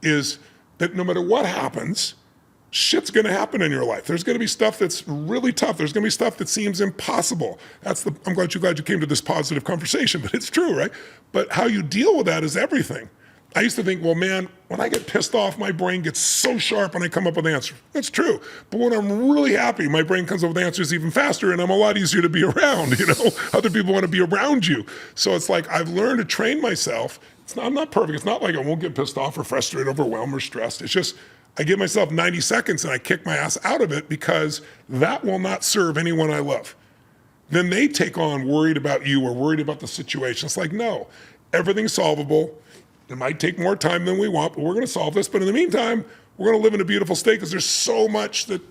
is that no matter what happens, shit's going to happen in your life. There's going to be stuff that's really tough. There's going to be stuff that seems impossible. I'm glad you came to this positive conversation, but it's true, right? But how you deal with that is everything. I used to think, well, man, when I get pissed off, my brain gets so sharp and I come up with answers. That's true. But when I'm really happy, my brain comes up with answers even faster, and I'm a lot easier to be around, Other people want to be around you. So it's like I've learned to train myself. I'm not perfect. It's not like I won't get pissed off or frustrated, overwhelmed, or stressed. It's just I give myself 90 seconds and I kick my ass out of it, because that will not serve anyone I love. Then they take on worried about you or worried about the situation. It's like, no, everything's solvable. It might take more time than we want, but we're going to solve this. But in the meantime, we're going to live in a beautiful state, because there's so much that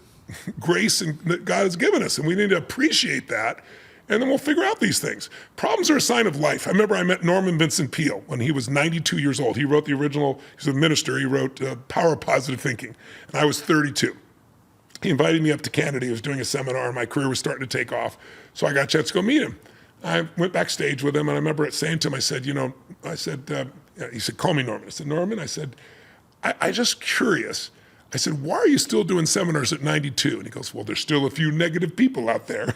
grace and that God has given us, and we need to appreciate that. And then we'll figure out these things. Problems are a sign of life. I remember I met Norman Vincent Peale when he was 92 years old. He wrote the original, he's a minister, he wrote Power of Positive Thinking, and I was 32. He invited me up to Canada. He was doing a seminar, and my career was starting to take off. So I got a chance to go meet him. I went backstage with him, and I remember saying to him, I said, he said, call me Norman. I said, Norman, I said, I just curious. I said, why are you still doing seminars at 92? And he goes, well, there's still a few negative people out there.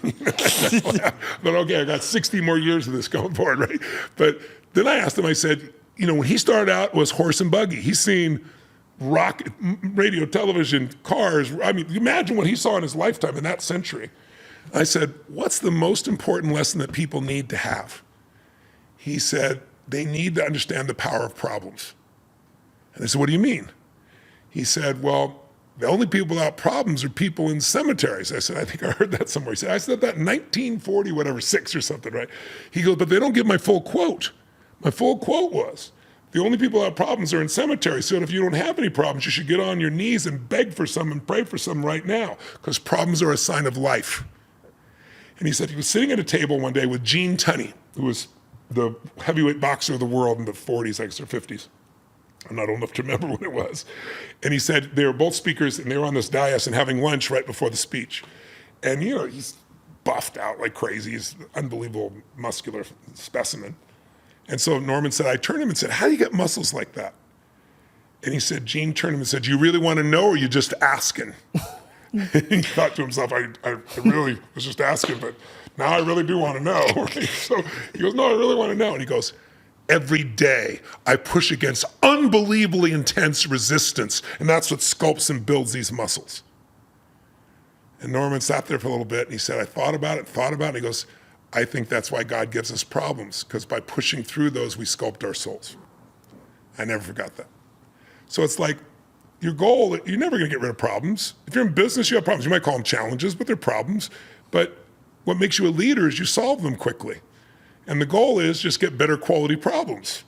But okay, I got 60 more years of this going forward, right? But then I asked him, I said, when he started out, it was horse and buggy. He's seen rock, radio, television, cars. I mean, imagine what he saw in his lifetime in that century. I said, what's the most important lesson that people need to have? He said, they need to understand the power of problems. And I said, what do you mean? He said, well, the only people without problems are people in cemeteries. I said, I think I heard that somewhere. He said, I said that in 1940, 6 or something, right? He goes, but they don't give my full quote. My full quote was, the only people without problems are in cemeteries. So if you don't have any problems, you should get on your knees and beg for some and pray for some right now, because problems are a sign of life. And he said he was sitting at a table one day with Gene Tunney, who was the heavyweight boxer of the world in the 40s, I guess, or 50s. I'm not old enough to remember when it was. And he said they were both speakers, and they were on this dais and having lunch right before the speech. And, he's buffed out like crazy. He's an unbelievable muscular specimen. And so Norman said, I turned to him and said, how do you get muscles like that? And he said, Gene turned to him and said, do you really want to know, or are you just asking? He thought to himself, I really was just asking, but now I really do want to know. Right? So he goes, no, I really want to know. And he goes, every day I push against unbelievably intense resistance, and that's what sculpts and builds these muscles. And Norman sat there for a little bit, and he said, I thought about it, and he goes, I think that's why God gives us problems, because by pushing through those, we sculpt our souls. I never forgot that. So it's like your goal, you're never going to get rid of problems. If you're in business, you have problems. You might call them challenges, but they're problems. But what makes you a leader is you solve them quickly. And the goal is just get better quality problems.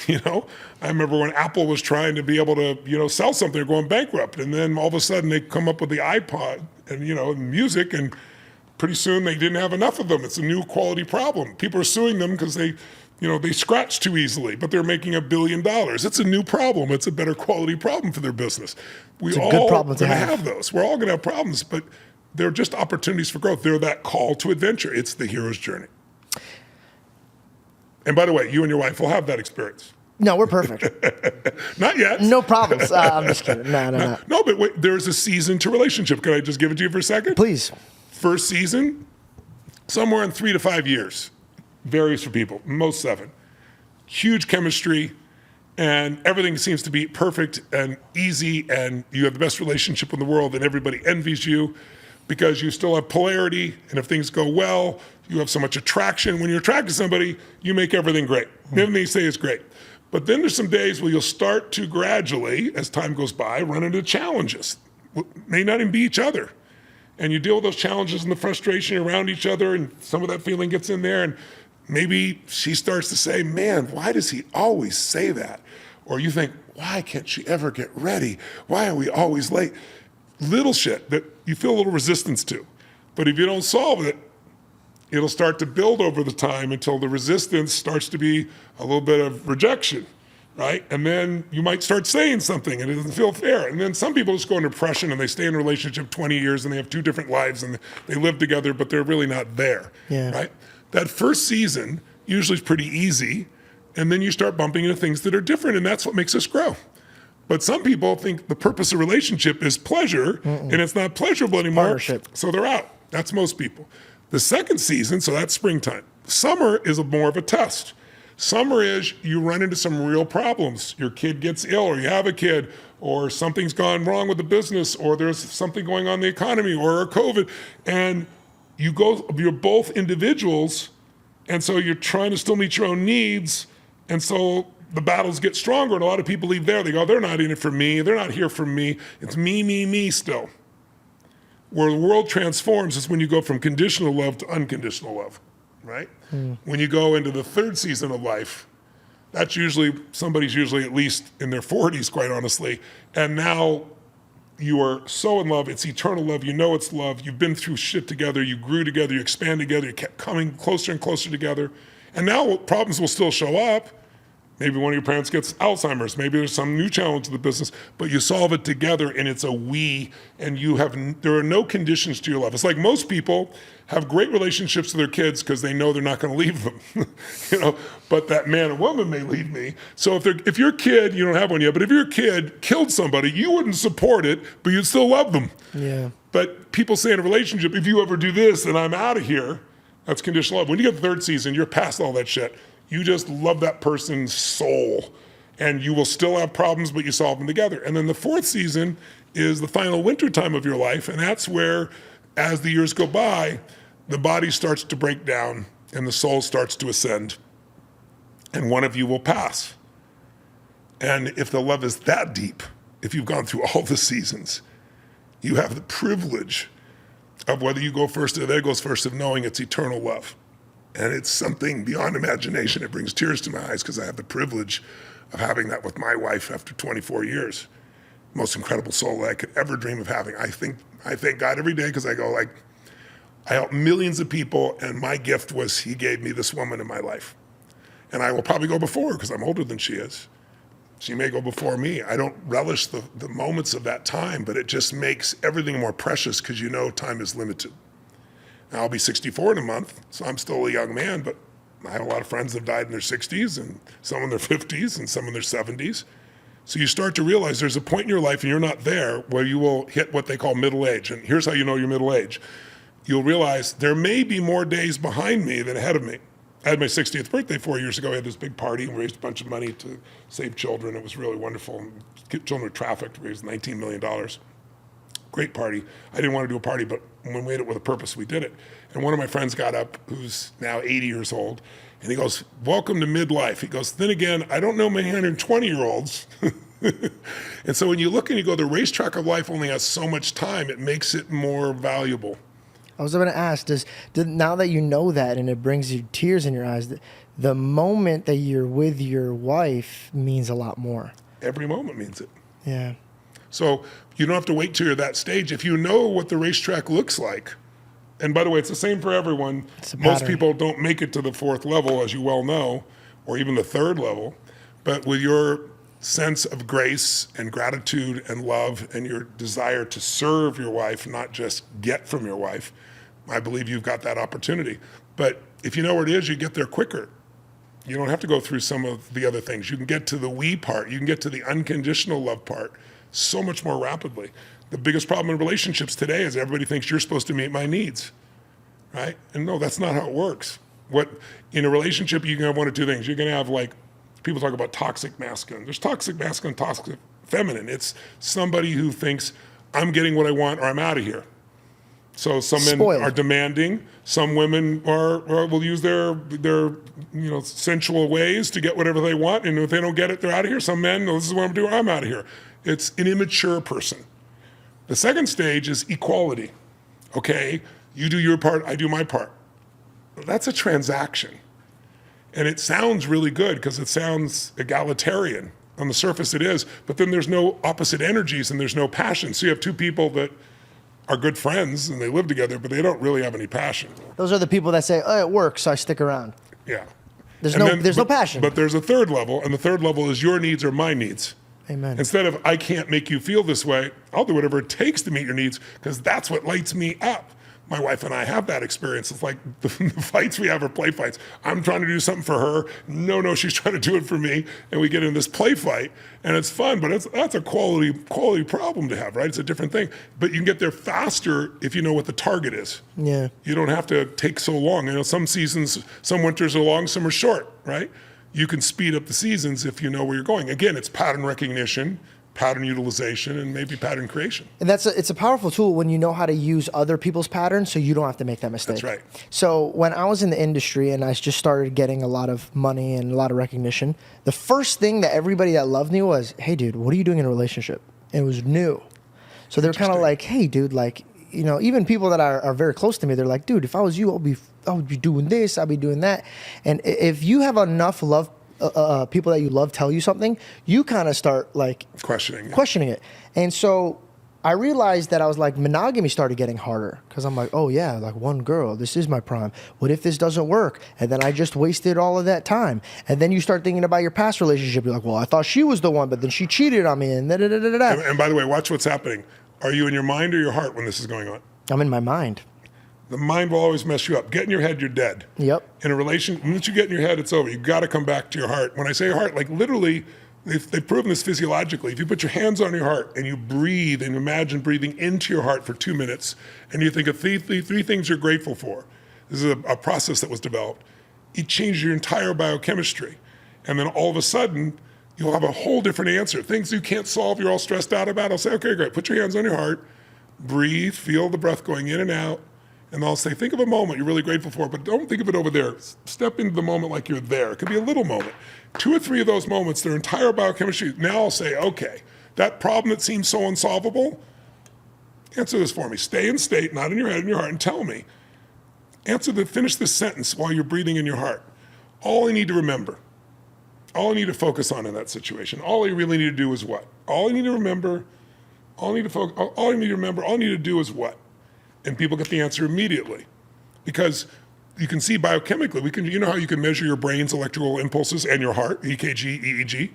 You know, I remember when Apple was trying to be able to, sell something or going bankrupt. And then all of a sudden they come up with the iPod and, music, and pretty soon they didn't have enough of them. It's a new quality problem. People are suing them because they scratch too easily, but they're making $1 billion. It's a new problem. It's a better quality problem for their business. It's a good problem to have those. We're all going to have problems, but they're just opportunities for growth. They're that call to adventure. It's the hero's journey. And by the way, you and your wife will have that experience. No, we're perfect. Not yet. No problems. I'm just kidding. No. No, but wait, there's a season to relationship. Can I just give it to you for a second? Please. First season, somewhere in 3 to 5 years. Varies for people, most 7. Huge chemistry, and everything seems to be perfect and easy, and you have the best relationship in the world, and everybody envies you because you still have polarity, and if things go well, you have so much attraction. When you're attracted to somebody, you make everything great. Everything you say is great. But then there's some days where you'll start to gradually, as time goes by, run into challenges. May not even be each other. And you deal with those challenges and the frustration around each other, and some of that feeling gets in there, and maybe she starts to say, man, why does he always say that? Or you think, why can't she ever get ready? Why are we always late? Little shit that you feel a little resistance to. But if you don't solve it, it'll start to build over the time until the resistance starts to be a little bit of rejection, right? And then you might start saying something and it doesn't feel fair. And then some people just go into depression and they stay in a relationship 20 years and they have 2 different lives and they live together, but they're really not there, right? That first season usually is pretty easy, and then you start bumping into things that are different, and that's what makes us grow. But some people think the purpose of relationship is pleasure, and it's not pleasurable anymore, Partnership. so they're out. That's most people. The second season, so that's springtime. Summer is more of a test. Summer is you run into some real problems. Your kid gets ill, or you have a kid, or something's gone wrong with the business, or there's something going on in the economy, or COVID, and you're both individuals, and so you're trying to still meet your own needs, and so the battles get stronger, and a lot of people leave there. They go, they're not in it for me. They're not here for me. It's me still. Where the world transforms is when you go from conditional love to unconditional love, right? When you go into the third season of life, that's somebody's usually at least in their 40s, quite honestly, and now you are so in love, it's eternal love, you know it's love, you've been through shit together, you grew together, you expanded together, you kept coming closer and closer together, and now problems will still show up. Maybe one of your parents gets Alzheimer's, maybe there's some new challenge to the business, but you solve it together and it's a we, and there are no conditions to your love. It's like most people have great relationships with their kids because they know they're not going to leave them, but that man or woman may leave me. So if your kid, you don't have one yet, but if your kid killed somebody, you wouldn't support it, but you'd still love them. Yeah. But people say in a relationship, if you ever do this, then I'm out of here. That's conditional love. When you get the third season, you're past all that shit. You just love that person's soul, and you will still have problems, but you solve them together. And then the fourth season is the final winter time of your life, and that's where, as the years go by, the body starts to break down and the soul starts to ascend, and one of you will pass. And if the love is that deep, if you've gone through all the seasons, you have the privilege of whether you go first or they goes first, of knowing it's eternal love. And it's something beyond imagination. It brings tears to my eyes because I have the privilege of having that with my wife after 24 years. Most incredible soul that I could ever dream of having. I thank God every day because I go I help millions of people, and my gift was he gave me this woman in my life. And I will probably go before her because I'm older than she is. She may go before me. I don't relish the moments of that time, but it just makes everything more precious because time is limited. Now, I'll be 64 in a month, so I'm still a young man, but I have a lot of friends that have died in their 60s and some in their 50s and some in their 70s. So you start to realize there's a point in your life and you're not there where you will hit what they call middle age. And here's how you know you're middle age. You'll realize there may be more days behind me than ahead of me. I had my 60th birthday 4 years ago. I had this big party and raised a bunch of money to save children. It was really wonderful. Children were trafficked, raised $19 million. Great party. I didn't want to do a party, but when we made it with a purpose, we did it. And one of my friends got up, who's now 80 years old, and he goes, welcome to midlife. He goes, then again, I don't know many 120-year-olds. And so when you look and you go, the racetrack of life only has so much time, it makes it more valuable. I was going to ask, now that you know that and it brings you tears in your eyes, the moment that you're with your wife means a lot more. Every moment means it. Yeah. So you don't have to wait till you're that stage. If you know what the racetrack looks like, and by the way, it's the same for everyone. It's a Most pattern. people don't make it to the 4th level, as you well know, or even the 3rd level. But with your sense of grace and gratitude and love and your desire to serve your wife, not just get from your wife, I believe you've got that opportunity. But if you know where it is, you get there quicker. You don't have to go through some of the other things. You can get to the we part. You can get to the unconditional love part so much more rapidly. The biggest problem in relationships today is everybody thinks you're supposed to meet my needs, right? And no, that's not how it works. What in a relationship, you're gonna have one of two things. You're gonna have, like, people talk about toxic masculine. There's toxic masculine, toxic feminine. It's somebody who thinks I'm getting what I want or I'm out of here. So some men Spoiled. are demanding. Some women are will use their sensual ways to get whatever they want. And if they don't get it, they're out of here. Some men, no, this is what I'm doing, I'm out of here. It's an immature person. The second stage is equality. Okay, you do your part, I do my part. That's a transaction. And it sounds really good because it sounds egalitarian. On the surface it is, but then there's no opposite energies and there's no passion. So you have two people that are good friends and they live together, but they don't really have any passion. Those are the people that say, "Oh, it works, so I stick around." Yeah. There's And no passion. But there's a third level, and the third level is your needs or my needs. Amen. Instead of, I can't make you feel this way, I'll do whatever it takes to meet your needs because that's what lights me up. My wife and I have that experience. It's like the fights we have are play fights. I'm trying to do something for her. No, she's trying to do it for me. And we get in this play fight and it's fun, but that's a quality problem to have, right? It's a different thing. But you can get there faster if you know what the target is. Yeah. You don't have to take so long. You know, some seasons, some winters are long, some are short, right? You can speed up the seasons if you know where you're going. Again, it's pattern recognition, pattern utilization, and maybe pattern creation. And it's a powerful tool when you know how to use other people's patterns so you don't have to make that mistake. That's right. So when I was in the industry and I just started getting a lot of money and a lot of recognition, the first thing that everybody that loved me was, "Hey dude, what are you doing in a relationship?" And it was new. So they're kind of like, "Hey dude, like, you know," even people that are very close to me, they're like, "Dude, if I was you, I would be doing this, I'd be doing that." And if you have enough love people that you love tell you something, you kind of start like questioning it. And so I realized that I was like, monogamy started getting harder because I'm like, oh yeah, like one girl, this is my prime. What if this doesn't work? And then I just wasted all of that time. And then you start thinking about your past relationship. You're like, well, I thought she was the one, but then she cheated on me and da-da-da-da-da. And by the way, watch what's happening. Are you in your mind or your heart when this is going on? I'm in my mind. The mind will always mess you up. Get in your head, you're dead. Yep. In a relation, once you get in your head, it's over. You got to come back to your heart. When I say heart, like literally, they've proven this physiologically. If you put your hands on your heart and you breathe and imagine breathing into your heart for 2 minutes, and you think of three things you're grateful for. This is a process that was developed. It changes your entire biochemistry. And then all of a sudden, you'll have a whole different answer. Things you can't solve, you're all stressed out about. I'll say, okay, great. Put your hands on your heart. Breathe. Feel the breath going in and out. And I'll say, think of a moment you're really grateful for, but don't think of it over there. Step into the moment like you're there. It could be a little moment. 2 or 3 of those moments, their entire biochemistry. Now I'll say, okay, that problem that seems so unsolvable, answer this for me. Stay in state, not in your head, in your heart, and tell me. Finish this sentence while you're breathing in your heart. All I need to remember, all I need to focus on in that situation, all I really need to do is what? All I need to remember, all I need to do is what? And people get the answer immediately because you can see biochemically, you know how you can measure your brain's electrical impulses and your heart, EKG, EEG?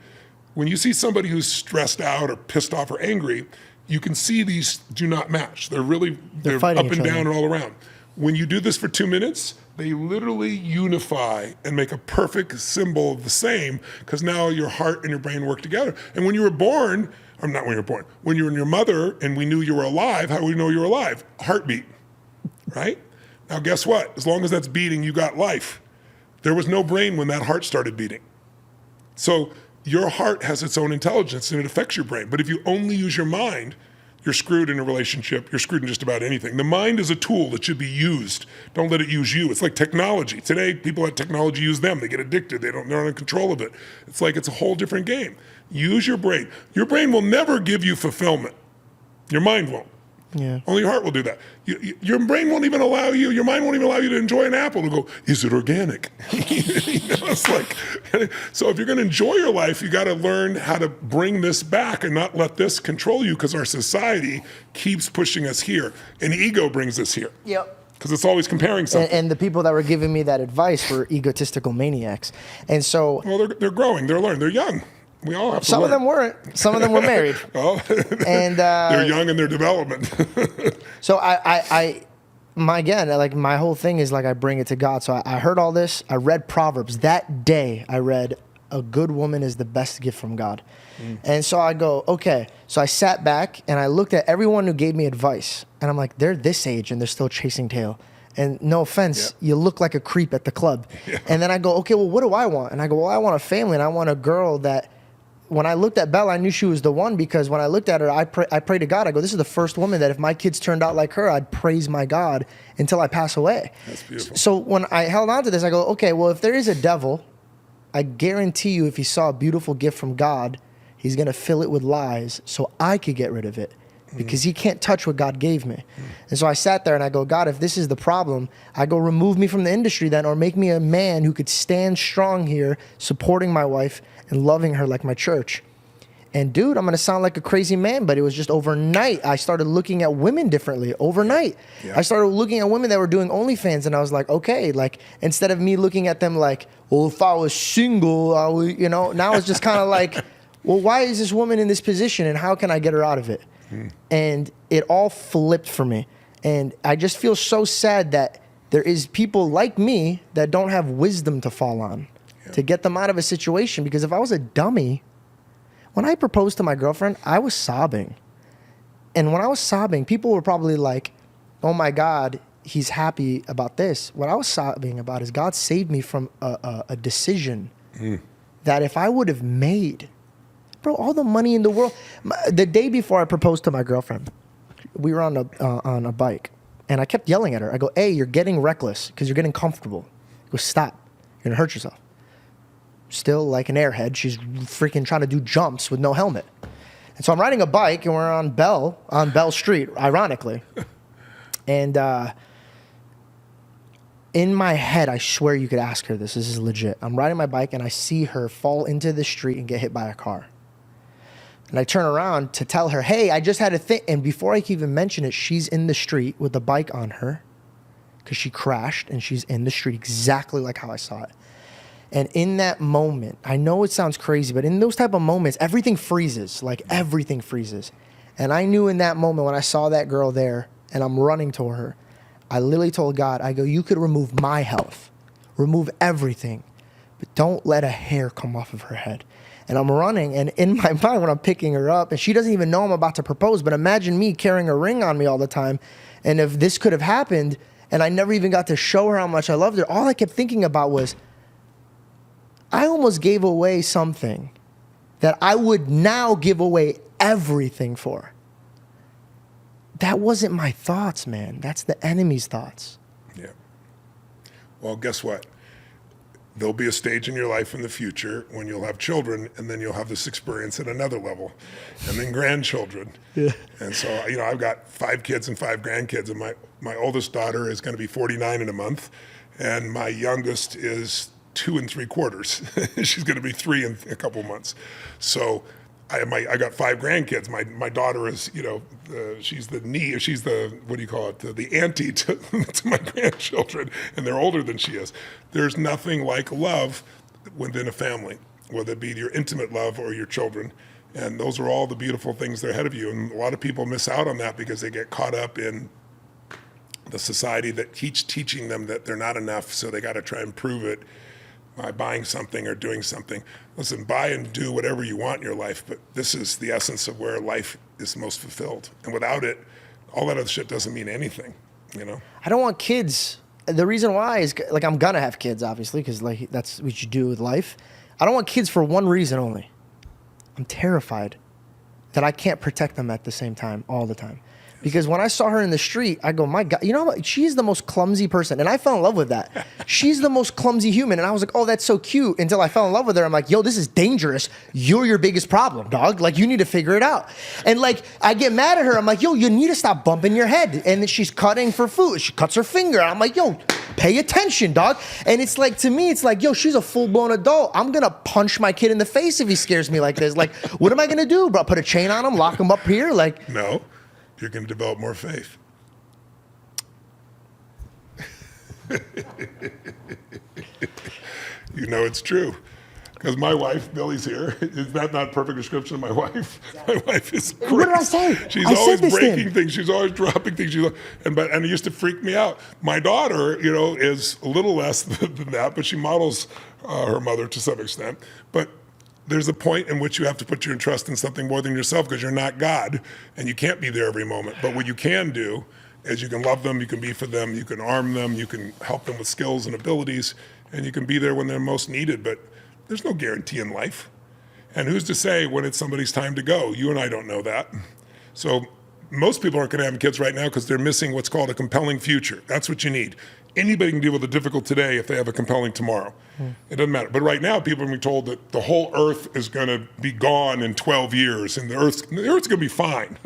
When you see somebody who's stressed out or pissed off or angry, you can see these do not match. They're up fighting and down and all around. When you do this for 2 minutes, they literally unify and make a perfect symbol of the same because now your heart and your brain work together. And when you were born, or not when you were born, when you were in your mother and we knew you were alive, how do we know you were alive? Heartbeat, right? Now guess what? As long as that's beating, you got life. There was no brain when that heart started beating. So your heart has its own intelligence and it affects your brain. But if you only use your mind, you're screwed in a relationship. You're screwed in just about anything. The mind is a tool that should be used. Don't let it use you. It's like technology. Today, people let technology use them. They get addicted. They're not in control of it. It's like it's a whole different game. Use your brain. Your brain will never give you fulfillment. Your mind won't. Yeah. Only your heart will do that. Your brain won't even allow you, your mind won't even allow you to enjoy an apple to go, is it organic? It's like, so if you're going to enjoy your life, you got to learn how to bring this back and not let this control you, because our society keeps pushing us here. And ego brings us here. Yep. Because it's always comparing something. And the people that were giving me that advice were egotistical maniacs. And so... Well, they're growing, they're learning, they're young. We all have to Some learn. of them weren't. Some of them were married. Oh, and they're young in their development. So my whole thing is like I bring it to God. So I heard all this. I read Proverbs. That day I read, a good woman is the best gift from God. And so I go, okay. So I sat back and I looked at everyone who gave me advice. And I'm like, they're this age and they're still chasing tail. And no offense, you look like a creep at the club. Yeah. And then I go, okay, well, what do I want? And I go, well, I want a family, and I want a girl that... When I looked at Bella, I knew she was the one, because when I looked at her, I prayed to God. I go, this is the first woman that if my kids turned out like her, I'd praise my God until I pass away. That's beautiful. So when I held on to this, I go, okay, well, if there is a devil, I guarantee you if he saw a beautiful gift from God, he's going to fill it with lies so I could get rid of it, because he can't touch what God gave me. And so I sat there and I go, God, if this is the problem, I go, remove me from the industry then, or make me a man who could stand strong here supporting my wife and loving her like my church. And dude, I'm gonna sound like a crazy man, but it was just overnight. I started looking at women differently overnight. Yeah. I started looking at women that were doing OnlyFans, and I was like, okay, like instead of me looking at them like, well, if I was single, I would, now it's just kind of like, well, why is this woman in this position and how can I get her out of it? And it all flipped for me. And I just feel so sad that there is people like me that don't have wisdom to fall on. To get them out of a situation. Because if I was a dummy, when I proposed to my girlfriend, I was sobbing. And when I was sobbing, people were probably like, oh my God, he's happy about this. What I was sobbing about is God saved me from a decision that if I would have made, bro, all the money in the world. The day before I proposed to my girlfriend, we were on a bike. And I kept yelling at her. I go, hey, you're getting reckless because you're getting comfortable. I go, stop. You're going to hurt yourself. Still like an airhead, she's freaking trying to do jumps with no helmet. And so I'm riding a bike and we're on Bell Street, ironically. And in my head, I swear you could ask her this is legit. I'm riding my bike and I see her fall into the street and get hit by a car. And I turn around to tell her, hey, I just had a thing. And before I can even mention it, she's in the street with the bike on her because she crashed and she's in the street exactly like how I saw it. And in that moment, I know it sounds crazy, but in those type of moments, everything freezes, like everything freezes. And I knew in that moment when I saw that girl there and I'm running toward her, I literally told God, I go, you could remove my health, remove everything, but don't let a hair come off of her head. And I'm running, and in my mind when I'm picking her up, and she doesn't even know I'm about to propose, but imagine me carrying a ring on me all the time. And if this could have happened and I never even got to show her how much I loved her, all I kept thinking about was, I almost gave away something that I would now give away everything for. That wasn't my thoughts, man. That's the enemy's thoughts. Yeah. Well, guess what? There'll be a stage in your life in the future when you'll have children, and then you'll have this experience at another level, and then grandchildren. Yeah. And so, I've got 5 kids and 5 grandkids, and my oldest daughter is going to be 49 in a month, and my youngest is 2 3/4. She's going to be 3 in a couple months. So I got 5 grandkids. My daughter is, she's the what do you call it? The auntie to my grandchildren, and they're older than she is. There's nothing like love within a family, whether it be your intimate love or your children. And those are all the beautiful things that are ahead of you. And a lot of people miss out on that because they get caught up in the society that keeps teaching them that they're not enough, so they got to try and prove it by buying something or doing something. Listen, buy and do whatever you want in your life, but this is the essence of where life is most fulfilled. And without it, all that other shit doesn't mean anything, I don't want kids. The reason why is, like, I'm gonna have kids, obviously, because, like, that's what you do with life. I don't want kids for one reason only. I'm terrified that I can't protect them at the same time, all the time. Because when I saw her in the street, I go, my God, you know what? She's the most clumsy person. And I fell in love with that. She's the most clumsy human. And I was like, oh, that's so cute. Until I fell in love with her. I'm like, yo, this is dangerous. You're your biggest problem, dog. Like, you need to figure it out. And like, I get mad at her. I'm like, yo, you need to stop bumping your head. And then she's cutting for food. She cuts her finger. I'm like, yo, pay attention, dog. And it's like, to me, it's like, yo, she's a full-blown adult. I'm going to punch my kid in the face if he scares me like this. Like, what am I going to do, bro? Put a chain on him, lock him up here? Like, No, you're going to develop more faith. You know it's true. Because my wife, Billy's here. Is that not a perfect description of my wife? My wife is crazy. What did I say? She's I always said this breaking then. things. She's always dropping things. And it used to freak me out. My daughter, is a little less than that, but she models her mother to some extent. But there's a point in which you have to put your trust in something more than yourself because you're not God and you can't be there every moment. But what you can do is you can love them, you can be for them, you can arm them, you can help them with skills and abilities, and you can be there when they're most needed. But there's no guarantee in life. And who's to say when it's somebody's time to go? You and I don't know that. So most people aren't going to have kids right now because they're missing what's called a compelling future. That's what you need. Anybody can deal with the difficult today if they have a compelling tomorrow. It doesn't matter. But right now, people are being told that the whole earth is going to be gone in 12 years and the earth's going to be fine.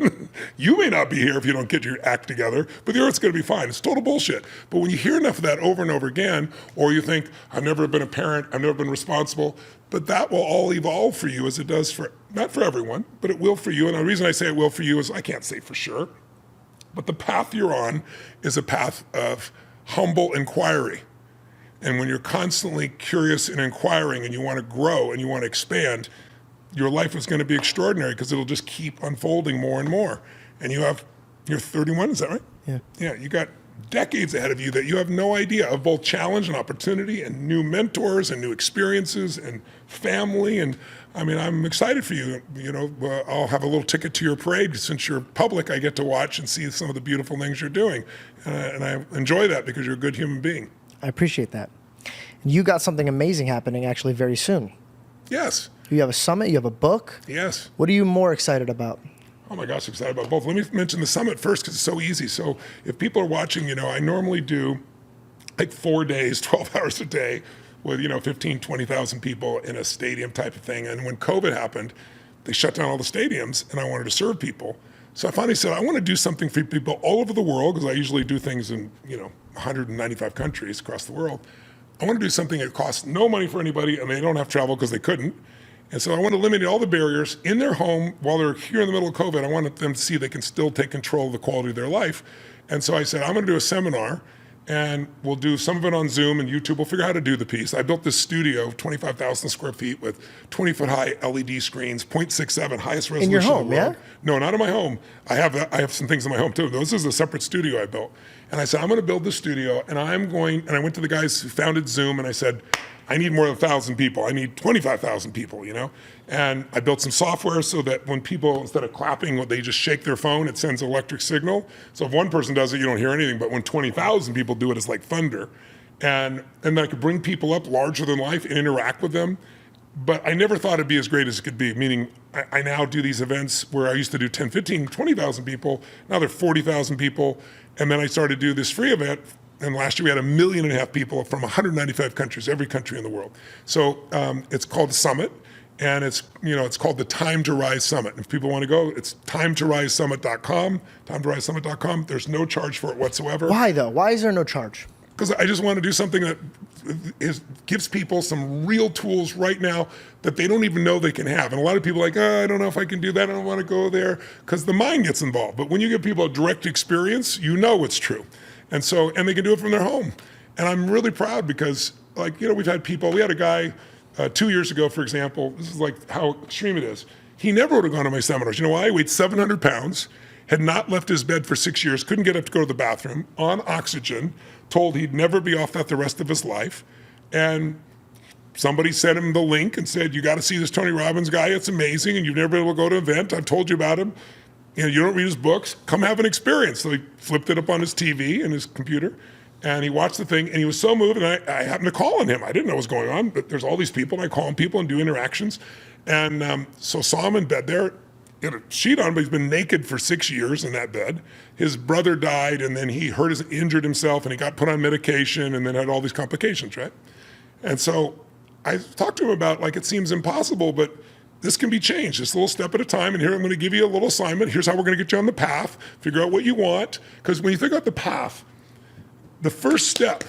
You may not be here if you don't get your act together, but the earth's going to be fine. It's total bullshit. But when you hear enough of that over and over again, or you think, I've never been a parent, I've never been responsible, but that will all evolve for you as it does for, not for everyone, but it will for you. And the reason I say it will for you is I can't say for sure, but the path you're on is a path of humble inquiry. And when you're constantly curious and inquiring and you want to grow and you want to expand, your life is going to be extraordinary because it'll just keep unfolding more and more. And you're 31, is that right? Yeah. Yeah, you got decades ahead of you that you have no idea of, both challenge and opportunity and new mentors and new experiences and family. And I mean, I'm excited for you. I'll have a little ticket to your parade. Since you're public, I get to watch and see some of the beautiful things you're doing. And I enjoy that because you're a good human being. I appreciate that. You got something amazing happening actually very soon. Yes. You have a summit, you have a book. Yes. What are you more excited about? Oh my gosh, excited about both. Let me mention the summit first because it's so easy. So if people are watching, I normally do like 4 days, 12 hours a day with, 15, 20,000 people in a stadium type of thing. And when COVID happened, they shut down all the stadiums and I wanted to serve people. So I finally said, I want to do something for people all over the world because I usually do things in, 195 countries across the world. I want to do something that costs no money for anybody and they don't have to travel because they couldn't. And so I want to eliminate all the barriers in their home while they're here in the middle of COVID. I wanted them to see they can still take control of the quality of their life. And so I said, I'm going to do a seminar and we'll do some of it on Zoom and YouTube. We'll figure out how to do the piece. I built this studio, 25,000 square feet with 20-foot high LED screens, 0.67, highest resolution In your home, in the world. yeah? No, not in my home. I have some things in my home too. This is a separate studio I built. And I said, I'm going to build this studio and I went to the guys who founded Zoom and I said, I need more than 1,000 people. I need 25,000 people, And I built some software so that when people, instead of clapping, they just shake their phone, it sends an electric signal. So if one person does it, you don't hear anything. But when 20,000 people do it, it's like thunder. And then I could bring people up larger than life and interact with them. But I never thought it'd be as great as it could be, meaning I now do these events where I used to do 10, 15, 20,000 people. Now they're 40,000 people. And then I started to do this free event. And last year we had 1.5 million people from 195 countries, every country in the world. So it's called the Summit, and it's called the Time to Rise Summit. If people want to go, it's timetorisesummit.com, timetorisesummit.com. There's no charge for it whatsoever. Why though? Why is there no charge? Because I just want to do something that gives people some real tools right now that they don't even know they can have. And a lot of people are like, I don't know if I can do that. I don't want to go there, because the mind gets involved. But when you give people a direct experience, it's true. And they can do it from their home. And I'm really proud because, we've had people, we had a guy 2 years ago, for example, this is like how extreme it is. He never would have gone to my seminars. You know why? He weighed 700 pounds, had not left his bed for 6 years, couldn't get up to go to the bathroom, on oxygen, told he'd never be off that the rest of his life. And somebody sent him the link and said, you got to see this Tony Robbins guy. It's amazing. And you've never been able to go to an event. I've told you about him. You don't read his books, come have an experience. So he flipped it up on his TV and his computer, and he watched the thing, and he was so moved, and I happened to call on him. I didn't know what was going on, but there's all these people, and I call on people and do interactions. And so saw him in bed there. had a sheet on, but he's been naked for 6 years in that bed. His brother died, and then he injured himself, and he got put on medication, and then had all these complications, right? And so I talked to him about, like, it seems impossible, but this can be changed, just a little step at a time. And here I'm going to give you a little assignment. Here's how we're going to get you on the path. Figure out what you want. Because when you think about the path, the first step,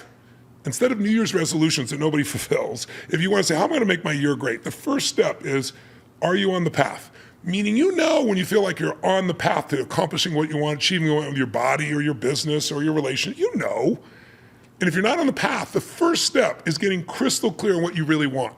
instead of New Year's resolutions that nobody fulfills, if you want to say, how am I going to make my year great? The first step is, are you on the path? Meaning, you know, when you feel like you're on the path to accomplishing what you want, achieving what you want with your body or your business or your relationship, you know. And if you're not on the path, the first step is getting crystal clear on what you really want.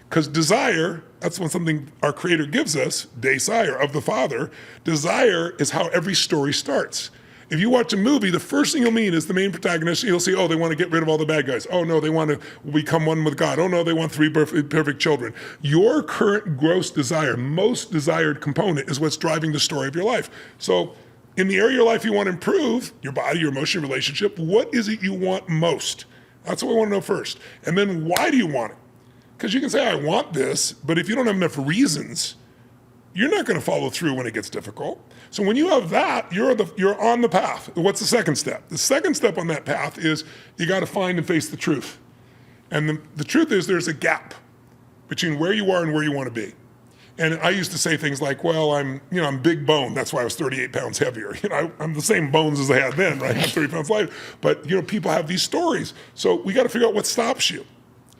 Because desire, that's when something our Creator gives us, desire of the Father. Desire is how every story starts. If you watch a movie, the first thing you'll meet is the main protagonist. You'll see, oh, they want to get rid of all the bad guys. Oh, no, they want to become one with God. Oh, no, they want 3 perfect children. Your current gross desire, most desired component, is what's driving the story of your life. So in the area of your life you want to improve, your body, your emotion, your relationship, what is it you want most? That's what we want to know first. And then why do you want it? Because you can say, I want this, but if you don't have enough reasons, you're not going to follow through when it gets difficult. So when you have that, you're on the path. What's the second step? The second step on that path is you got to find and face the truth. And the truth is there's a gap between where you are and where you want to be. And I used to say things like, well, I'm big boned. That's why I was 38 pounds heavier. I'm the same bones as I had then, right? I'm 30 pounds lighter. But, people have these stories. So we got to figure out what stops you.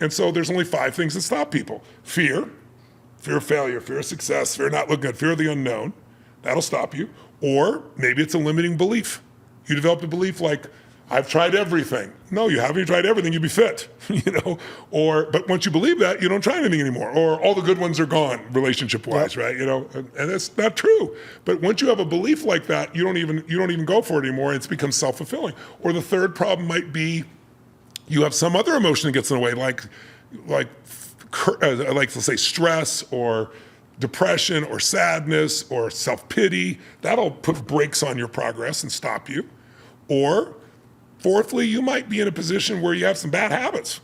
And so there's only 5 things that stop people. Fear of failure, fear of success, fear of not looking good, fear of the unknown. That'll stop you. Or maybe it's a limiting belief. You developed a belief like, I've tried everything. No, you haven't. You tried everything, you'd be fit, but once you believe that, you don't try anything anymore. Or all the good ones are gone, relationship-wise, right? And that's not true. But once you have a belief like that, you don't even go for it anymore. It's become self-fulfilling. Or the third problem might be you have some other emotion that gets in the way, like let's say stress or depression or sadness or self-pity. That'll put brakes on your progress and stop you. Or fourthly, you might be in a position where you have some bad habits,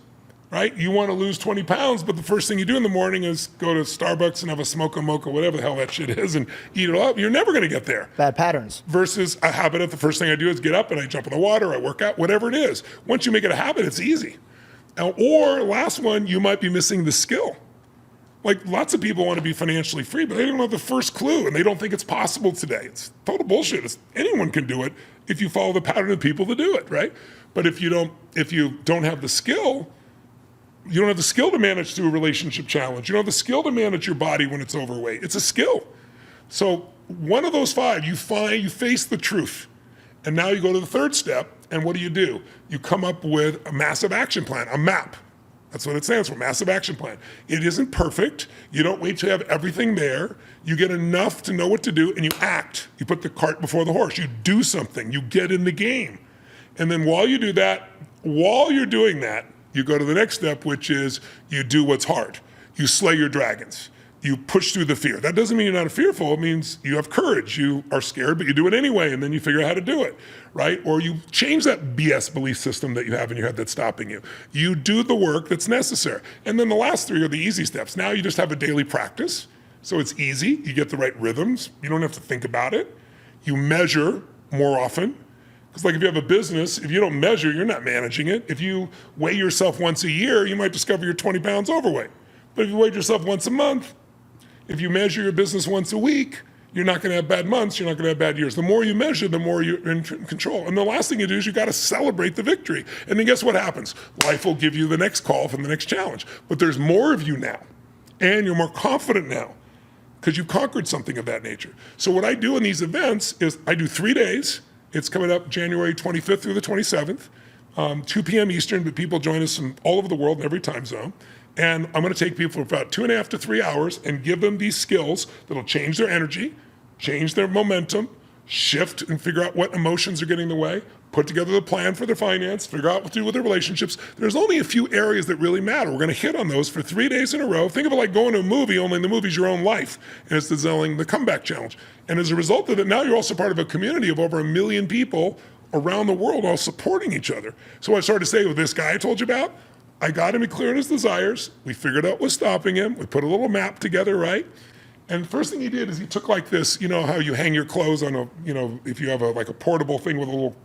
right? You want to lose 20 pounds, but the first thing you do in the morning is go to Starbucks and have a smoke mocha, whatever the hell that shit is, and eat it all up. You're never going to get there. Bad patterns. Versus a habit of the first thing I do is get up and I jump in the water, I work out, whatever it is. Once you make it a habit, it's easy. Or last one, you might be missing the skill. Like lots of people want to be financially free, but they don't have the first clue and they don't think it's possible today. It's total bullshit. Anyone can do it if you follow the pattern of people to do it, right? But if you don't have the skill, you don't have the skill to manage through a relationship challenge. You don't have the skill to manage your body when it's overweight. It's a skill. So one of those 5, you face the truth. And now you go to the third step, and what do? You come up with a massive action plan, a MAP. That's what it stands for, massive action plan. It isn't perfect. You don't wait till you have everything there. You get enough to know what to do, and you act. You put the cart before the horse. You do something. You get in the game. And then while you're doing that, you go to the next step, which is you do what's hard. You slay your dragons. You push through the fear. That doesn't mean you're not fearful. It means you have courage. You are scared, but you do it anyway, and then you figure out how to do it, right? Or you change that BS belief system that you have in your head that's stopping you. You do the work that's necessary. And then the last 3 are the easy steps. Now you just have a daily practice, so it's easy. You get the right rhythms. You don't have to think about it. You measure more often. Because like if you have a business, if you don't measure, you're not managing it. If you weigh yourself once a year, you might discover you're 20 pounds overweight. But if you weigh yourself once a month, if you measure your business once a week, you're not going to have bad months, you're not going to have bad years. The more you measure, the more you're in control. And the last thing you do is you got to celebrate the victory. And then guess what happens? Life will give you the next call from the next challenge. But there's more of you now, and you're more confident now because you've conquered something of that nature. So what I do in these events is I do 3 days. It's coming up January 25th through the 27th, 2 p.m. Eastern, but people join us from all over the world in every time zone. And I'm going to take people for about 2.5 to 3 hours and give them these skills that'll change their energy, change their momentum, shift and figure out what emotions are getting in the way, put together the plan for their finance, figure out what to do with their relationships. There's only a few areas that really matter. We're going to hit on those for 3 days in a row. Think of it like going to a movie, only the movie's your own life. And it's the comeback challenge. And as a result of it, now you're also part of a community of over 1 million people around the world all supporting each other. So what I started to say with this guy I told you about, I got him clear on his desires. We figured out what's stopping him. We put a little map together, right? And the first thing he did is he took like this, you know how you hang your clothes on a, you know, if you have like a portable thing with a little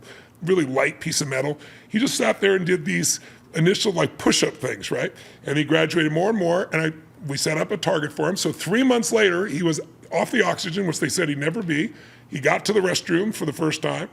really light piece of metal. He just sat there and did these initial like push-up things, right? And he graduated more and more, and we set up a target for him. So 3 months later, he was off the oxygen, which they said he'd never be. He got to the restroom for the first time.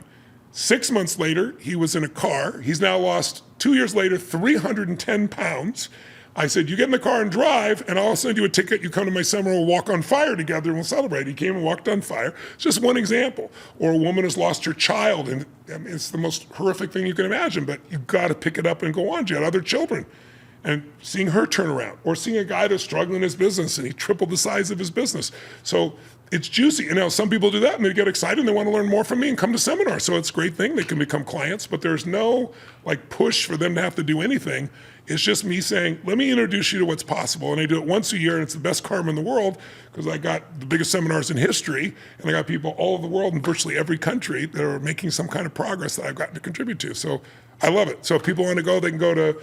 6 months later, he was in a car. He's now lost, 2 years later, 310 pounds. I said, you get in the car and drive, and I'll send you a ticket. You come to my seminar, we'll walk on fire together, and we'll celebrate. He came and walked on fire. It's just one example. Or a woman has lost her child, and I mean, it's the most horrific thing you can imagine, but you've got to pick it up and go on. She had other children. And seeing her turn around, or seeing a guy that's struggling in his business, and he tripled the size of his business. So it's juicy. And now some people do that, and they get excited, and they want to learn more from me and come to seminars. So it's a great thing. They can become clients, but there's no like push for them to have to do anything. It's just me saying, let me introduce you to what's possible. And I do it once a year, and it's the best karma in the world because I got the biggest seminars in history, and I got people all over the world in virtually every country that are making some kind of progress that I've gotten to contribute to. So I love it. So if people want to go, they can go to,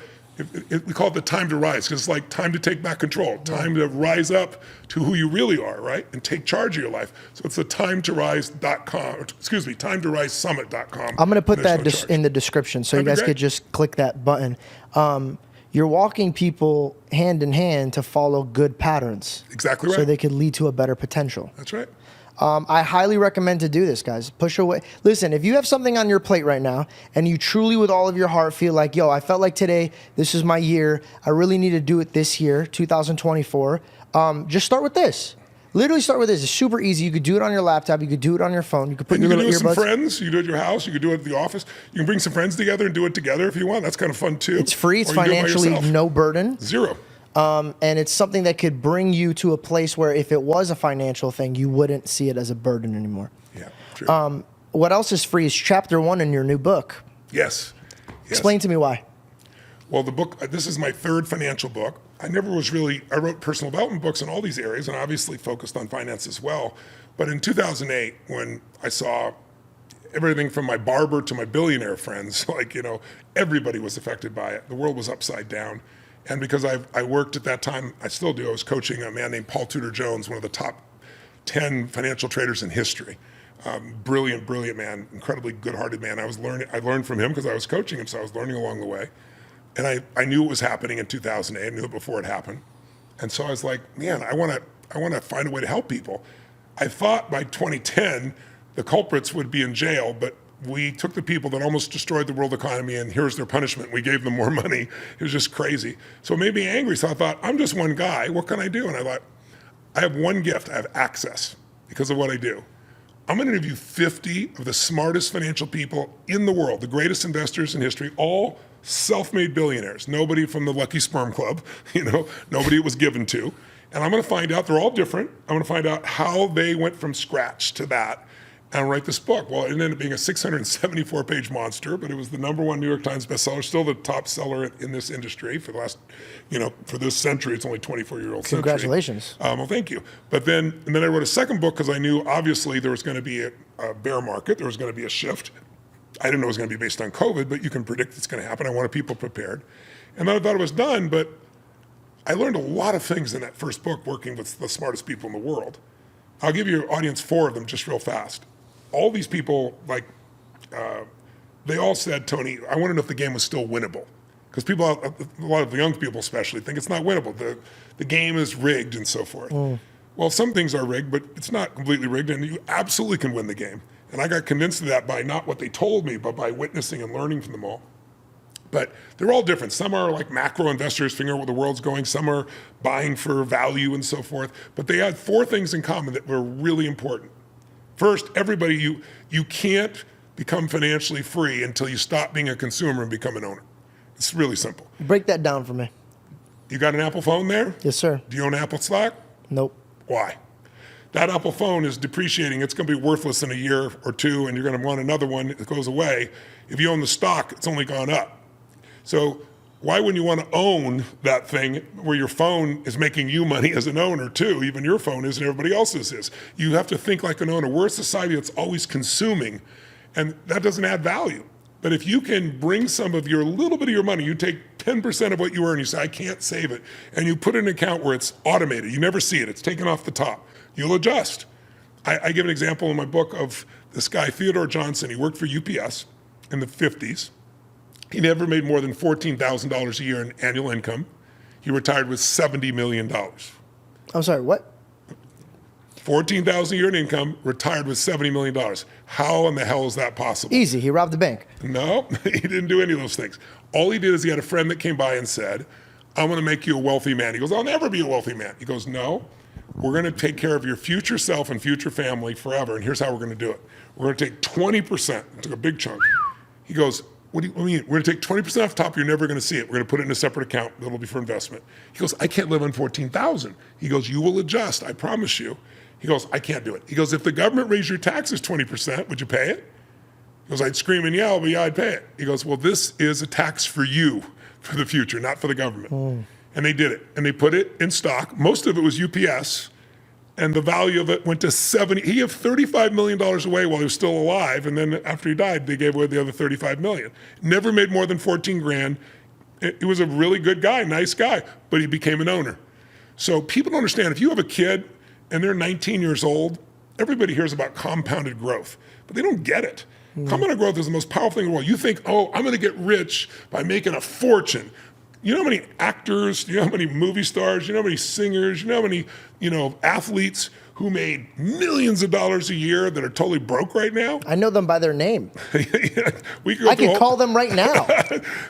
we call it the time to rise, because it's like time to take back control, time to rise up to who you really are, right? And take charge of your life. So it's the timetorise.com, excuse me, timetoриsesummit.com. I'm going to put that in the description so you guys could just click that button. You're walking people hand in hand to follow good patterns. Exactly right. So they could lead to a better potential. That's right. I highly recommend to do this, guys. Push away. Listen, if you have something on your plate right now and you truly with all of your heart feel like, yo, I felt like today, this is my year. I really need to do it this year, 2024. Just start with this. Literally start with this. It's super easy. You could do it on your laptop. You could do it on your phone. You could put your little earbuds. You can do it with some friends. You can do it at your house. You can do it at the office. You can bring some friends together and do it together if you want. That's kind of fun too. It's free. It's financially no burden. Zero. And it's something that could bring you to a place where if it was a financial thing, you wouldn't see it as a burden anymore. Yeah, true. What else is free is chapter 1 in your new book. Yes. Explain to me why. Well, the book, this is my third financial book. I wrote personal development books in all these areas and obviously focused on finance as well. But in 2008, when I saw everything from my barber to my billionaire friends, like, you know, everybody was affected by it. The world was upside down. And because I worked at that time, I still do, I was coaching a man named Paul Tudor Jones, one of the top 10 financial traders in history. Brilliant man, incredibly good-hearted man. I learned from him because I was coaching him, so I was learning along the way. And I knew it was happening in 2008. I knew it before it happened. And so I was like, man, I want to find a way to help people. I thought by 2010, the culprits would be in jail, but we took the people that almost destroyed the world economy and here's their punishment. We gave them more money. It was just crazy. So it made me angry. So I thought, I'm just one guy. What can I do? And I thought, I have one gift. I have access because of what I do. I'm going to interview 50 of the smartest financial people in the world, the greatest investors in history, all self-made billionaires. Nobody from the Lucky Sperm Club, you know, nobody it was given to. And I'm going to find out, they're all different. I'm going to find out how they went from scratch to that and write this book. Well, it ended up being a 674-page monster, but it was the #1 New York Times bestseller, still the top seller in this industry for the last, you know, for this century. It's only 24-year-old century. Congratulations. Well, thank you. But then I wrote a second book because I knew obviously there was going to be a bear market. There was going to be a shift. I didn't know it was going to be based on COVID, but you can predict it's going to happen. I wanted people prepared. And then I thought it was done, but I learned a lot of things in that first book working with the smartest people in the world. I'll give your audience 4 of them just real fast. All these people, like, they all said, Tony, I want to know if the game was still winnable. Because people, a lot of the young people especially, think it's not winnable. The game is rigged and so forth. Well, some things are rigged, but it's not completely rigged, and you absolutely can win the game. And I got convinced of that by not what they told me, but by witnessing and learning from them all. But they're all different. Some are like macro investors, figuring out where the world's going. Some are buying for value and so forth. But they had 4 things in common that were really important. First, everybody, you can't become financially free until you stop being a consumer and become an owner. It's really simple. Break that down for me. You got an Apple phone there? Yes, sir. Do you own Apple stock? Nope. Why? That Apple phone is depreciating. It's going to be worthless in a year or 2, and you're going to want another one that goes away. If you own the stock, it's only gone up. So why wouldn't you want to own that thing where your phone is making you money as an owner too? Even your phone is and everybody else's is. You have to think like an owner. We're a society that's always consuming, and that doesn't add value. But if you can bring some of your little bit of your money, you take 10% of what you earn, you say, I can't save it, and you put it in an account where it's automated, you never see it, it's taken off the top, you'll adjust. I give an example in my book of this guy, Theodore Johnson. He worked for UPS in the 50s. He never made more than $14,000 a year in annual income. He retired with $70 million. I'm sorry, what? $14,000 a year in income, retired with $70 million. How in the hell is that possible? Easy, he robbed the bank. No, he didn't do any of those things. All he did is he had a friend that came by and said, I'm gonna make you a wealthy man. He goes, I'll never be a wealthy man. He goes, no, we're gonna take care of your future self and future family forever, and here's how we're gonna do it. We're gonna take 20%, took a big chunk. He goes, what do you mean? We're gonna take 20% off the top, you're never gonna see it. We're gonna put it in a separate account that'll be for investment. He goes, I can't live on 14,000. He goes, you will adjust, I promise you. He goes, I can't do it. He goes, if the government raised your taxes 20%, would you pay it? He goes, I'd scream and yell, but yeah, I'd pay it. He goes, well, this is a tax for you for the future, not for the government. And they did it, and they put it in stock. Most of it was UPS, and the value of it went to 70. He gave $35 million away while he was still alive, and then after he died, they gave away the other $35 million. Never made more than 14 grand. He was a really good guy, nice guy, but he became an owner. So people don't understand, if you have a kid and they're 19 years old, everybody hears about compounded growth, but they don't get it. Compounded growth is the most powerful thing in the world. You think, oh, I'm gonna get rich by making a fortune. You know how many actors, you know how many movie stars, you know how many singers, you know how many, athletes who made millions of dollars a year that are totally broke right now? I know them by their name. I could call them right now.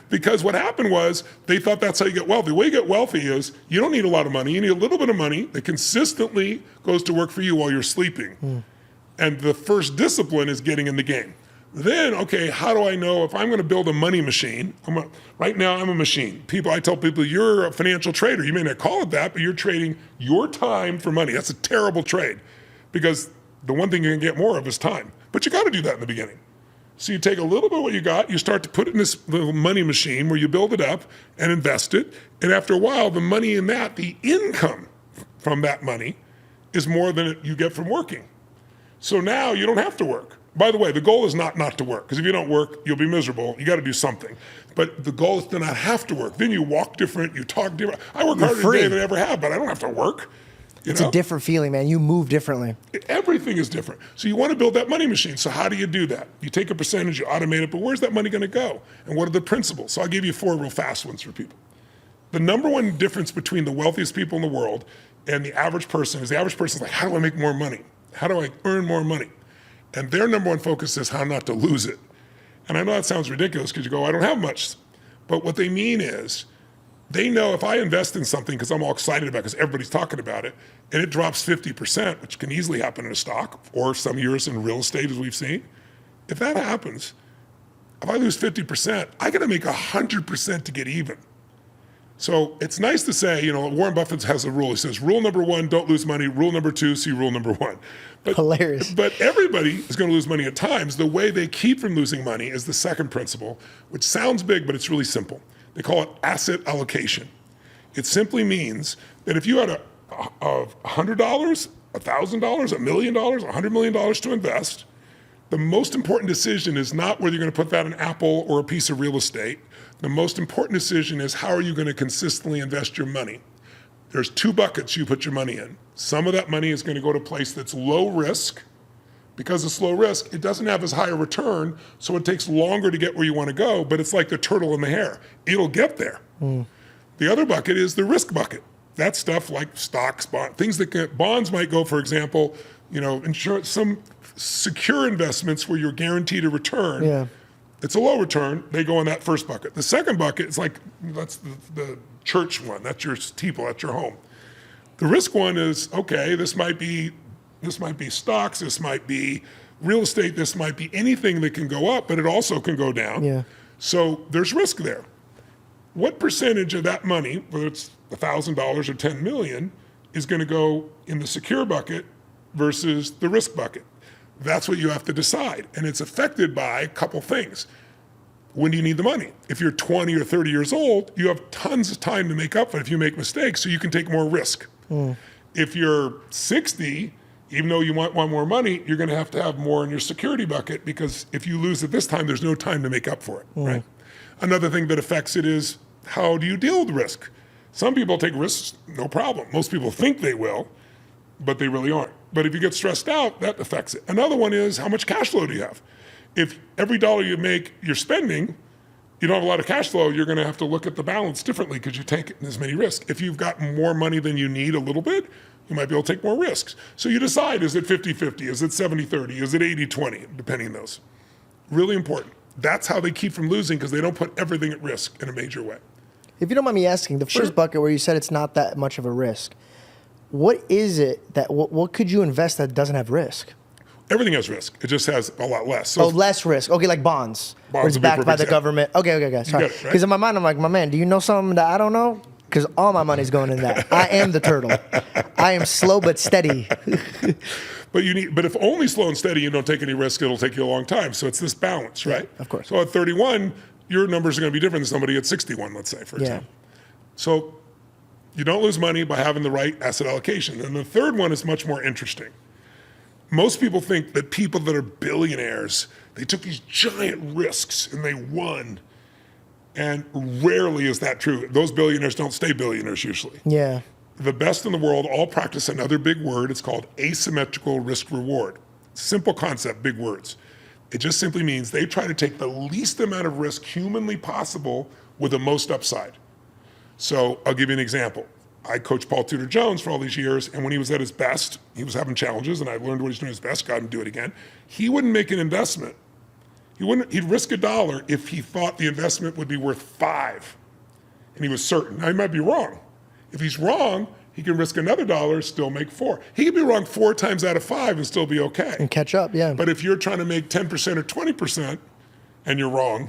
Because what happened was they thought that's how you get wealthy. The way you get wealthy is you don't need a lot of money. You need a little bit of money that consistently goes to work for you while you're sleeping. And the first discipline is getting in the game. Then, okay, how do I know if I'm going to build a money machine? Right now, I'm a machine. I tell people, you're a financial trader. You may not call it that, but you're trading your time for money. That's a terrible trade because the one thing you can get more of is time. But you got to do that in the beginning. So you take a little bit of what you got, you start to put it in this little money machine where you build it up and invest it. And after a while, the money in that, the income from that money is more than you get from working. So now you don't have to work. By the way, the goal is not to work, because if you don't work, you'll be miserable. You got to do something. But the goal is to not have to work. Then you walk different, you talk different. I work harder today than I ever have, but I don't have to work. It's a different feeling, man. You move differently. Everything is different. So you want to build that money machine. So how do you do that? You take a percentage, you automate it, but where's that money going to go? And what are the principles? So I'll give you 4 real fast ones for people. The number one difference between the wealthiest people in the world and the average person is the average person is like, how do I make more money? How do I earn more money? And their number one focus is how not to lose it. And I know that sounds ridiculous because you go, I don't have much. But what they mean is they know if I invest in something because I'm all excited about it because everybody's talking about it, and it drops 50%, which can easily happen in a stock or some years in real estate as we've seen. If that happens, if I lose 50%, I got to make 100% to get even. So it's nice to say, Warren Buffett has a rule. He says, rule number 1, don't lose money. Rule number 2, see rule number 1. But, hilarious. But everybody is going to lose money at times. The way they keep from losing money is the second principle, which sounds big, but it's really simple. They call it asset allocation. It simply means that if you had $100, $1,000, $1 million, $100 million to invest, the most important decision is not whether you're going to put that in Apple or a piece of real estate. The most important decision is how are you going to consistently invest your money? There's 2 buckets you put your money in. Some of that money is going to go to a place that's low risk. Because it's low risk, it doesn't have as high a return, so it takes longer to get where you want to go, but it's like the turtle in the hare. It'll get there. The other bucket is the risk bucket. That's stuff like stocks, things that bonds might go, for example, insurance, some secure investments where you're guaranteed a return. Yeah. It's a low return. They go in that first bucket. The second bucket is that's the church one. That's your steeple. That's your home. The risk one is, okay, this might be stocks. This might be real estate. This might be anything that can go up, but it also can go down. Yeah. So there's risk there. What percentage of that money, whether it's $1,000 or $10 million, is going to go in the secure bucket versus the risk bucket? That's what you have to decide. And it's affected by a couple things. When do you need the money? If you're 20 or 30 years old, you have tons of time to make up for it if you make mistakes, so you can take more risk. If you're 60 Even though you want more money, you're going to have more in your security bucket, because if you lose it this time, there's no time to make up for it, right? Another thing that affects it is, how do you deal with risk? Some people take risks, no problem. Most people think they will, but they really aren't. But if you get stressed out, that affects it. Another one is, how much cash flow do you have? If every dollar you make, you're spending, you don't have a lot of cash flow, you're going to have to look at the balance differently because you take as many risks. If you've got more money than you need a little bit, you might be able to take more risks. So you decide, is it 50-50? Is it 70-30? Is it 80-20? Depending on those. Really important. That's how they keep from losing, because they don't put everything at risk in a major way. If you don't mind me asking, the first bucket where you said it's not that much of a risk, what is it that, what could you invest that doesn't have risk? Everything has risk. It just has a lot less. So less risk. Okay, like bonds. Where it's would be a backed by the perfect government. Okay. Sorry. it, right? Because in my mind, I'm like, my man, do you know something that I don't know? Because all my money's going in that. I am the turtle. I am slow but steady. But if only slow and steady, you don't take any risk, it'll take you a long time. So it's this balance, right? Of course. So at 31, your numbers are going to be different than somebody at 61, let's say, for example. So you don't lose money by having the right asset allocation. And the third one is much more interesting. Most people think that people that are billionaires, they took these giant risks and they won. And rarely is that true. Those billionaires don't stay billionaires usually. Yeah. The best in the world all practice another big word. It's called asymmetrical risk reward. Simple concept, big words. It just simply means they try to take the least amount of risk humanly possible with the most upside. So I'll give you an example. I coached Paul Tudor Jones for all these years, and when he was at his best, he was having challenges, and I learned what he's doing his best, got him to do it again. He wouldn't make an investment. He'd risk $1 if he thought the investment would be worth $5, and he was certain. Now, he might be wrong. If he's wrong, he can risk another $1, still make $4. He could be wrong 4 times out of 5 and still be okay. And catch up, yeah. But if you're trying to make 10% or 20% and you're wrong,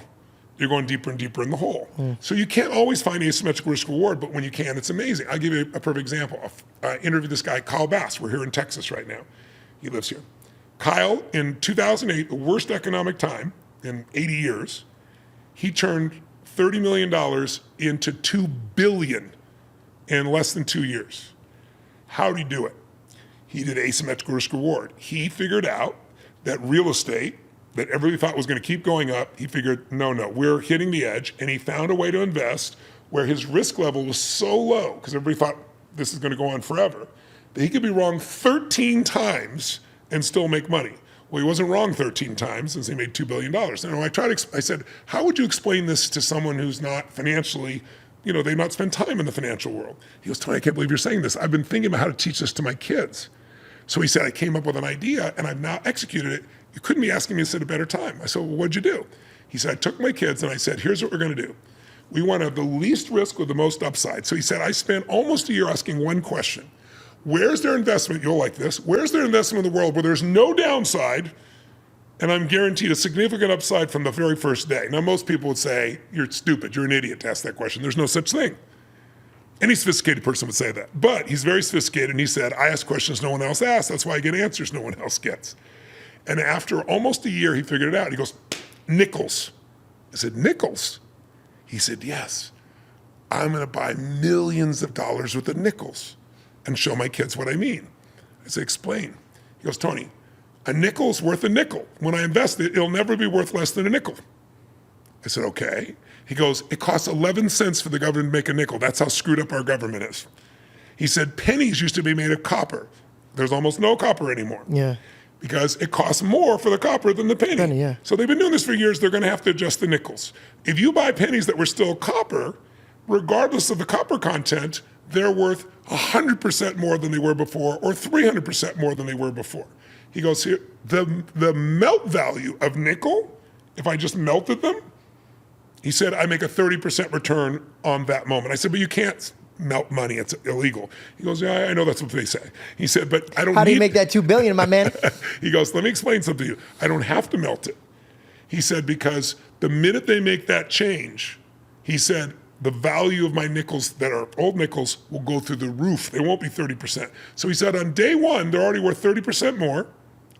you're going deeper and deeper in the hole. So you can't always find asymmetrical risk reward, but when you can, it's amazing. I'll give you a perfect example. I interviewed this guy, Kyle Bass. We're here in Texas right now. He lives here. Kyle, in 2008, the worst economic time in 80 years, he turned $30 million into $2 billion in less than 2 years. How did he do it? He did asymmetrical risk reward. He figured out that real estate, that everybody thought was going to keep going up, he figured, no, we're hitting the edge, and he found a way to invest where his risk level was so low, because everybody thought this is going to go on forever, that he could be wrong 13 times and still make money. Well, he wasn't wrong 13 times, since he made $2 billion. I said, how would you explain this to someone who's not financially, they've not spent time in the financial world? He goes, Tony, I can't believe you're saying this. I've been thinking about how to teach this to my kids. So he said, I came up with an idea, and I've now executed it. You couldn't be asking me this at a better time. I said, well, what'd you do? He said, I took my kids and I said, here's what we're going to do. We want to have the least risk with the most upside. So he said, I spent almost a year asking one question. Where's their investment? You'll like this. Where's their investment in the world where there's no downside and I'm guaranteed a significant upside from the very first day? Now, most people would say, you're stupid. You're an idiot to ask that question. There's no such thing. Any sophisticated person would say that. But he's very sophisticated, and he said, I ask questions no one else asks. That's why I get answers no one else gets. And after almost a year, he figured it out. He goes, nickels. I said, nickels? He said, yes. I'm going to buy millions of dollars worth of nickels and show my kids what I mean. I said, explain. He goes, Tony, a nickel's worth a nickel. When I invest it, it'll never be worth less than a nickel. I said, okay. He goes, it costs 11 cents for the government to make a nickel. That's how screwed up our government is. He said, pennies used to be made of copper. There's almost no copper anymore. Yeah. Because it costs more for the copper than the penny. Yeah. So they've been doing this for years. They're going to have to adjust the nickels. If you buy pennies that were still copper, regardless of the copper content, they're worth 100% more than they were before, or 300% more than they were before. He goes, here, the melt value of nickel, if I just melted them, he said, I make a 30% return on that moment. I said, but you can't melt money, it's illegal. He goes, yeah, I know that's what they say. He said, but I don't How do you make that $2 billion, my man? He goes, let me explain something to you. I don't have to melt it. He said, because the minute they make that change, he said, the value of my nickels that are old nickels will go through the roof. They won't be 30%. So he said, on day one, they're already worth 30% more.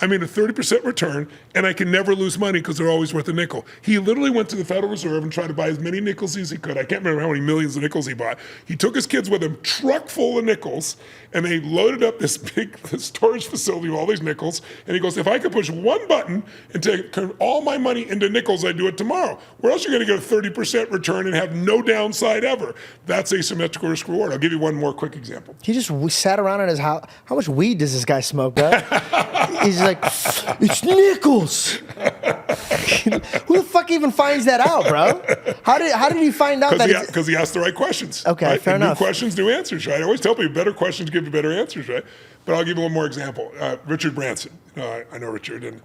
I made a 30% return, and I can never lose money because they're always worth a nickel. He literally went to the Federal Reserve and tried to buy as many nickels as he could. I can't remember how many millions of nickels he bought. He took his kids with him, truck full of nickels, and they loaded up this big storage facility with all these nickels. And he goes, if I could push one button and turn all my money into nickels, I'd do it tomorrow. Where else are you going to get a 30% return and have no downside ever? That's asymmetrical risk reward. I'll give you one more quick example. He just sat around at his house. How much weed does this guy smoke, bro? He's like, it's nickels. Who the fuck even finds that out, bro? How did he find out that? Because he asked the right questions. Okay, right? fair enough. New questions, new answers, right? I always tell people better questions give you better answers, right? But I'll give you one more example. Richard Branson. I know Richard, and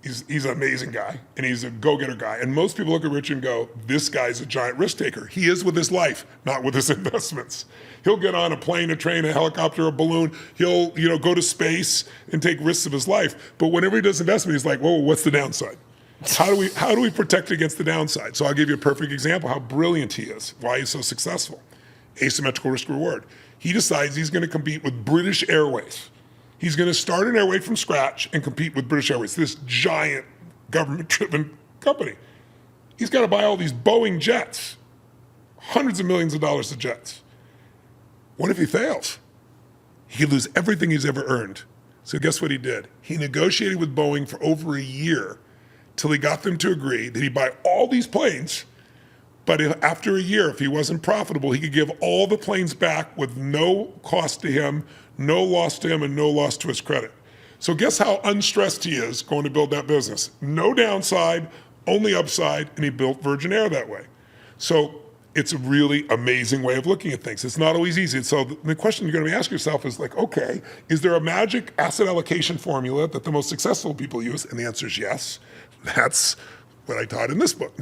he's an amazing guy, and he's a go-getter guy. And most people look at Richard and go, this guy's a giant risk taker. He is with his life, not with his investments. He'll get on a plane, a train, a helicopter, a balloon. He'll go to space and take risks of his life. But whenever he does investment, he's like, whoa, what's the downside? How do we protect against the downside? So I'll give you a perfect example how brilliant he is, why he's so successful. Asymmetrical risk reward. He decides he's going to compete with British Airways. He's going to start an airway from scratch and compete with British Airways, this giant government-driven company. He's got to buy all these Boeing jets, hundreds of millions of dollars of jets. What if he fails? He could lose everything he's ever earned. So guess what he did? He negotiated with Boeing for over a year till he got them to agree that he'd buy all these planes, but after a year, if he wasn't profitable, he could give all the planes back with no cost to him, no loss to him, and no loss to his credit. So guess how unstressed he is going to build that business. No downside, only upside, and he built Virgin Air that way. So it's a really amazing way of looking at things. It's not always easy. So the question you're going to be asking yourself is like, okay, is there a magic asset allocation formula that the most successful people use? And the answer is yes. That's what I taught in this book,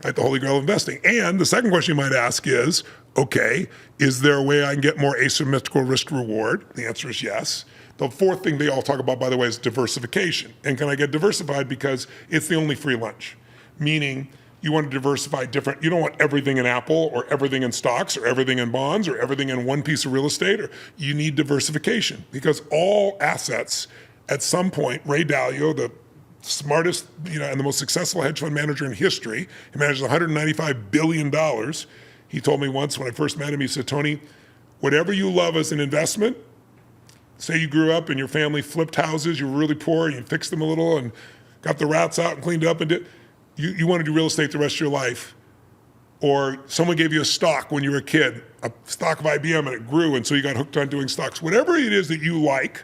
right? The Holy Grail of Investing. And the second question you might ask is, okay, is there a way I can get more asymmetrical risk reward? The answer is yes. The fourth thing they all talk about, by the way, is diversification. And can I get diversified? Because it's the only free lunch, meaning you want to diversify different. You don't want everything in Apple or everything in stocks or everything in bonds or everything in one piece of real estate. Or you need diversification because all assets at some point, Ray Dalio, the smartest and the most successful hedge fund manager in history, he manages $195 billion. He told me once when I first met him, he said, Tony, whatever you love as an investment, say you grew up and your family flipped houses, you were really poor, and you fixed them a little and got the rats out and cleaned up and did. You want to do real estate the rest of your life, or someone gave you a stock when you were a kid, a stock of IBM, and it grew, and so you got hooked on doing stocks. Whatever it is that you like,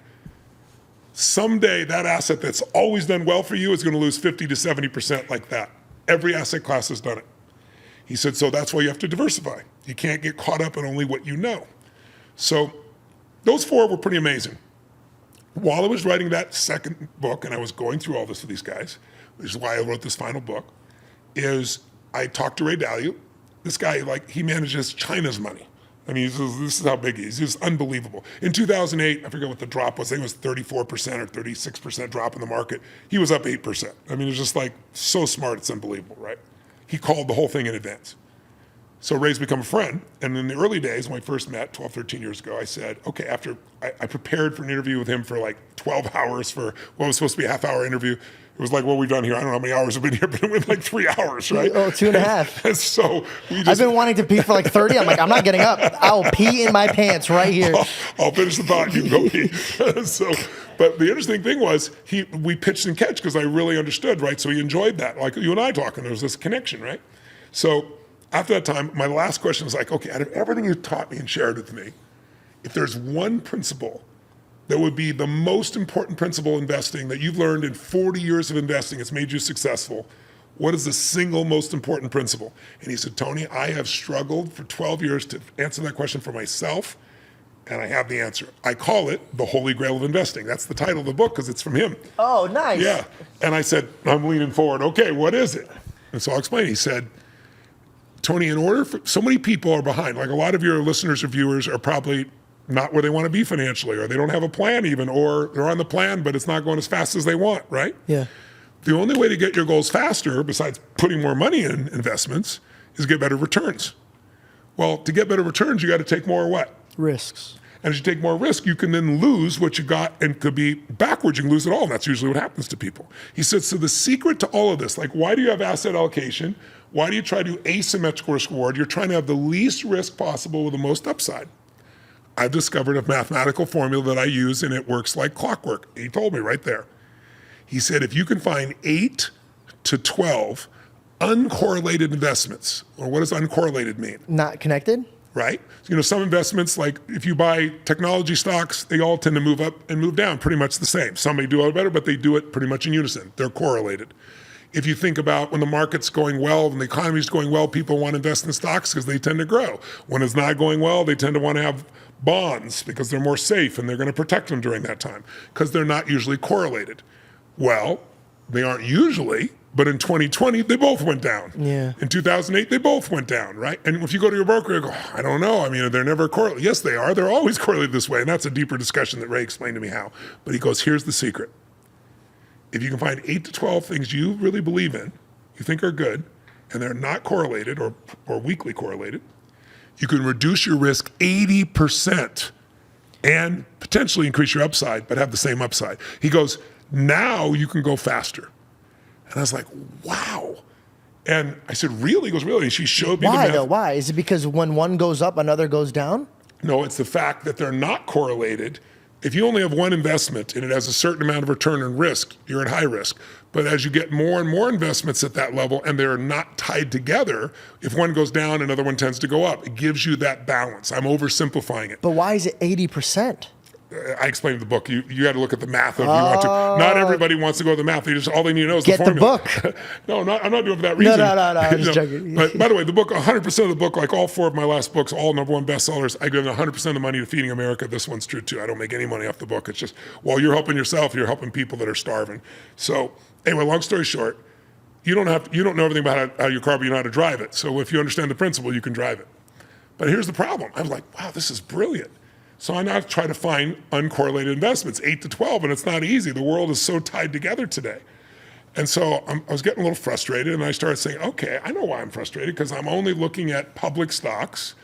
someday that asset that's always done well for you is going to lose 50 to 70% like that. Every asset class has done it. He said, so that's why you have to diversify. You can't get caught up in only what you know. So those four were pretty amazing. While I was writing that second book, and I was going through all this with these guys, which is why I wrote this final book, is I talked to Ray Dalio. This guy, he manages China's money. I mean, this is how big he is. He's unbelievable. In 2008, I forget what the drop was. I think it was 34% or 36% drop in the market. He was up 8%. I mean, it's just so smart, it's unbelievable, right? He called the whole thing in advance. So Ray's become a friend. And in the early days, when we first met 12, 13 years ago, I said, okay, after I prepared for an interview with him for 12 hours for what was supposed to be a half-hour interview. It was like what we've done here. I don't know how many hours we've been here, but it went 3 hours, right? Oh, 2.5. And so I've been wanting to pee for 30. I'm like, I'm not getting up. I'll pee in my pants right here. I'll finish the thought. You can go pee. But the interesting thing was we pitched and catch because I really understood, right? So he enjoyed that. Like you and I talking, there was this connection, right? So after that time, my last question was okay, out of everything you taught me and shared with me, if there's one principle that would be the most important principle investing that you've learned in 40 years of investing, it's made you successful, what is the single most important principle? And he said, Tony, I have struggled for 12 years to answer that question for myself, and I have the answer. I call it the Holy Grail of Investing. That's the title of the book because it's from him. Oh, nice. Yeah. And I said, I'm leaning forward. Okay, what is it? And so I'll explain. He said, Tony, in order for so many people are behind, a lot of your listeners or viewers are probably not where they want to be financially, or they don't have a plan even, or they're on the plan, but it's not going as fast as they want, right? Yeah. The only way to get your goals faster, besides putting more money in investments, is get better returns. Well, to get better returns, you got to take more what? Risks. And as you take more risk, you can then lose what you got, and could be backwards. You can lose it all. And that's usually what happens to people. He said, so the secret to all of this, like, why do you have asset allocation? Why do you try to do asymmetrical risk reward? You're trying to have the least risk possible with the most upside. I've discovered a mathematical formula that I use, and it works like clockwork. He told me right there. He said, if you can find 8 to 12 uncorrelated investments, or what does uncorrelated mean? Not connected? Right? You know, some investments, like if you buy technology stocks, they all tend to move up and move down pretty much the same. Some may do a little better, but they do it pretty much in unison. They're correlated. If you think about when the market's going well, when the economy's going well, people want to invest in stocks because they tend to grow. When it's not going well, they tend to want to have bonds because they're more safe and they're going to protect them during that time because they're not usually correlated. Well, they aren't usually, but in 2020, they both went down. Yeah. In 2008, they both went down, right? And if you go to your broker, you go, I don't know. I mean, they're never correlated. Yes, they are. They're always correlated this way. And that's a deeper discussion that Ray explained to me how. But he goes, here's the secret. If you can find 8 to 12 things you really believe in, you think are good, and they're not correlated or weakly correlated, you can reduce your risk 80% and potentially increase your upside, but have the same upside. He goes, now you can go faster. And I was like, wow. And I said, really? He goes, really? And she showed me the Why math. though? Why? Is it because when one goes up, another goes down? No, it's the fact that they're not correlated. If you only have one investment and it has a certain amount of return and risk, you're at high risk. But as you get more and more investments at that level and they're not tied together, if one goes down, another one tends to go up. It gives you that balance. I'm oversimplifying it. But why is it 80%? I explained in the book. You got to look at the math of you want to. Not everybody wants to go to the math. All they need to know is Get the the formula. book. No, I'm not doing it for that reason. No, I'm just joking. But by the way, the book, 100% of the book, like all 4 of my last books, all #1 bestsellers, I give 100% of the money to Feeding America. This one's true too. I don't make any money off the book. It's just, while you're helping yourself, you're helping people that are starving. So anyway, long story short, you don't know everything about how your car, but you know how to drive it. So if you understand the principle, you can drive it. But here's the problem. I'm like, wow, this is brilliant. So I now try to find uncorrelated investments, 8 to 12, and it's not easy. The world is so tied together today. And so I was getting a little frustrated, and I started saying, okay, I know why I'm frustrated, because I'm only looking at public stocks,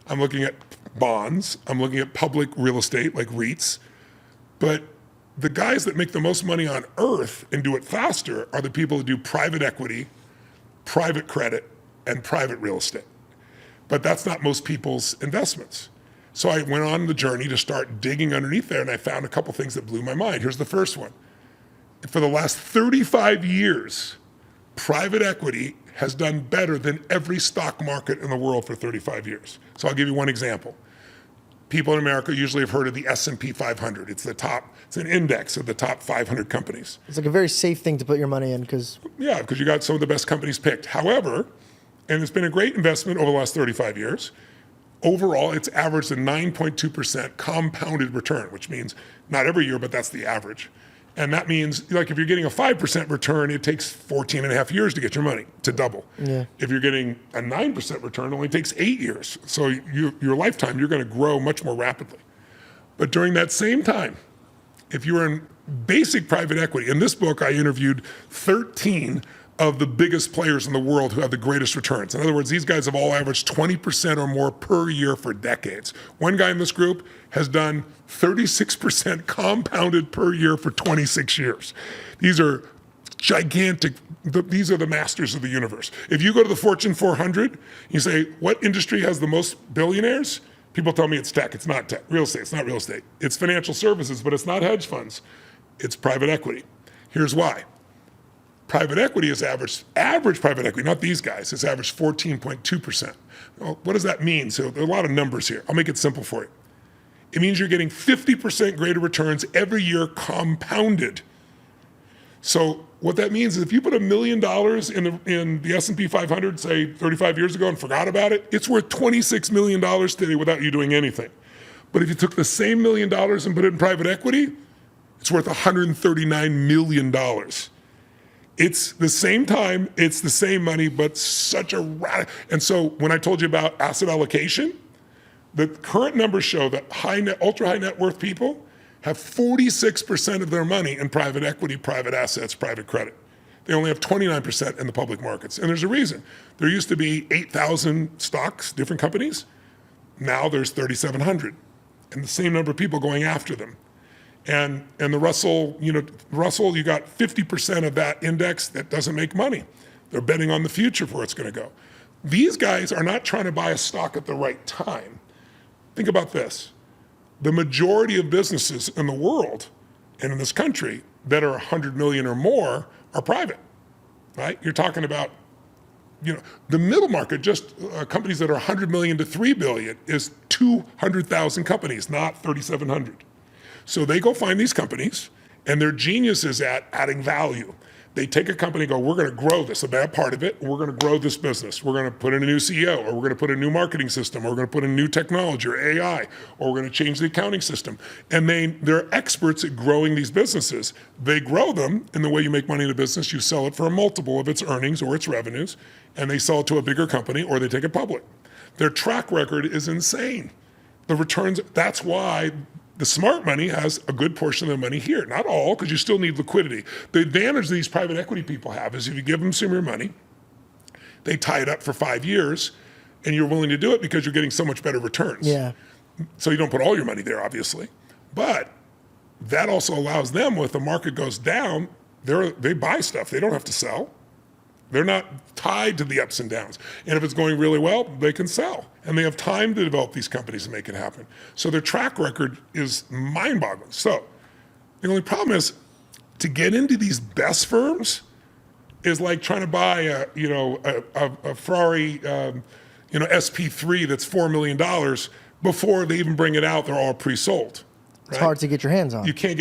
I'm looking at bonds, I'm looking at public real estate like REITs, but the guys that make the most money on earth and do it faster are the people that do private equity, private credit, and private real estate. But that's not most people's investments. So I went on the journey to start digging underneath there, and I found a couple things that blew my mind. Here's the first one. For the last 35 years, private equity has done better than every stock market in the world for 35 years. So I'll give you one example. People in America usually have heard of the S&P 500. It's an index of the top 500 companies. It's like a very safe thing to put your money in because... Yeah, because you got some of the best companies picked. However, and it's been a great investment over the last 35 years, overall, it's averaged a 9.2% compounded return, which means not every year, but that's the average. And that means, like, if you're getting a 5% return, it takes 14 and a half years to get your money to double. Yeah. If you're getting a 9% return, it only takes 8 years. So your lifetime, you're going to grow much more rapidly. But during that same time, if you were in basic private equity, in this book, I interviewed 13 of the biggest players in the world who have the greatest returns. In other words, these guys have all averaged 20% or more per year for decades. One guy in this group has done 36% compounded per year for 26 years. These are gigantic. These are the masters of the universe. If you go to the Fortune 400, you say, what industry has the most billionaires? People tell me it's tech. It's not tech. Real estate. It's not real estate. It's financial services, but it's not hedge funds. It's private equity. Here's why. Private equity is average private equity, not these guys, it's averaged 14.2%. Well, what does that mean? So there are a lot of numbers here. I'll make it simple for you. It means you're getting 50% greater returns every year compounded. So what that means is if you put $1 million in the S&P 500, say 35 years ago and forgot about it, it's worth $26 million today without you doing anything. But if you took the same $1 million and put it in private equity, it's worth $139 million. It's the same time, it's the same money, but such a radical. And so when I told you about asset allocation, the current numbers show that ultra high net worth people have 46% of their money in private equity, private assets, private credit. They only have 29% in the public markets. And there's a reason. There used to be 8,000 stocks, different companies. Now there's 3,700. and the same number of people going after them. And the Russell, you got 50% of that index that doesn't make money. They're betting on the future for where it's going to go. These guys are not trying to buy a stock at the right time. Think about this. The majority of businesses in the world and in this country that are 100 million or more are private, right? You're talking about, the middle market, just companies that are 100 million to 3 billion is 200,000 companies, not 3,700. So they go find these companies, and their genius is at adding value. They take a company and go, we're going to grow this, a bad part of it, and we're going to grow this business. We're going to put in a new CEO, or we're going to put in a new marketing system, or we're going to put in new technology or AI, or we're going to change the accounting system. And they're experts at growing these businesses. They grow them in the way you make money in a business. You sell it for a multiple of its earnings or its revenues, and they sell it to a bigger company, or they take it public. Their track record is insane. The returns, that's why the smart money has a good portion of the money here. Not all, because you still need liquidity. The advantage these private equity people have is if you give them some of your money, they tie it up for 5 years, and you're willing to do it because you're getting so much better returns. Yeah. So you don't put all your money there, obviously. But that also allows them, if the market goes down, they buy stuff. They don't have to sell. They're not tied to the ups and downs. And if it's going really well, they can sell. And they have time to develop these companies and make it happen. So their track record is mind-boggling. So the only problem is to get into these best firms is like trying to buy a Ferrari SP3 that's $4 million before they even bring it out. They're all pre-sold. It's hard to get your hands on. You can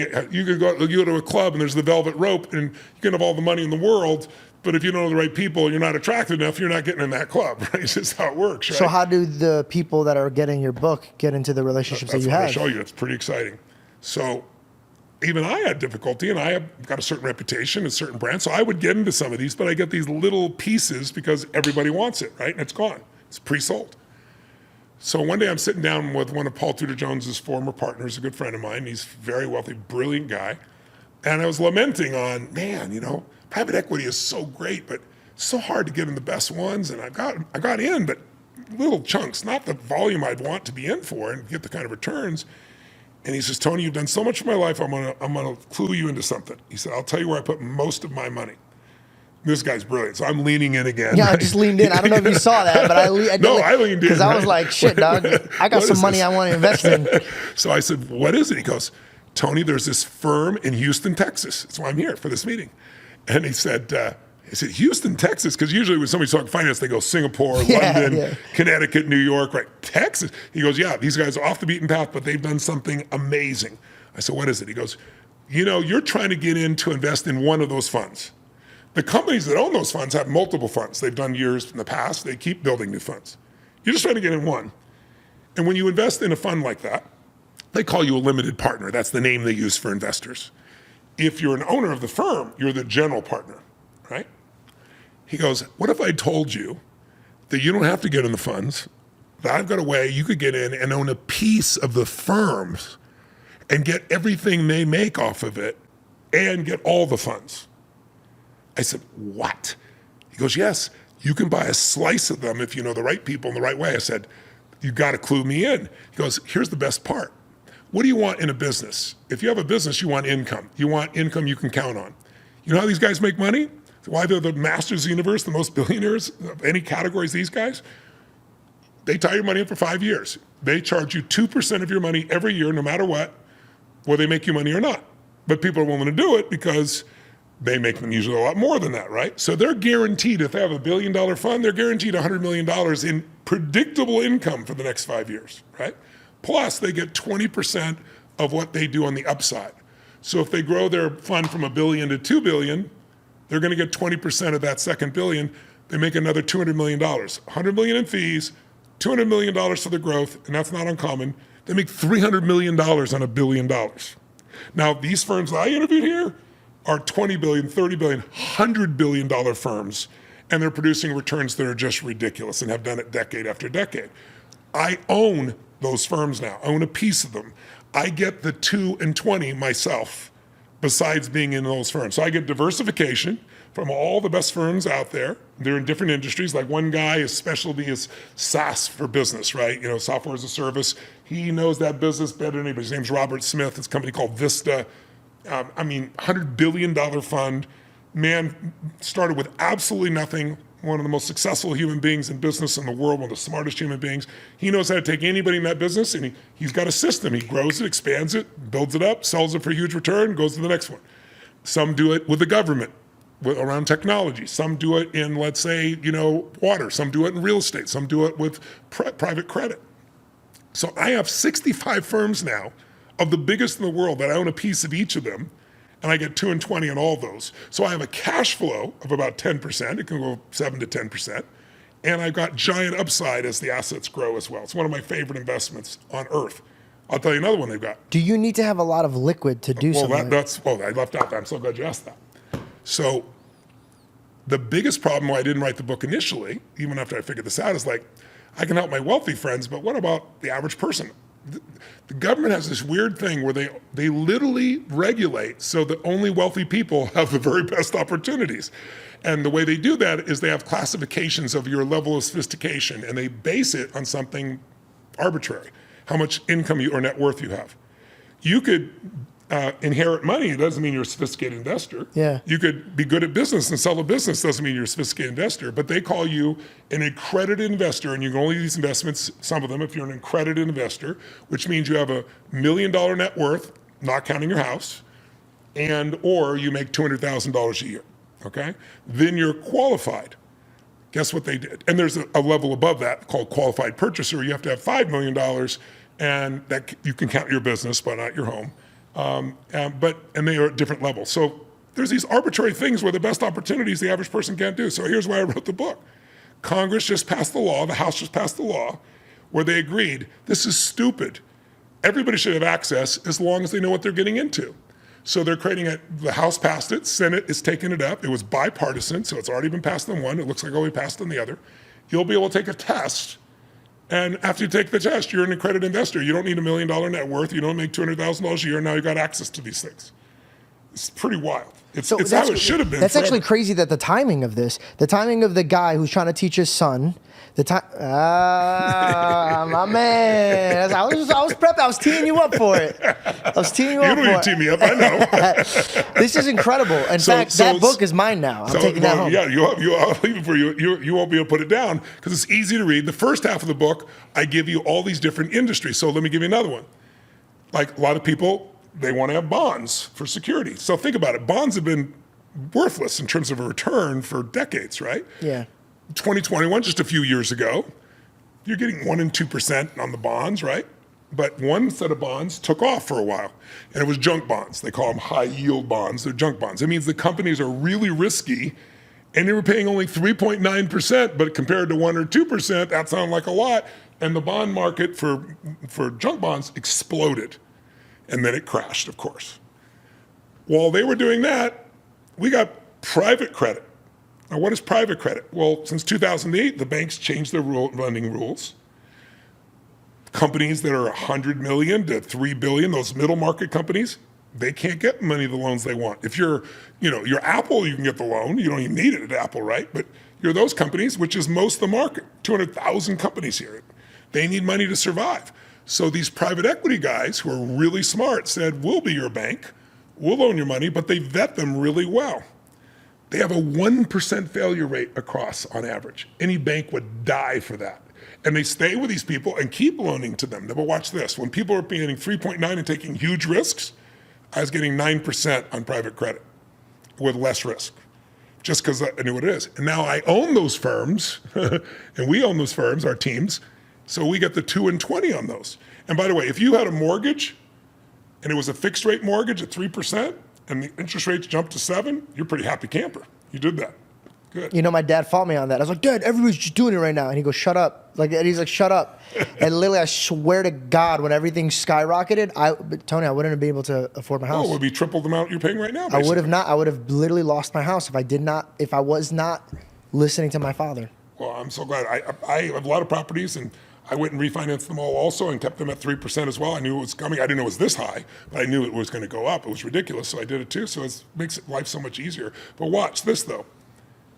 go to a club and there's the velvet rope and you can have all the money in the world, but if you don't know the right people, you're not attractive enough, you're not getting in that club, right? It's just how it works, right? So how do the people that are getting your book get into the relationships that you have? That's what I show you. It's pretty exciting. So even I had difficulty, and I have got a certain reputation, a certain brand, so I would get into some of these, but I get these little pieces because everybody wants it, right? And it's gone. It's pre-sold. So one day I'm sitting down with one of Paul Tudor Jones's former partners, a good friend of mine. He's a very wealthy, brilliant guy. And I was lamenting on, man, private equity is so great, but it's so hard to get in the best ones. And I got in, but little chunks, not the volume I'd want to be in for and get the kind of returns. And he says, Tony, you've done so much of my life, I'm gonna clue you into something. He said, I'll tell you where I put most of my money. This guy's brilliant, so I'm leaning in again. Yeah, right? I just leaned in. I don't know if you saw that, but I leaned in. Because I was like, shit, dog, I got some money I want to invest in. So I said, what is it? He goes, Tony, there's this firm in Houston, Texas. That's why I'm here for this meeting. And he said, Houston, Texas? Because usually when somebody's talking finance, they go Singapore, London, Connecticut, New York, right? Texas. He goes, yeah, these guys are off the beaten path, but they've done something amazing. I said, what is it? He goes, you're trying to get in to invest in one of those funds. The companies that own those funds have multiple funds. They've done years in the past. They keep building new funds. You're just trying to get in one. And when you invest in a fund like that, they call you a limited partner. That's the name they use for investors. If you're an owner of the firm, you're the general partner, right? He goes, what if I told you that you don't have to get in the funds, that I've got a way you could get in and own a piece of the firms and get everything they make off of it and get all the funds? I said, what? He goes, yes, you can buy a slice of them if you know the right people in the right way. I said, you got to clue me in. He goes, here's the best part. What do you want in a business? If you have a business, you want income. You want income you can count on. You know how these guys make money? Why they're the masters of the universe, the most billionaires of any categories, these guys? They tie your money up for 5 years. They charge you 2% of your money every year, no matter what, whether they make you money or not. But people are willing to do it because they make them usually a lot more than that, right? So they're guaranteed, if they have $1 billion fund, they're guaranteed $100 million in predictable income for the next 5 years, right? Plus, they get 20% of what they do on the upside. So if they grow their fund from $1 billion to $2 billion, they're going to get 20% of that second billion. They make another $200 million. $100 million in fees, $200 million for the growth, and that's not uncommon. They make $300 million on $1 billion. Now, these firms that I interviewed here are $20 billion, $30 billion, $100 billion firms, and they're producing returns that are just ridiculous and have done it decade after decade. I own those firms now. I own a piece of them. I get the 2 and 20 myself, besides being in those firms. So I get diversification, from all the best firms out there. They're in different industries. Like one guy, his specialty is SaaS for business, right? Software as a service. He knows that business better than anybody. His name's Robert Smith. It's a company called Vista. $100 billion fund. Man started with absolutely nothing. One of the most successful human beings in business in the world, one of the smartest human beings. He knows how to take anybody in that business, and he's got a system. He grows it, expands it, builds it up, sells it for a huge return, goes to the next one. Some do it with the government, around technology. Some do it in, let's say, water. Some do it in real estate. Some do it with private credit. So I have 65 firms now of the biggest in the world that I own a piece of each of them, and I get 2 and 20 on all those. So I have a cash flow of about 10%. It can go 7 to 10%. And I've got giant upside as the assets grow as well. It's one of my favorite investments on earth. I'll tell you another one they've got. Do you need to have a lot of liquid to do something? I left out that. I'm so glad you asked that. So the biggest problem why I didn't write the book initially, even after I figured this out, is like, I can help my wealthy friends, but what about the average person? The government has this weird thing where they literally regulate so that only wealthy people have the very best opportunities. And the way they do that is they have classifications of your level of sophistication, and they base it on something arbitrary, how much income or net worth you have. You could inherit money. It doesn't mean you're a sophisticated investor. Yeah. You could be good at business and sell a business. Doesn't mean you're a sophisticated investor. But they call you an accredited investor, and you can only use investments, some of them, if you're an accredited investor, which means you have $1 million net worth, not counting your house, or you make $200,000 a year. Okay? Then you're qualified. Guess what they did? And there's a level above that called qualified purchaser. You have to have $5 million, and that you can count your business, but not your home. And they are at different levels. So there's these arbitrary things where the best opportunities the average person can't do. So here's why I wrote the book. Congress just passed the law, the House just passed the law, where they agreed, this is stupid. Everybody should have access as long as they know what they're getting into. So they're creating the House passed it, Senate is taking it up. It was bipartisan, so it's already been passed on one. It looks like we passed on the other. You'll be able to take a test. And after you take the test, you're an accredited investor. You don't need $1 million net worth. You don't make $200,000 a year. Now you've got access to these things. It's pretty wild. It's how it should have been. That's forever. actually crazy that the timing of the guy who's trying to teach his son, my man. I was prepped. I was teeing you up for it. You don't need to tee me up. I know. This is incredible. In fact, that book is mine now. I'm taking that home. Yeah, I'll leave it for you. You won't be able to put it down because it's easy to read. The first half of the book, I give you all these different industries. So let me give you another one. Like a lot of people, they want to have bonds for security. So think about it. Bonds have been worthless in terms of a return for decades, right? Yeah. 2021, just a few years ago, you're getting 1% and 2% on the bonds, right? But one set of bonds took off for a while, and it was junk bonds. They call them high yield bonds. They're junk bonds. It means the companies are really risky, and they were paying only 3.9%, but compared to 1 or 2%, that sounded like a lot. And the bond market for junk bonds exploded, and then it crashed, of course. While they were doing that, we got private credit. Now, what is private credit? Well, since 2008, the banks changed their lending rules. Companies that are 100 million to 3 billion, those middle market companies, they can't get many of the loans they want. If you're Apple, you can get the loan. You don't even need it at Apple, right? But you're those companies, which is most of the market, 200,000 companies here. They need money to survive. So these private equity guys who are really smart said, we'll be your bank, we'll loan your money, but they vet them really well. They have a 1% failure rate across on average. Any bank would die for that. And they stay with these people and keep loaning to them. But watch this. When people are paying 3.9 and taking huge risks, I was getting 9% on private credit with less risk, just because I knew what it is. And now I own those firms, and we own those firms, our teams, so we get the 2 and 20 on those. And by the way, if you had a mortgage, and it was a fixed rate mortgage at 3%, and the interest rates jumped to 7%, you're a pretty happy camper. You did that. Good. My dad fought me on that. I was like, Dad, everybody's just doing it right now. And he goes, shut up. And he's like, shut up. And literally, I swear to God, when everything skyrocketed, Tony, I wouldn't have been able to afford my house. Oh, it would be triple the amount you're paying right now, basically. I would have not. I would have literally lost my house if I was not listening to my father. Well, I'm so glad. I have a lot of properties, and I went and refinanced them all also and kept them at 3% as well. I knew it was coming. I didn't know it was this high, but I knew it was going to go up. It was ridiculous, so I did it too. So it makes life so much easier. But watch this though.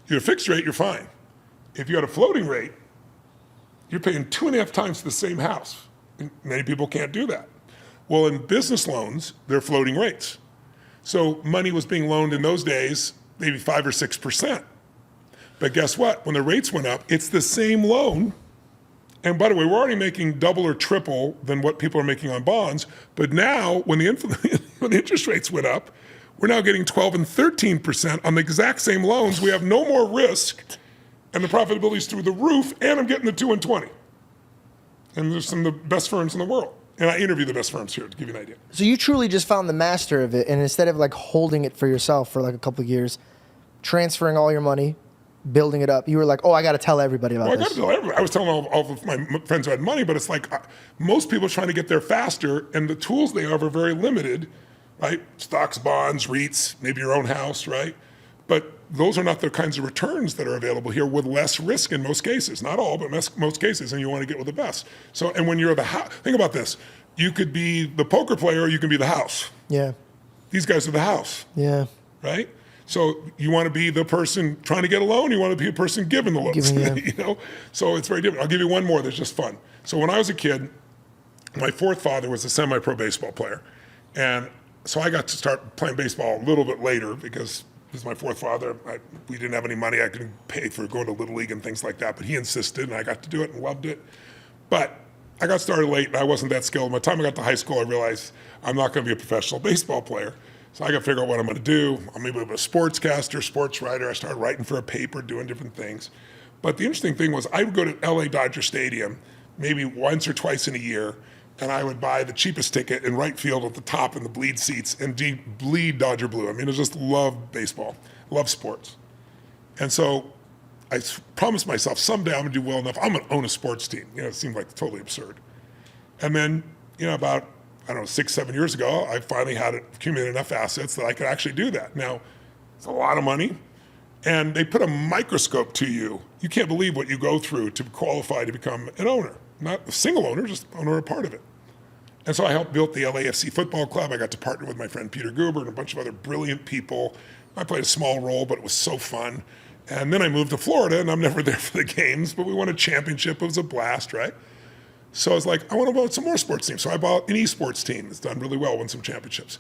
You're a fixed rate, you're fine. If you had a floating rate, you're paying 2.5 times the same house. And many people can't do that. Well, in business loans, they're floating rates. So money was being loaned in those days, maybe 5 or 6%. But guess what? When the rates went up, it's the same loan. And by the way, we're already making double or triple than what people are making on bonds. But now, when the interest rates went up, we're now getting 12 and 13% on the exact same loans. We have no more risk, and the profitability is through the roof, and I'm getting the 2 and 20. And there's some of the best firms in the world. And I interview the best firms here to give you an idea. So you truly just found the master of it, and instead of like holding it for yourself for like a couple of years, transferring all your money, building it up, you were like, oh, I got to tell everybody about I this. got to tell everybody. I was telling all of my friends who had money, but it's like most people are trying to get there faster, and the tools they have are very limited, right? Stocks, bonds, REITs, maybe your own house, right? But those are not the kinds of returns that are available here with less risk in most cases. Not all, but most cases, and you want to get with the best. So, and when you're the house, think about this. You could be the poker player or you can be the house. Yeah. These guys are the house, Yeah. right? So you want to be the person trying to get a loan, you want to be a person giving the loans, you know? So it's very different. I'll give you one more that's just fun. So when I was a kid, my fourth father was a semi-pro baseball player. And so I got to start playing baseball a little bit later because he's my fourth father. We didn't have any money. I couldn't pay for going to Little League and things like that, but he insisted and I got to do it and loved it. But I got started late and I wasn't that skilled. By the time I got to high school, I realized I'm not going to be a professional baseball player. So I got to figure out what I'm going to do. I'm maybe a sportscaster, sports writer. I started writing for a paper, doing different things. But the interesting thing was I would go to LA Dodger Stadium maybe once or twice in a year, and I would buy the cheapest ticket in right field at the top in the bleed seats and bleed Dodger blue. I mean, I just love baseball, love sports. And so I promised myself someday I'm going to do well enough. I'm going to own a sports team. You know, it seemed like totally absurd. And then, you know, about, I don't know, 6-7 years ago, I finally had accumulated enough assets that I could actually do that. Now, it's a lot of money, and they put a microscope to you. You can't believe what you go through to qualify to become an owner. Not a single owner, just owner a part of it. And so I helped build the LAFC football club. I got to partner with my friend Peter Guber and a bunch of other brilliant people. I played a small role, but it was so fun. And then I moved to Florida, and I'm never there for the games, but we won a championship. It was a blast, right? So I was like, I want to build some more sports teams. So I bought an esports team. It's done really well, won some championships.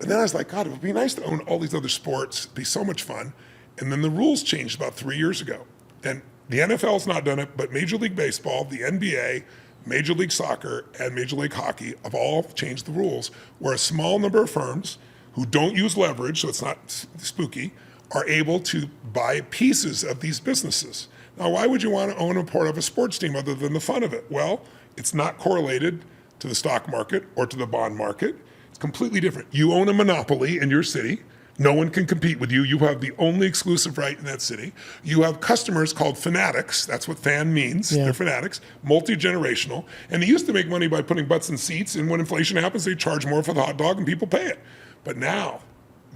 And then I was like, God, it would be nice to own all these other sports. It'd be so much fun. And then the rules changed about 3 years ago. And the NFL's not done it, but Major League Baseball, the NBA, Major League Soccer, and Major League Hockey have all changed the rules, where a small number of firms who don't use leverage, so it's not spooky, are able to buy pieces of these businesses. Now, why would you want to own a part of a sports team other than the fun of it? Well, it's not correlated to the stock market or to the bond market. It's completely different. You own a monopoly in your city. No one can compete with you. You have the only exclusive right in that city. You have customers called fanatics. That's what fan means. Yeah. They're fanatics, multi-generational. And they used to make money by putting butts in seats. And when inflation happens, they charge more for the hot dog and people pay it. But now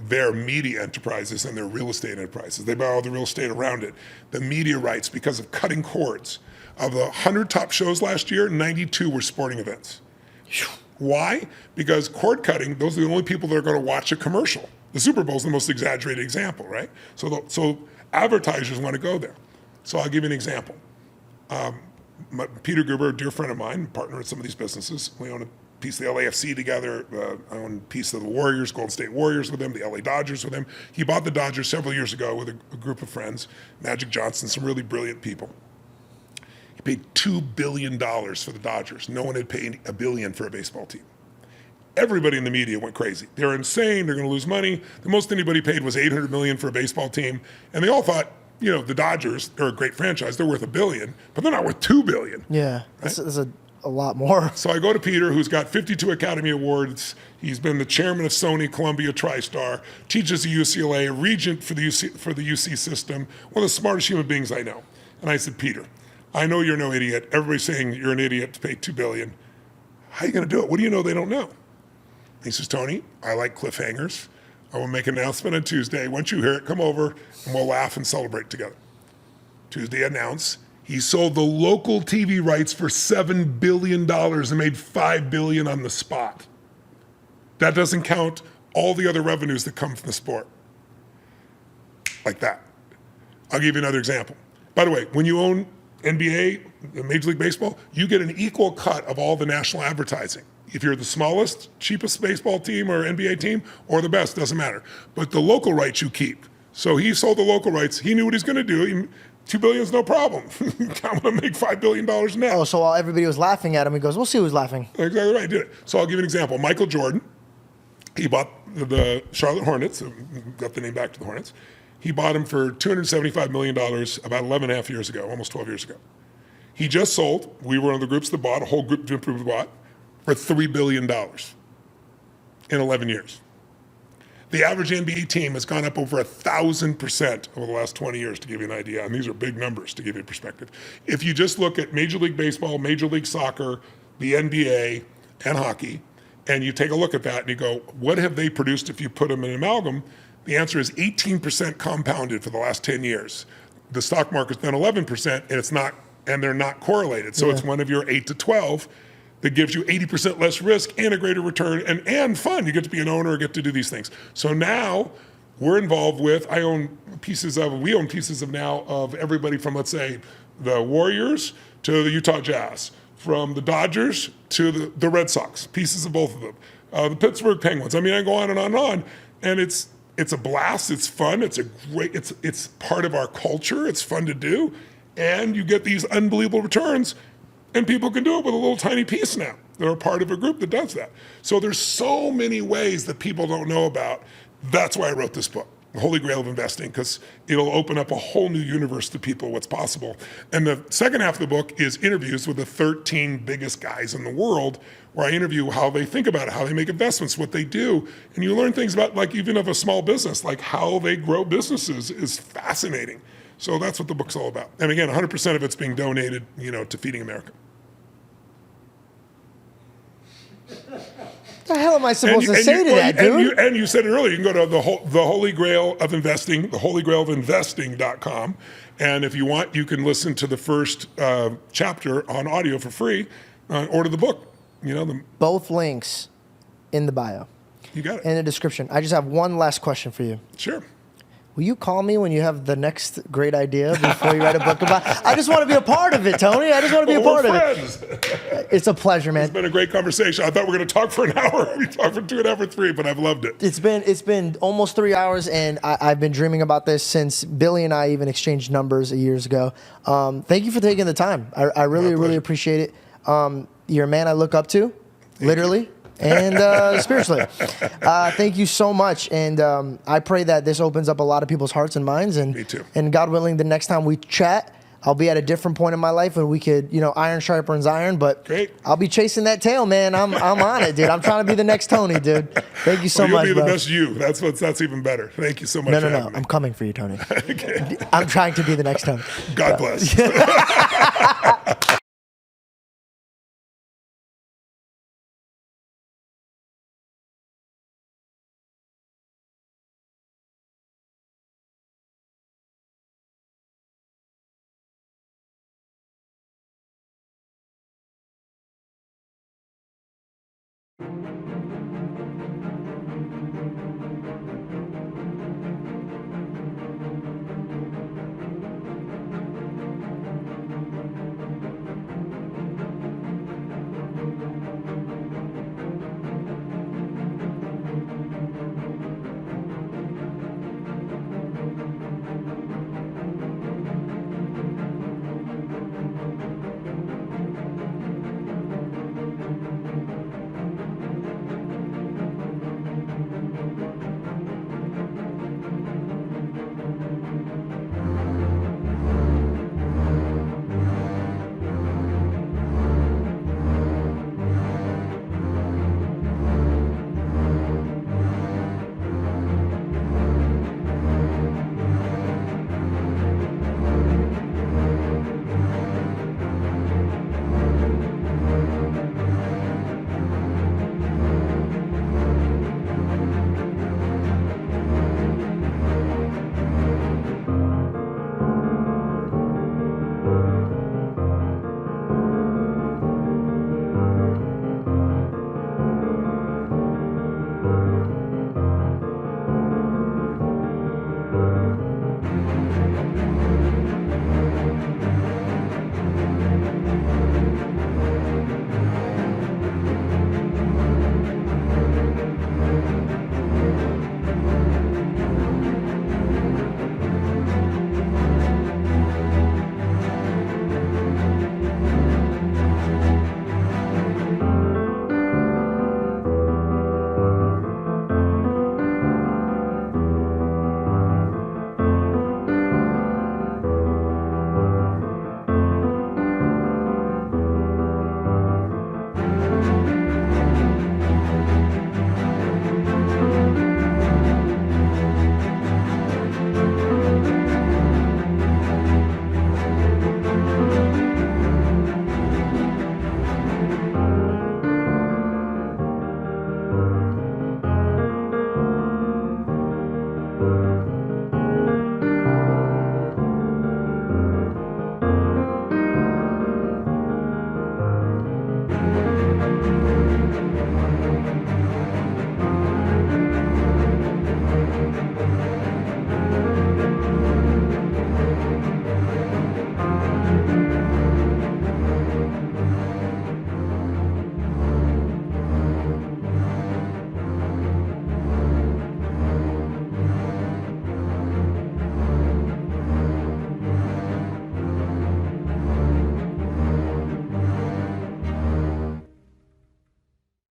they're media enterprises and they're real estate enterprises. They buy all the real estate around it. The media rights, because of cutting cords. Of the 100 top shows last year, 92 were sporting events. Why? Because cord cutting, those are the only people that are going to watch a commercial. The Super Bowl is the most exaggerated example, right? So advertisers want to go there. So I'll give you an example. Peter Guber, a dear friend of mine, partner at some of these businesses. We own a piece of the LAFC together. I own a piece of the Warriors, Golden State Warriors with him, the LA Dodgers with him. He bought the Dodgers several years ago with a group of friends, Magic Johnson, some really brilliant people. He paid $2 billion for the Dodgers. No one had paid $1 billion for a baseball team. Everybody in the media went crazy. They're insane. They're going to lose money. The most anybody paid was $800 million for a baseball team. And they all thought, you know, the Dodgers, they're a great franchise. They're worth $1 billion, but they're not worth $2 billion. Yeah, right? That's a lot more. So I go to Peter, who's got 52 Academy Awards. He's been the chairman of Sony Columbia TriStar, teaches at UCLA, a regent for the UC system, one of the smartest human beings I know. And I said, Peter, I know you're no idiot. Everybody's saying you're an idiot to pay $2 billion. How are you going to do it? What do you know they don't know? He says, Tony, I like cliffhangers. I will make an announcement on Tuesday. Once you hear it, come over and we'll laugh and celebrate together. Tuesday announce. He sold the local TV rights for $7 billion and made $5 billion on the spot. That doesn't count all the other revenues that come from the sport. Like that. I'll give you another example. By the way, when you own NBA, Major League Baseball, you get an equal cut of all the national advertising. If you're the smallest, cheapest baseball team or NBA team, or the best, doesn't matter. But the local rights you keep. So he sold the local rights. He knew what he's going to do. $2 billion is no problem. I'm going to make $5 billion net. Oh, so while everybody was laughing at him, he goes, we'll see who's laughing. Exactly right, did it. So I'll give you an example. Michael Jordan, he bought the Charlotte Hornets, got the name back to the Hornets. He bought him for $275 million about 11 and a half years ago, almost 12 years ago. He just sold, we were one of the groups that bought, a whole group bought, for $3 billion in 11 years. The average NBA team has gone up over 1,000% over the last 20 years, to give you an idea. And these are big numbers to give you a perspective. If you just look at Major League Baseball, Major League Soccer, the NBA, and hockey, and you take a look at that and you go, what have they produced if you put them in an amalgam? The answer is 18% compounded for the last 10 years. The stock market's done 11%, and they're not correlated. So it's one of your 8 to 12 that gives you 80% less risk and a greater return and fun. You get to be an owner, get to do these things. So now we're involved with, we own pieces of now of everybody from, let's say, the Warriors to the Utah Jazz, from the Dodgers to the Red Sox, pieces of both of them. The Pittsburgh Penguins. I mean, I go on and on and on. And it's a blast, it's fun, it's part of our culture, it's fun to do. And you get these unbelievable returns. And people can do it with a little tiny piece now. They're a part of a group that does that. So there's so many ways that people don't know about. That's why I wrote this book, The Holy Grail of Investing, because it'll open up a whole new universe to people, what's possible. And the second half of the book is interviews with the 13 biggest guys in the world, where I interview how they think about it, how they make investments, what they do. And you learn things about, like, even of a small business, like how they grow businesses is fascinating. So that's what the book's all about. And again, 100% of it's being donated, to Feeding America. What the hell am I supposed to say to that, dude? And you said it earlier, you can go to the Holy Grail of Investing, theholygrailofInvesting.com. And if you want, you can listen to the first chapter on audio for free, order the book. Both links in the bio. You got it. In the description. I just have one last question for you. Sure. Will you call me when you have the next great idea before you write a book about it? I just want to be a part of it, Tony. I just want to be a part of it. It's a pleasure, man. It's been a great conversation. I thought we were going to talk for an hour. We talked for 2.5 or 3, but I've loved it. It's been almost 3 hours, and I've been dreaming about this since Billy and I even exchanged numbers years ago. Thank you for taking the time. I really appreciate it. You're a man I look up to, literally. And spiritually. Thank you so much. And I pray that this opens up a lot of people's hearts and minds. And, Me too. And God willing, the next time we chat, I'll be at a different point in my life and we could, iron sharpens iron. But Great. I'll be chasing that tail, man. I'm on it, dude. I'm trying to be the next Tony, dude. Thank you so much, You'll be bro. the best you. That's even better. Thank you so much. No. I'm coming for you, Tony. Okay. I'm trying to be the next Tony. God bless.